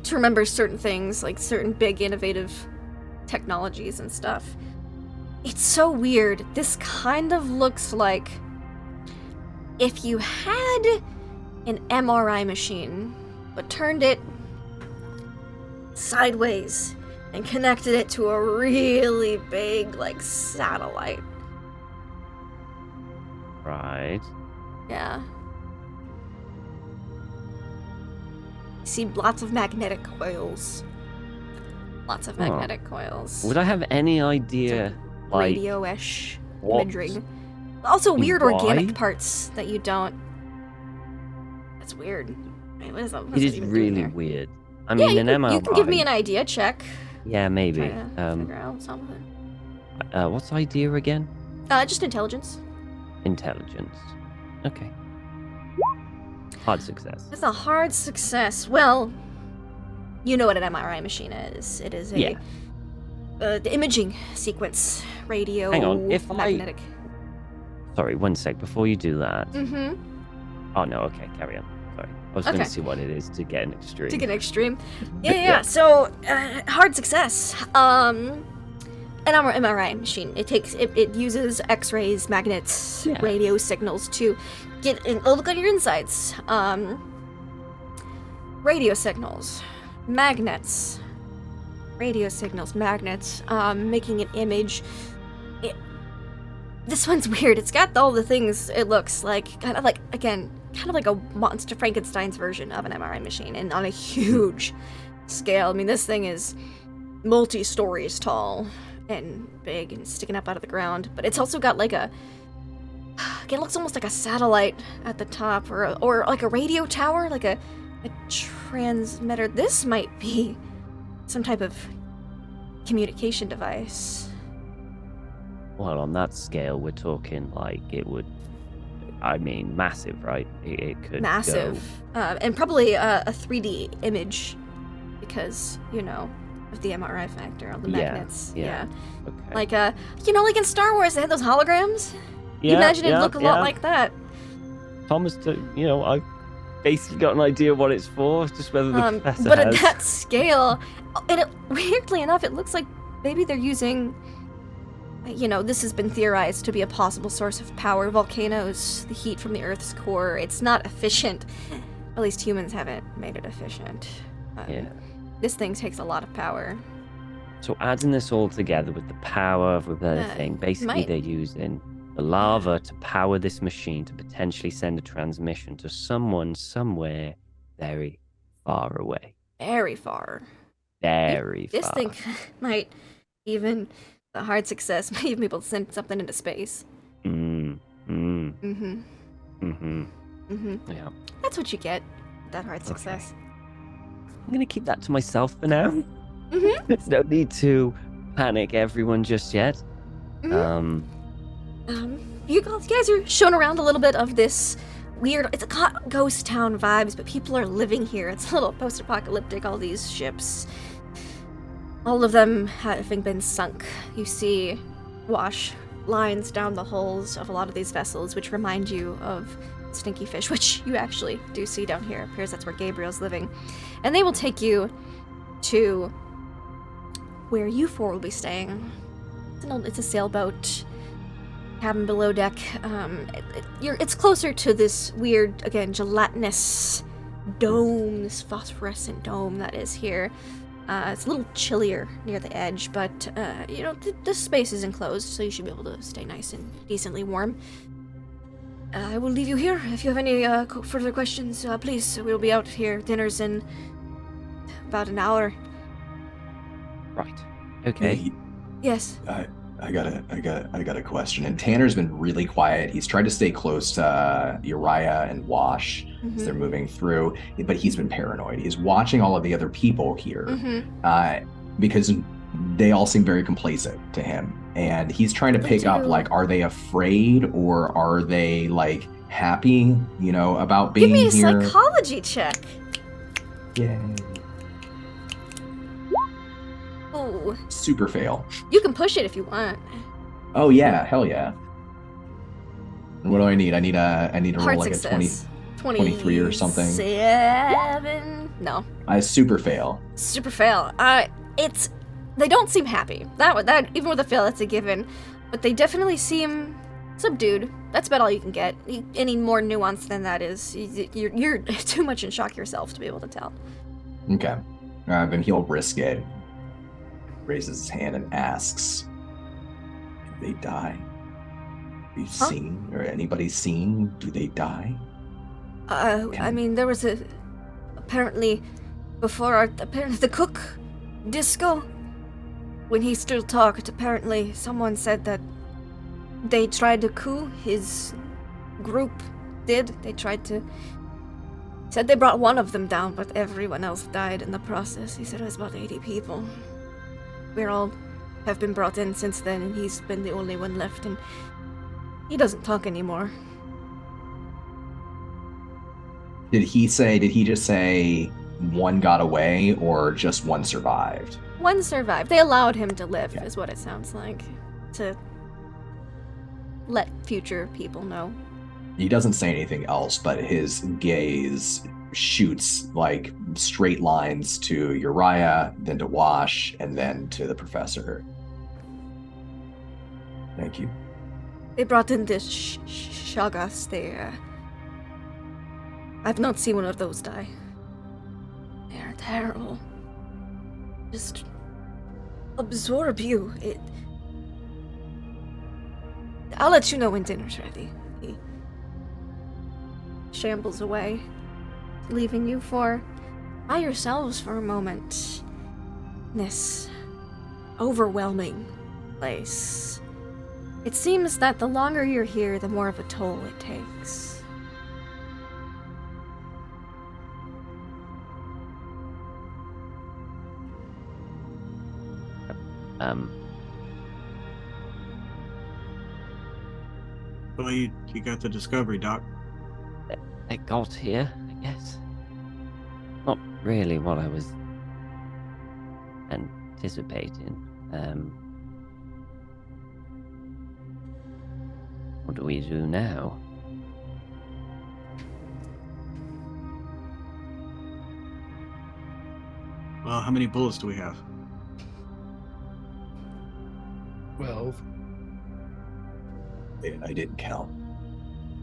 to remember certain things, like certain big innovative technologies and stuff. It's so weird. This kind of looks like if you had an MRI machine, but turned it sideways and connected it to a really big, like, satellite. Right. Yeah. See lots of magnetic coils. Lots of magnetic coils. Would I have any idea, like, radio-ish what- imagery. Also weird why? organic parts that you don't... That's weird. Wait, what is that? What's it that is even doing really there? weird. I Yeah, mean, you an can, MRI. you can give me an idea check. Yeah, maybe. Try to figure out something. What's idea again? Just intelligence. Intelligence. Okay. Hard success. With a hard success. Well, you know what an MRI machine is. It is a Yeah. The imaging sequence, radio, Hang on, if I- magnetic. Sorry, one sec. Before you do that. Mm-hmm. Oh no. Okay, carry on. Sorry, I was going Okay. to see what it is to get an extreme. To get an extreme. Yeah. Yeah. So, hard success. An MRI machine. It uses X-rays, magnets, Yeah. radio signals to get a look at your insides. Radio signals, magnets, radio signals, magnets, making an image. This one's weird. It's got all the things. It looks like kind of like, again, kind of like a monster Frankenstein's version of an MRI machine, and on a huge scale. I mean, this thing is multi-stories tall and big and sticking up out of the ground, but it's also got like it looks almost like a satellite at the top, or like a radio tower, like a transmitter. This might be some type of communication device. Well, on that scale, we're talking like it would. I mean, massive, right? It could Massive, and probably a 3D image, because of the MRI factor on the magnets. Yeah. Okay. Like like in Star Wars, they had those holograms. Yeah, Imagine it'd look a lot like that. Thomas, I've basically got an idea what it's for, just whether the professor but has. at that scale, and weirdly enough, it looks like maybe they're using. This has been theorized to be a possible source of power. Volcanoes, the heat from the Earth's core. It's not efficient. At least humans haven't made it efficient. Yeah. This thing takes a lot of power. So adding this all together with the power of the thing, basically they're using the lava to power this machine to potentially send a transmission to someone somewhere very far away. Very far. Very far. This thing might even, the hard success, might even be able to send something into space. Yeah. That's what you get with that hard success. I'm going to keep that to myself for now. There's no need to panic everyone just yet. You guys are shown around a little bit of this weird, it's got ghost town vibes, but people are living here. It's a little post-apocalyptic, all these ships. All of them having been sunk. You see wash lines down the hulls of a lot of these vessels, which remind you of Stinky Fish, which you actually do see down here. It appears that's where Gabriel's living. And they will take you to where you four will be staying. It's a sailboat, cabin below deck. It's closer to this weird, again, gelatinous dome, this phosphorescent dome that is here. It's a little chillier near the edge, but, the space is enclosed, so you should be able to stay nice and decently warm. I will leave you here. If you have any further questions, please, we'll be out here. Dinner's in about an hour. Right. Okay. Hey, Yes. I got a question. And Tanner's been really quiet. He's tried to stay close to Uriah and Wash as they're moving through, but he's been paranoid. He's watching all of the other people here because they all seem very complacent to him. And he's trying to pick up, like, are they afraid or are they, like, happy, about being here? Give me a psychology check. Yay. Oh. Super fail. You can push it if you want. Oh yeah, hell yeah. What do I need? I need to roll Hard like success. a 23 or something. 7. No. I super fail. Super fail. They don't seem happy. That even with a fail, that's a given. But they definitely seem subdued. That's about all you can get. Any more nuance than that is you're too much in shock yourself to be able to tell. Okay. Then he'll risk it. Raises his hand and asks, "Do they die? Have you seen, or anybody seen? Do they die?" I mean, there was apparently the cook, Disco, when he still talked, apparently someone said that they tried to coup. His group did. Said they brought one of them down, but everyone else died in the process. He said it was about 80 people. We all have been brought in since then, and he's been the only one left, and he doesn't talk anymore. Did he just say one got away or just one survived? One survived. They allowed him to live, is what it sounds like. To let future people know. He doesn't say anything else, but his gaze shoots like straight lines to Uriah, then to Wash, and then to the professor. Thank you. They brought in this Shagas. I've not seen one of those die. They are terrible. Just absorb you. I'll let you know when dinner's ready. shambles away, leaving you by yourselves for a moment. This overwhelming place. It seems that the longer you're here, the more of a toll it takes. Well, you got the discovery, Doc. I got here, I guess. Not really what I was anticipating. What do we do now? Well, how many bullets do we have? 12. I didn't count.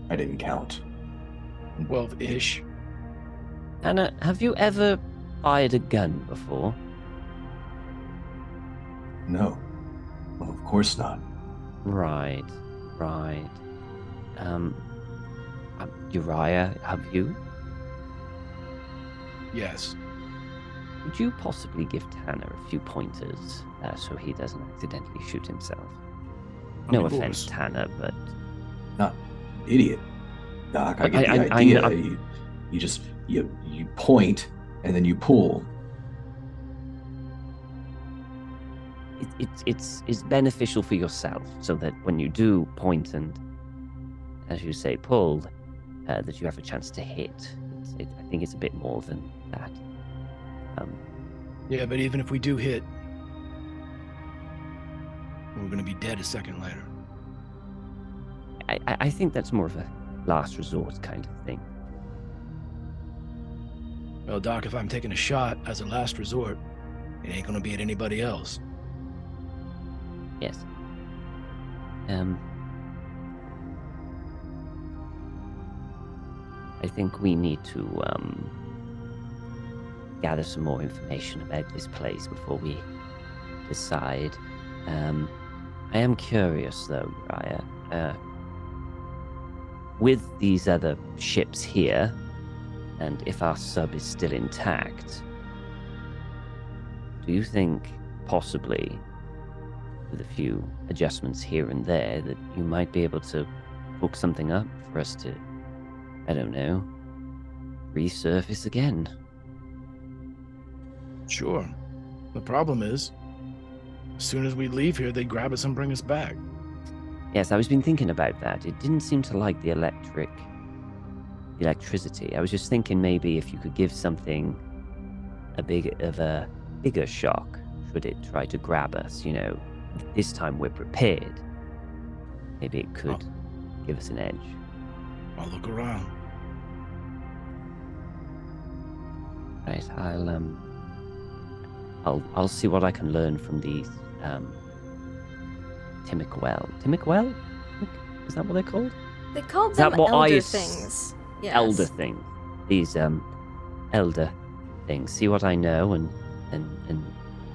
12-ish. Anna, have you ever fired a gun before? No. Well, of course not. Right. Uriah, have you? Yes. Could you possibly give Tanner a few pointers so he doesn't accidentally shoot himself? How No many offense, bullets? Tanner, but Not idiot. Doc, I get the I idea. know- You just you point and then you pull. it's beneficial for yourself, so that when you do point and, as you say, pull, that you have a chance to hit. I think it's a bit more than that. Yeah, but even if we do hit, we're going to be dead a second later. I think that's more of a last resort kind of thing. Well, Doc, if I'm taking a shot as a last resort, it ain't going to be at anybody else. Yes. I think we need to gather some more information about this place before we decide. I am curious, though, Uriah. With these other ships here, and if our sub is still intact, do you think possibly, with a few adjustments here and there, that you might be able to hook something up for us to, I don't know, resurface again? Sure. The problem is, as soon as we leave here, they grab us and bring us back. Yes, I was been thinking about that. It didn't seem to like the electricity. I was just thinking maybe if you could give something a bigger shock, should it try to grab us, this time we're prepared. Maybe it could give us an edge. I'll look around. Right, I'll see what I can learn from these Timiquel? Is that what they're called? They called Is them that what I elder s- things. Yes. Elder things. These elder things. See what I know and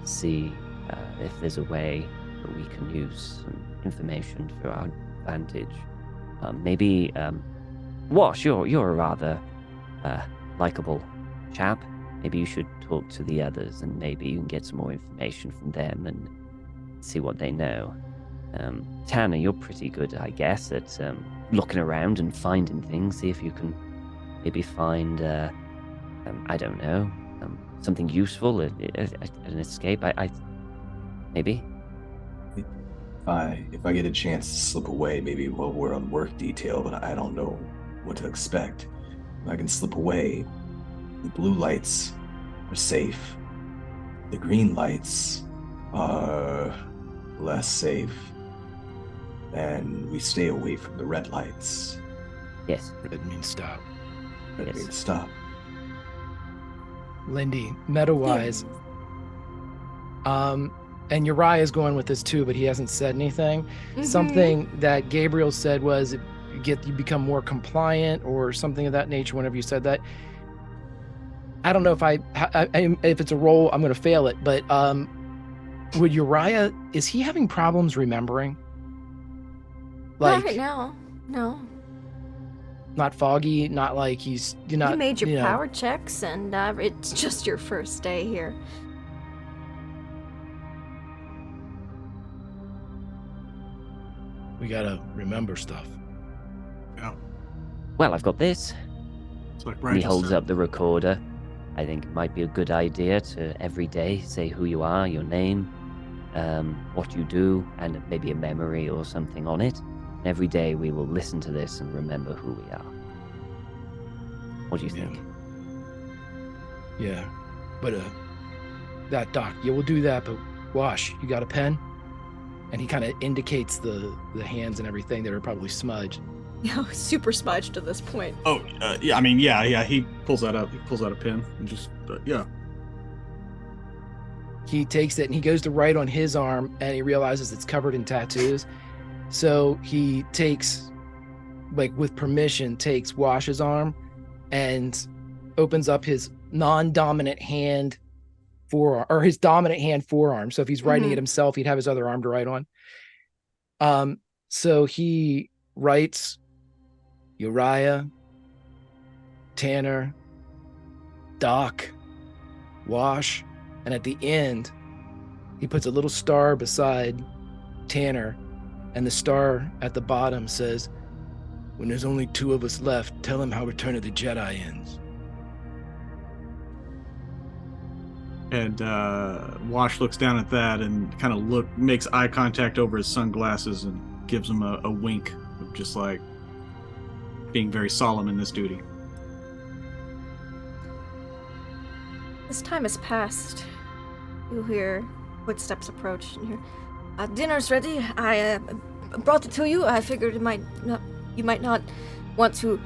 see if there's a way that we can use some information for our advantage. Maybe Wash, you're a rather likable chap. Maybe you should talk to the others and maybe you can get some more information from them and see what they know. Tanner, you're pretty good, I guess, at looking around and finding things. See if you can maybe find, I don't know, something useful, an escape. Maybe. If I get a chance to slip away, maybe while we're on work detail, but I don't know what to expect. If I can slip away, the blue lights are safe. The green lights are less safe. And we stay away from the red lights. Yes. Red means stop. Red Yes. means stop. Lindy, meta-wise, and Uriah is going with this too, but he hasn't said anything. Mhm. Something that Gabriel said was you become more compliant or something of that nature whenever you said that. I don't know if if it's a roll, I'm going to fail it, but would Uriah, is he having problems remembering? Not right now. No. not foggy, not like he's you're not. You made your you know, power checks, and it's just your first day here. We gotta remember stuff. Yeah. Well, I've got this. It's like And Ryan he just holds said. up the recorder. I think it might be a good idea to every day say who you are, your name, what you do, and maybe a memory or something on it. Every day we will listen to this and remember who we are. What do you think? Yeah, but that Doc, yeah, we'll do that. But Wash, you got a pen? And he kind of indicates the hands and everything that are probably smudged. Super smudged at this point. Oh, yeah. I mean, yeah. He pulls that up. He pulls out a pen and just, yeah. He takes it and he goes to write on his arm, and he realizes it's covered in tattoos. So he takes, like with permission, takes Wash's arm and opens up his non-dominant hand forearm, or his dominant hand forearm. So if he's writing it himself, he'd have his other arm to write on. So he writes Uriah, Tanner, Doc, Wash, and at the end, he puts a little star beside Tanner, and the star at the bottom says, "When there's only 2 of us left, tell him how Return of the Jedi ends." And Wash looks down at that and kind of makes eye contact over his sunglasses and gives him a wink of just like being very solemn in this duty. As time has passed, you hear footsteps approach, and you hear, dinner's ready. I brought it to you. I figured you might not want to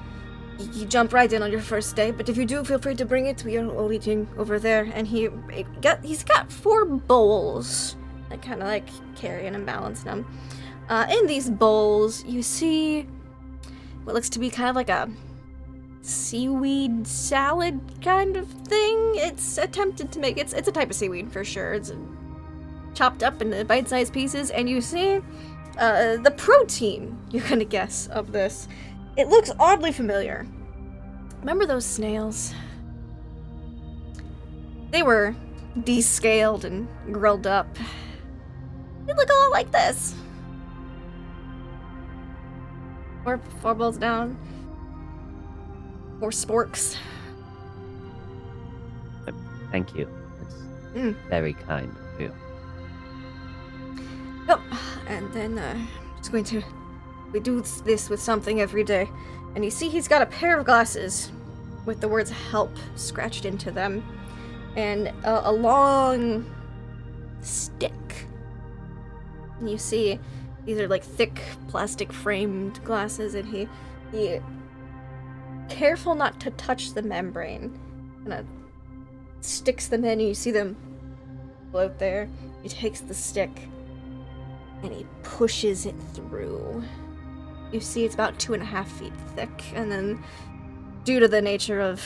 you jump right in on your first day, but if you do, feel free to bring it. We are all eating over there. And he's got 4 bowls that kind of like carry and balance them. In these bowls, you see what looks to be kind of like a seaweed salad kind of thing. It's attempted to make it's a type of seaweed for sure. It's chopped up into bite-sized pieces, and you see the protein you're gonna guess of this. It looks oddly familiar. Remember those snails? They were descaled and grilled up. They look a lot like this. 4 bowls down. 4 sporks. Thank you. It's very kind of you. Yep. And then we do this with something every day. And you see he's got a pair of glasses with the words help scratched into them. And a long stick. And you see these are like thick plastic framed glasses, and he careful not to touch the membrane, kind of sticks them in, and you see them float there. He takes the stick and he pushes it through. You see it's about 2.5 feet thick, and then due to the nature of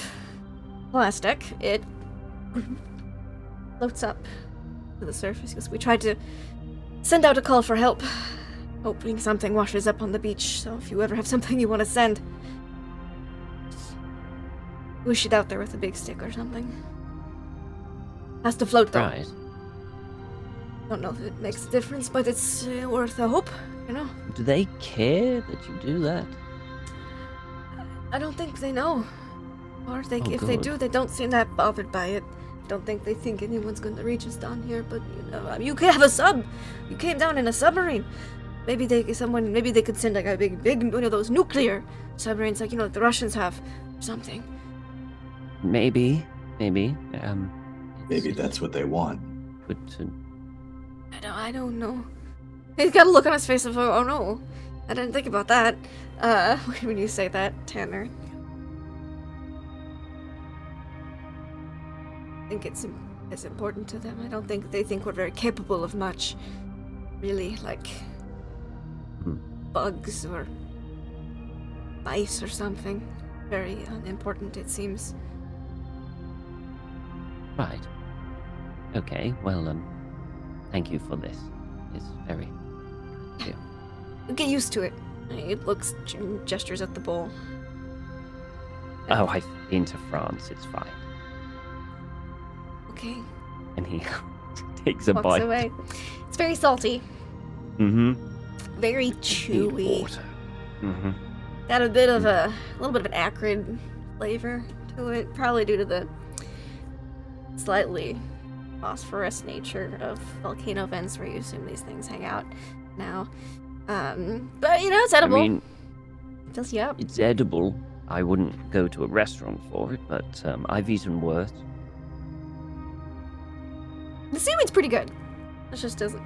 plastic, it floats up to the surface. Because we tried to send out a call for help, hoping something washes up on the beach. So if you ever have something you want to send, wish it out there with a big stick or something. Has to float though. Right. Don't know if it makes a difference, but it's worth a hope, you know? Do they care that you do that? I don't think they know. Or if they good. do, they don't seem that bothered by it. Don't think they think anyone's going to reach us down here, but you know, I mean, you could have a sub. You came down in a submarine. Maybe they could send like a big one of those nuclear submarines, like, you know, like the Russians have, or something. Maybe. Maybe that's what they want. Good to... I don't know. He's got a look on his face of, oh no, I didn't think about that. When you say that, Tanner. I think it's important to them. I don't think they think we're very capable of much. Really, like bugs or mice or something. Very unimportant, it seems. Right. Okay, well, thank you for this. It's very... Get used to it. It looks, gestures at the bowl. Oh, I've been to France. It's fine. Okay. And he takes a Walks bite. away. It's very salty. Mm-hmm. Very Need chewy. water. Mm-hmm. Got a little bit of an acrid flavor to it, probably due to the slightly phosphorus nature of volcano vents where you assume these things hang out now. But it's edible. I mean, Fills you up. it's edible. I wouldn't go to a restaurant for it, but I've eaten worse. The seaweed's pretty good. It just doesn't.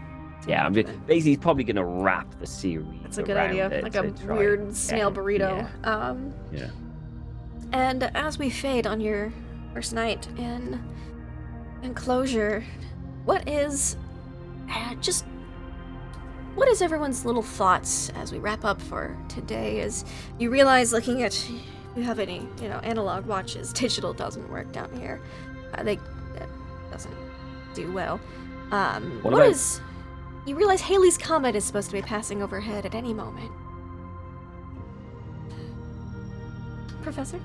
Yeah, I mean, basically, he's probably gonna wrap the seaweed. That's a good around idea. it Like a to try weird and snail get it. burrito. Yeah. And as we fade on your first night in enclosure, what is everyone's little thoughts as we wrap up for today? As you realize, looking at, if you have any, analog watches, digital doesn't work down here. That doesn't do well. What about- You realize Halley's Comet is supposed to be passing overhead at any moment. Professor?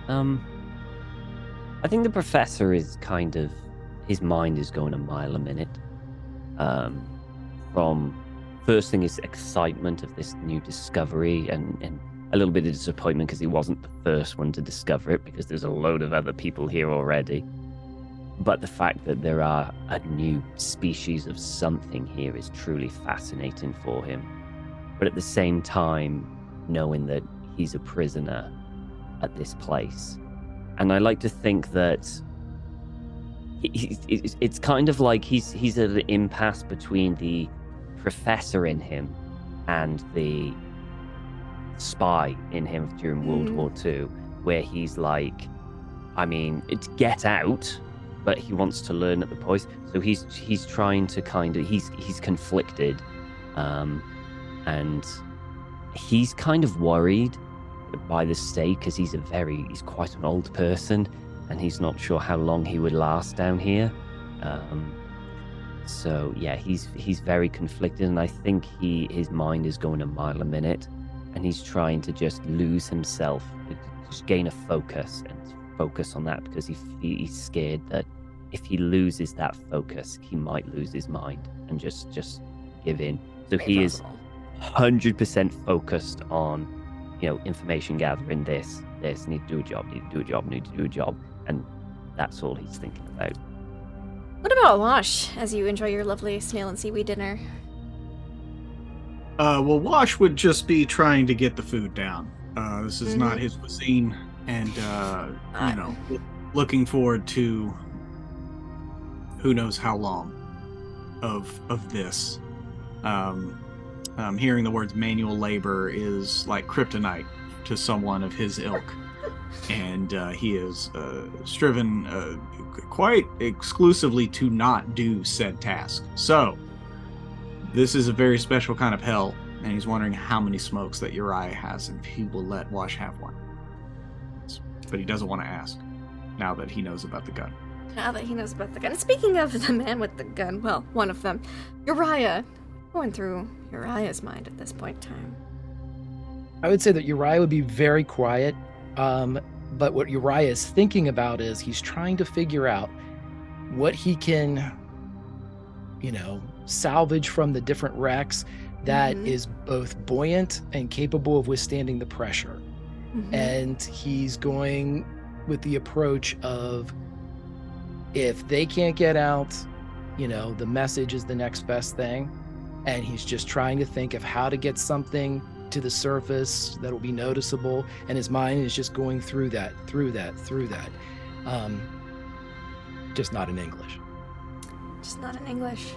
I think the professor is kind of, his mind is going a mile a minute. From first thing is excitement of this new discovery and a little bit of disappointment because he wasn't the first one to discover it because there's a load of other people here already. But the fact that there are a new species of something here is truly fascinating for him. But at the same time, knowing that he's a prisoner at this place. And I like to think that it's kind of like he's at an impasse between the professor in him and the spy in him during World War II, where he's like, I mean, it's get out, but he wants to learn at the point. So he's trying to kind of, he's conflicted, and he's kind of worried by the state because he's quite an old person, and he's not sure how long he would last down here. So yeah, he's very conflicted, and I think his mind is going a mile a minute, and he's trying to just lose himself, just gain a focus and focus on that because he's scared that if he loses that focus, he might lose his mind and just give in. So he is 100% focused on, information gathering. This need to do a job, and that's all he's thinking about. What about Wash, as you enjoy your lovely snail and seaweed dinner? Well, Wash would just be trying to get the food down. This is not his cuisine, and looking forward to who knows how long of this. Hearing the words manual labor is like kryptonite to someone of his ilk, and he is striven quite exclusively to not do said task. So this is a very special kind of hell, and he's wondering how many smokes that Uriah has and if he will let Wash have one. But he doesn't want to ask now that he knows about the gun. Now that he knows about the gun. Speaking of the man with the gun, well, one of them, Uriah, going through Uriah's mind at this point in time. I would say that Uriah would be very quiet, but what Uriah is thinking about is he's trying to figure out what he can, salvage from the different wrecks that is both buoyant and capable of withstanding the pressure. And he's going with the approach of, if they can't get out, the message is the next best thing. And he's just trying to think of how to get something to the surface that will be noticeable. And his mind is just going through that. Just not in English. Just not in English.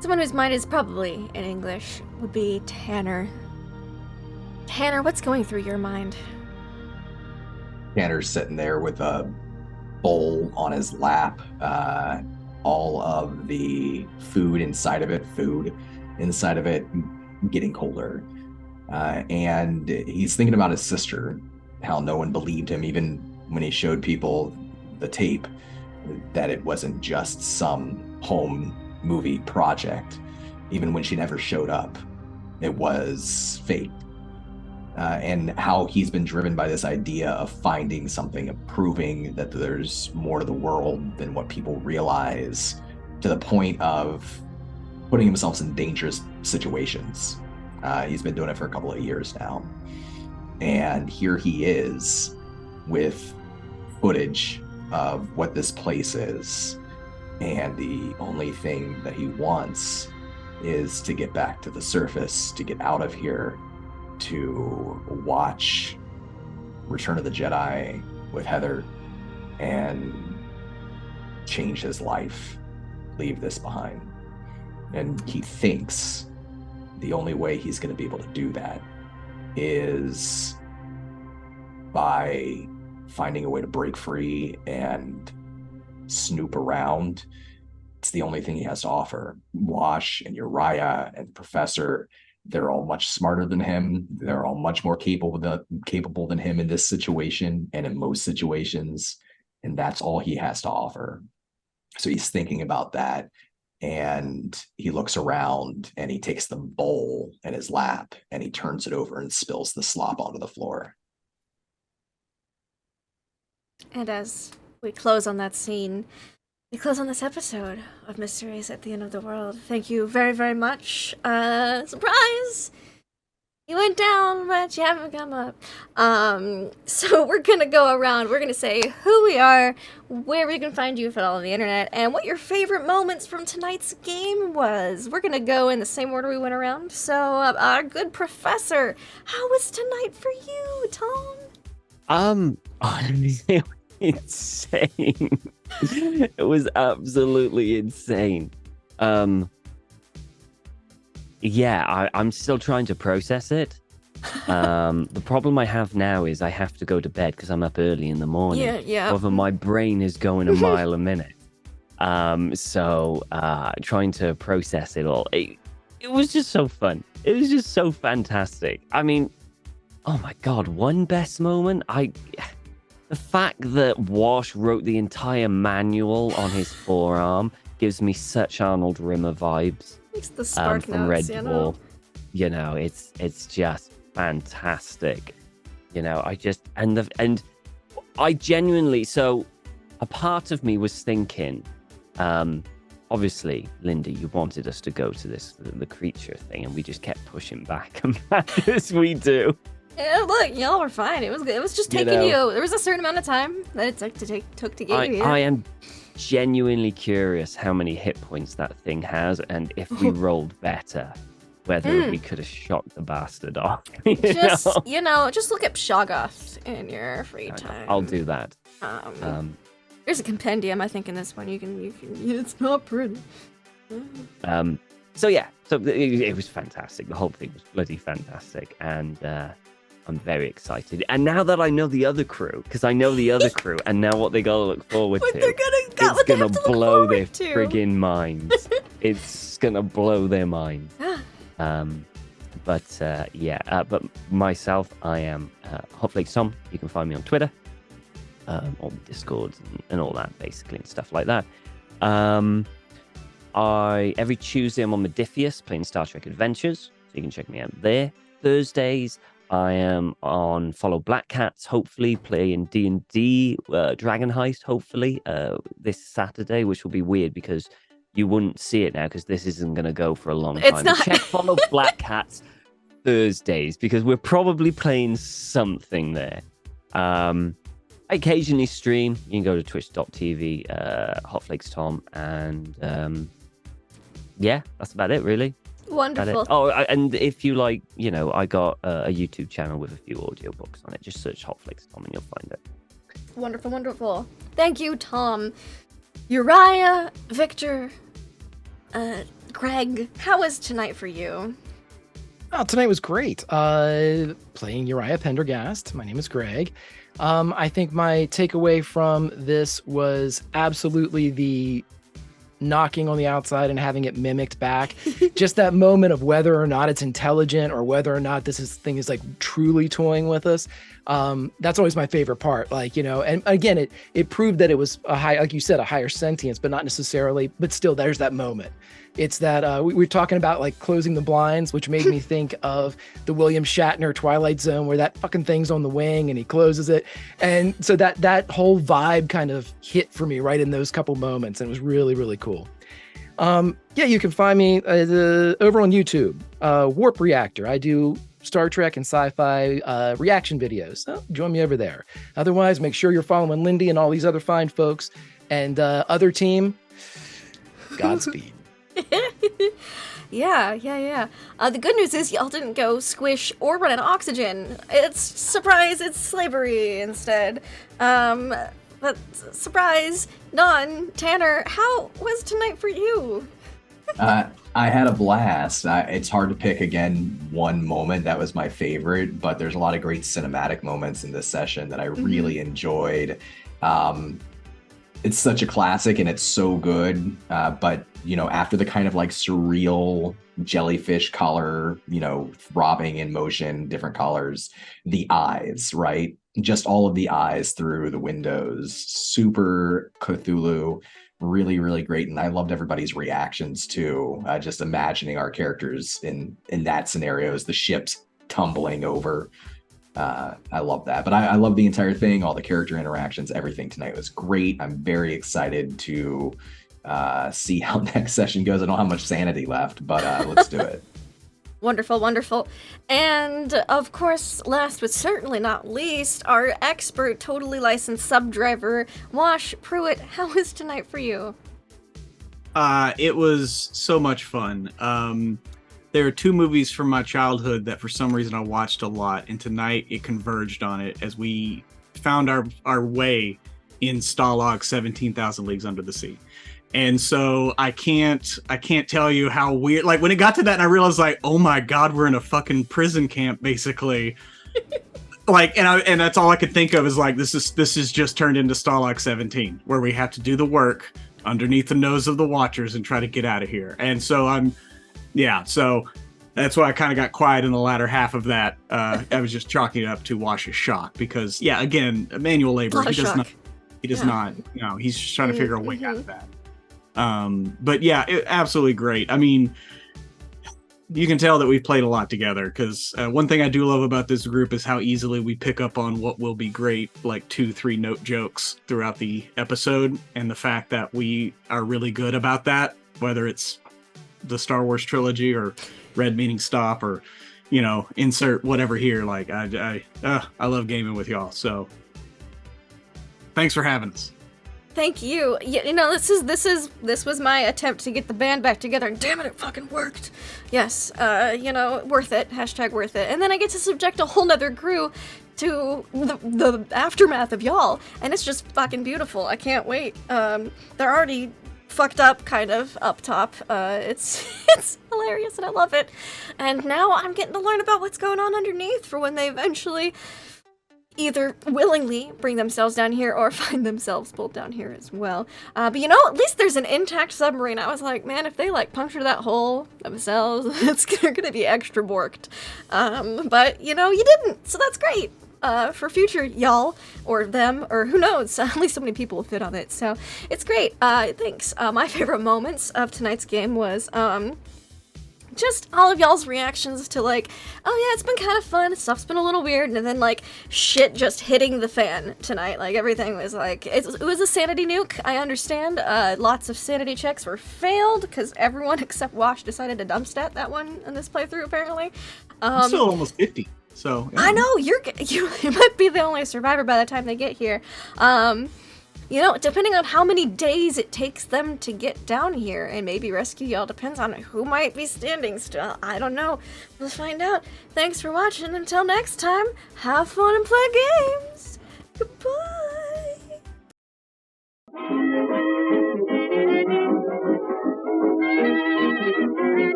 Someone whose mind is probably in English would be Tanner. Tanner, what's going through your mind? Tanner's sitting there with a bowl on his lap, all of the food inside of it getting colder. And he's thinking about his sister, how no one believed him, even when he showed people the tape, that it wasn't just some home movie project. Even when she never showed up, it was fate. and how he's been driven by this idea of finding something, of proving that there's more to the world than what people realize, to the point of putting himself in dangerous situations. He's been doing it for a couple of years now. And here he is with footage of what this place is. And the only thing that he wants is to get back to the surface, to get out of here, to watch Return of the Jedi with Heather and change his life, leave this behind. And he thinks the only way he's going to be able to do that is by finding a way to break free and snoop around. It's the only thing he has to offer. Wash and Uriah and Professor, they're all much smarter than him. They're all much more capable than him in this situation and in most situations. And that's all he has to offer. So he's thinking about that. And he looks around and he takes the bowl in his lap and he turns it over and spills the slop onto the floor. And as we close on that scene, we close on this episode of Mysteries at the End of the World. Thank you very, very much. Surprise! You went down, but you haven't come up. So we're gonna go around. We're gonna say who we are, where we can find you if at all on the internet, and what your favorite moments from tonight's game was. We're gonna go in the same order we went around. So, our good professor, how was tonight for you, Tom? Honestly, insane. It was absolutely insane. Yeah, I'm still trying to process it. The problem I have now is I have to go to bed because I'm up early in the morning. Yeah. However, my brain is going a mile a minute. So trying to process it all. It was just so fun. It was just so fantastic. I mean, oh my God, one best moment? The fact that Wash wrote the entire manual on his forearm gives me such Arnold Rimmer vibes. Makes the spark from notes, Red Dwarf. You know, it's just fantastic. You know, I genuinely, so a part of me was thinking, obviously, Linda, you wanted us to go to the creature thing, and we just kept pushing back and back as we do. Yeah, look, y'all were fine. It was just taking you. There was a certain amount of time that it took to get you here. I am genuinely curious how many hit points that thing has, and if we rolled better, whether we could have shot the bastard off. Just look at Shoggoth in your free time. I'll do that. There's a compendium, I think, in this one. You can. It's not pretty. So it was fantastic. The whole thing was bloody fantastic, and I'm very excited. And now that I know the other crew, and now what they gotta look forward to, it's gonna blow their friggin' minds. It's gonna blow their minds. But myself, I am Hotflakes Tom. You can find me on Twitter, on Discord, and all that, basically, and stuff like that. Every Tuesday I'm on Modiphius playing Star Trek Adventures, so you can check me out there. Thursdays I am on Follow Black Cats, hopefully playing D&D Dragon Heist, hopefully this Saturday, which will be weird because you wouldn't see it now because this isn't going to go for a long time. It's not. Check Follow Black Cats Thursdays because we're probably playing something there. I occasionally stream. You can go to twitch.tv, Hotflakes Tom, and that's about it, really. Wonderful. Oh, and if you like, I got a YouTube channel with a few audiobooks on it. Just search Hotflakes Tom and you'll find it. Wonderful, wonderful. Thank you, Tom. Uriah, Victor, Greg, how was tonight for you? Oh, tonight was great. Playing Uriah Pendergast. My name is Greg. I think my takeaway from this was absolutely the knocking on the outside and having it mimicked back. Just that moment of whether or not it's intelligent or whether or not this thing is like truly toying with us. That's always my favorite part. Like, you know, and again, it proved that it was a high, like you said, a higher sentience, but not necessarily, but still there's that moment. It's that we were talking about like closing the blinds, which made me think of the William Shatner Twilight Zone, where that fucking thing's on the wing and he closes it. And so that whole vibe kind of hit for me right in those couple moments. And it was really, really cool. Yeah, you can find me over on YouTube, Warp Reactor. I do Star Trek and sci-fi reaction videos. So join me over there. Otherwise, make sure you're following Lindy and all these other fine folks. And other team, Godspeed. Yeah. The good news is y'all didn't go squish or run out of oxygen. It's surprise, it's slavery instead. But surprise, none. Tanner, how was tonight for you? I had a blast. It's hard to pick again one moment that was my favorite, but there's a lot of great cinematic moments in this session that I really enjoyed. It's such a classic and it's so good. But, you know, after the kind of like surreal jellyfish color, you know, throbbing in motion, different colors, the eyes, right? Just all of the eyes through the windows, super Cthulhu, really, really great. And I loved everybody's reactions too. Just imagining our characters in that scenario as the ship's tumbling over. I love that. But I love the entire thing, all the character interactions, everything tonight was great. I'm very excited to see how next session goes. I don't have much sanity left, but let's do it. Wonderful. And of course, last but certainly not least, our expert, totally licensed sub driver, Wash Pruitt. How was tonight for you? It was so much fun. There are two movies from my childhood that for some reason I watched a lot, and tonight it converged on it as we found our way in Stalag 17,000 Leagues Under the Sea. And so I can't tell you how weird, like when it got to that and I realized like, oh my God, we're in a fucking prison camp basically. Like, and that's all I could think of is like, this is just turned into Stalag 17 where we have to do the work underneath the nose of the Watchers and try to get out of here. And so so that's why I kind of got quiet in the latter half of that. I was just chalking it up to Wash's shock because again, manual labor, he does not, you know, he's just trying to figure a way out of that. But yeah, absolutely great. I mean, you can tell that we've played a lot together because one thing I do love about this group is how easily we pick up on what will be great, like 2-3 note jokes throughout the episode. And the fact that we are really good about that, whether it's the Star Wars trilogy or red meaning stop or, you know, insert whatever here. Like I love gaming with y'all. So thanks for having us. Thank you. You know, this was my attempt to get the band back together, and damn it fucking worked. Yes, you know, worth it. # worth it. And then I get to subject a whole nother crew to the aftermath of y'all, and it's just fucking beautiful. I can't wait. They're already fucked up, kind of up top. It's hilarious, and I love it. And now I'm getting to learn about what's going on underneath for when they eventually either willingly bring themselves down here or find themselves pulled down here as well. But you know, at least there's an intact submarine. I was like, man, if they like puncture that hole themselves, they're gonna be extra borked. But you know, you didn't, so that's great. For future y'all or them or who knows, at least so many people will fit on it. So it's great. Thanks. My favorite moments of tonight's game was just all of y'all's reactions to like, oh yeah, it's been kind of fun, stuff's been a little weird, and then like shit just hitting the fan tonight. Like everything was like, it was a sanity nuke, I understand. Lots of sanity checks were failed because everyone except Wash decided to dumpstat that one in this playthrough apparently. I'm still almost 50, so. Yeah. I know, you might be the only survivor by the time they get here. You know, depending on how many days it takes them to get down here and maybe rescue y'all, depends on who might be standing still. I don't know. Let's find out. Thanks for watching. Until next time, have fun and play games. Goodbye.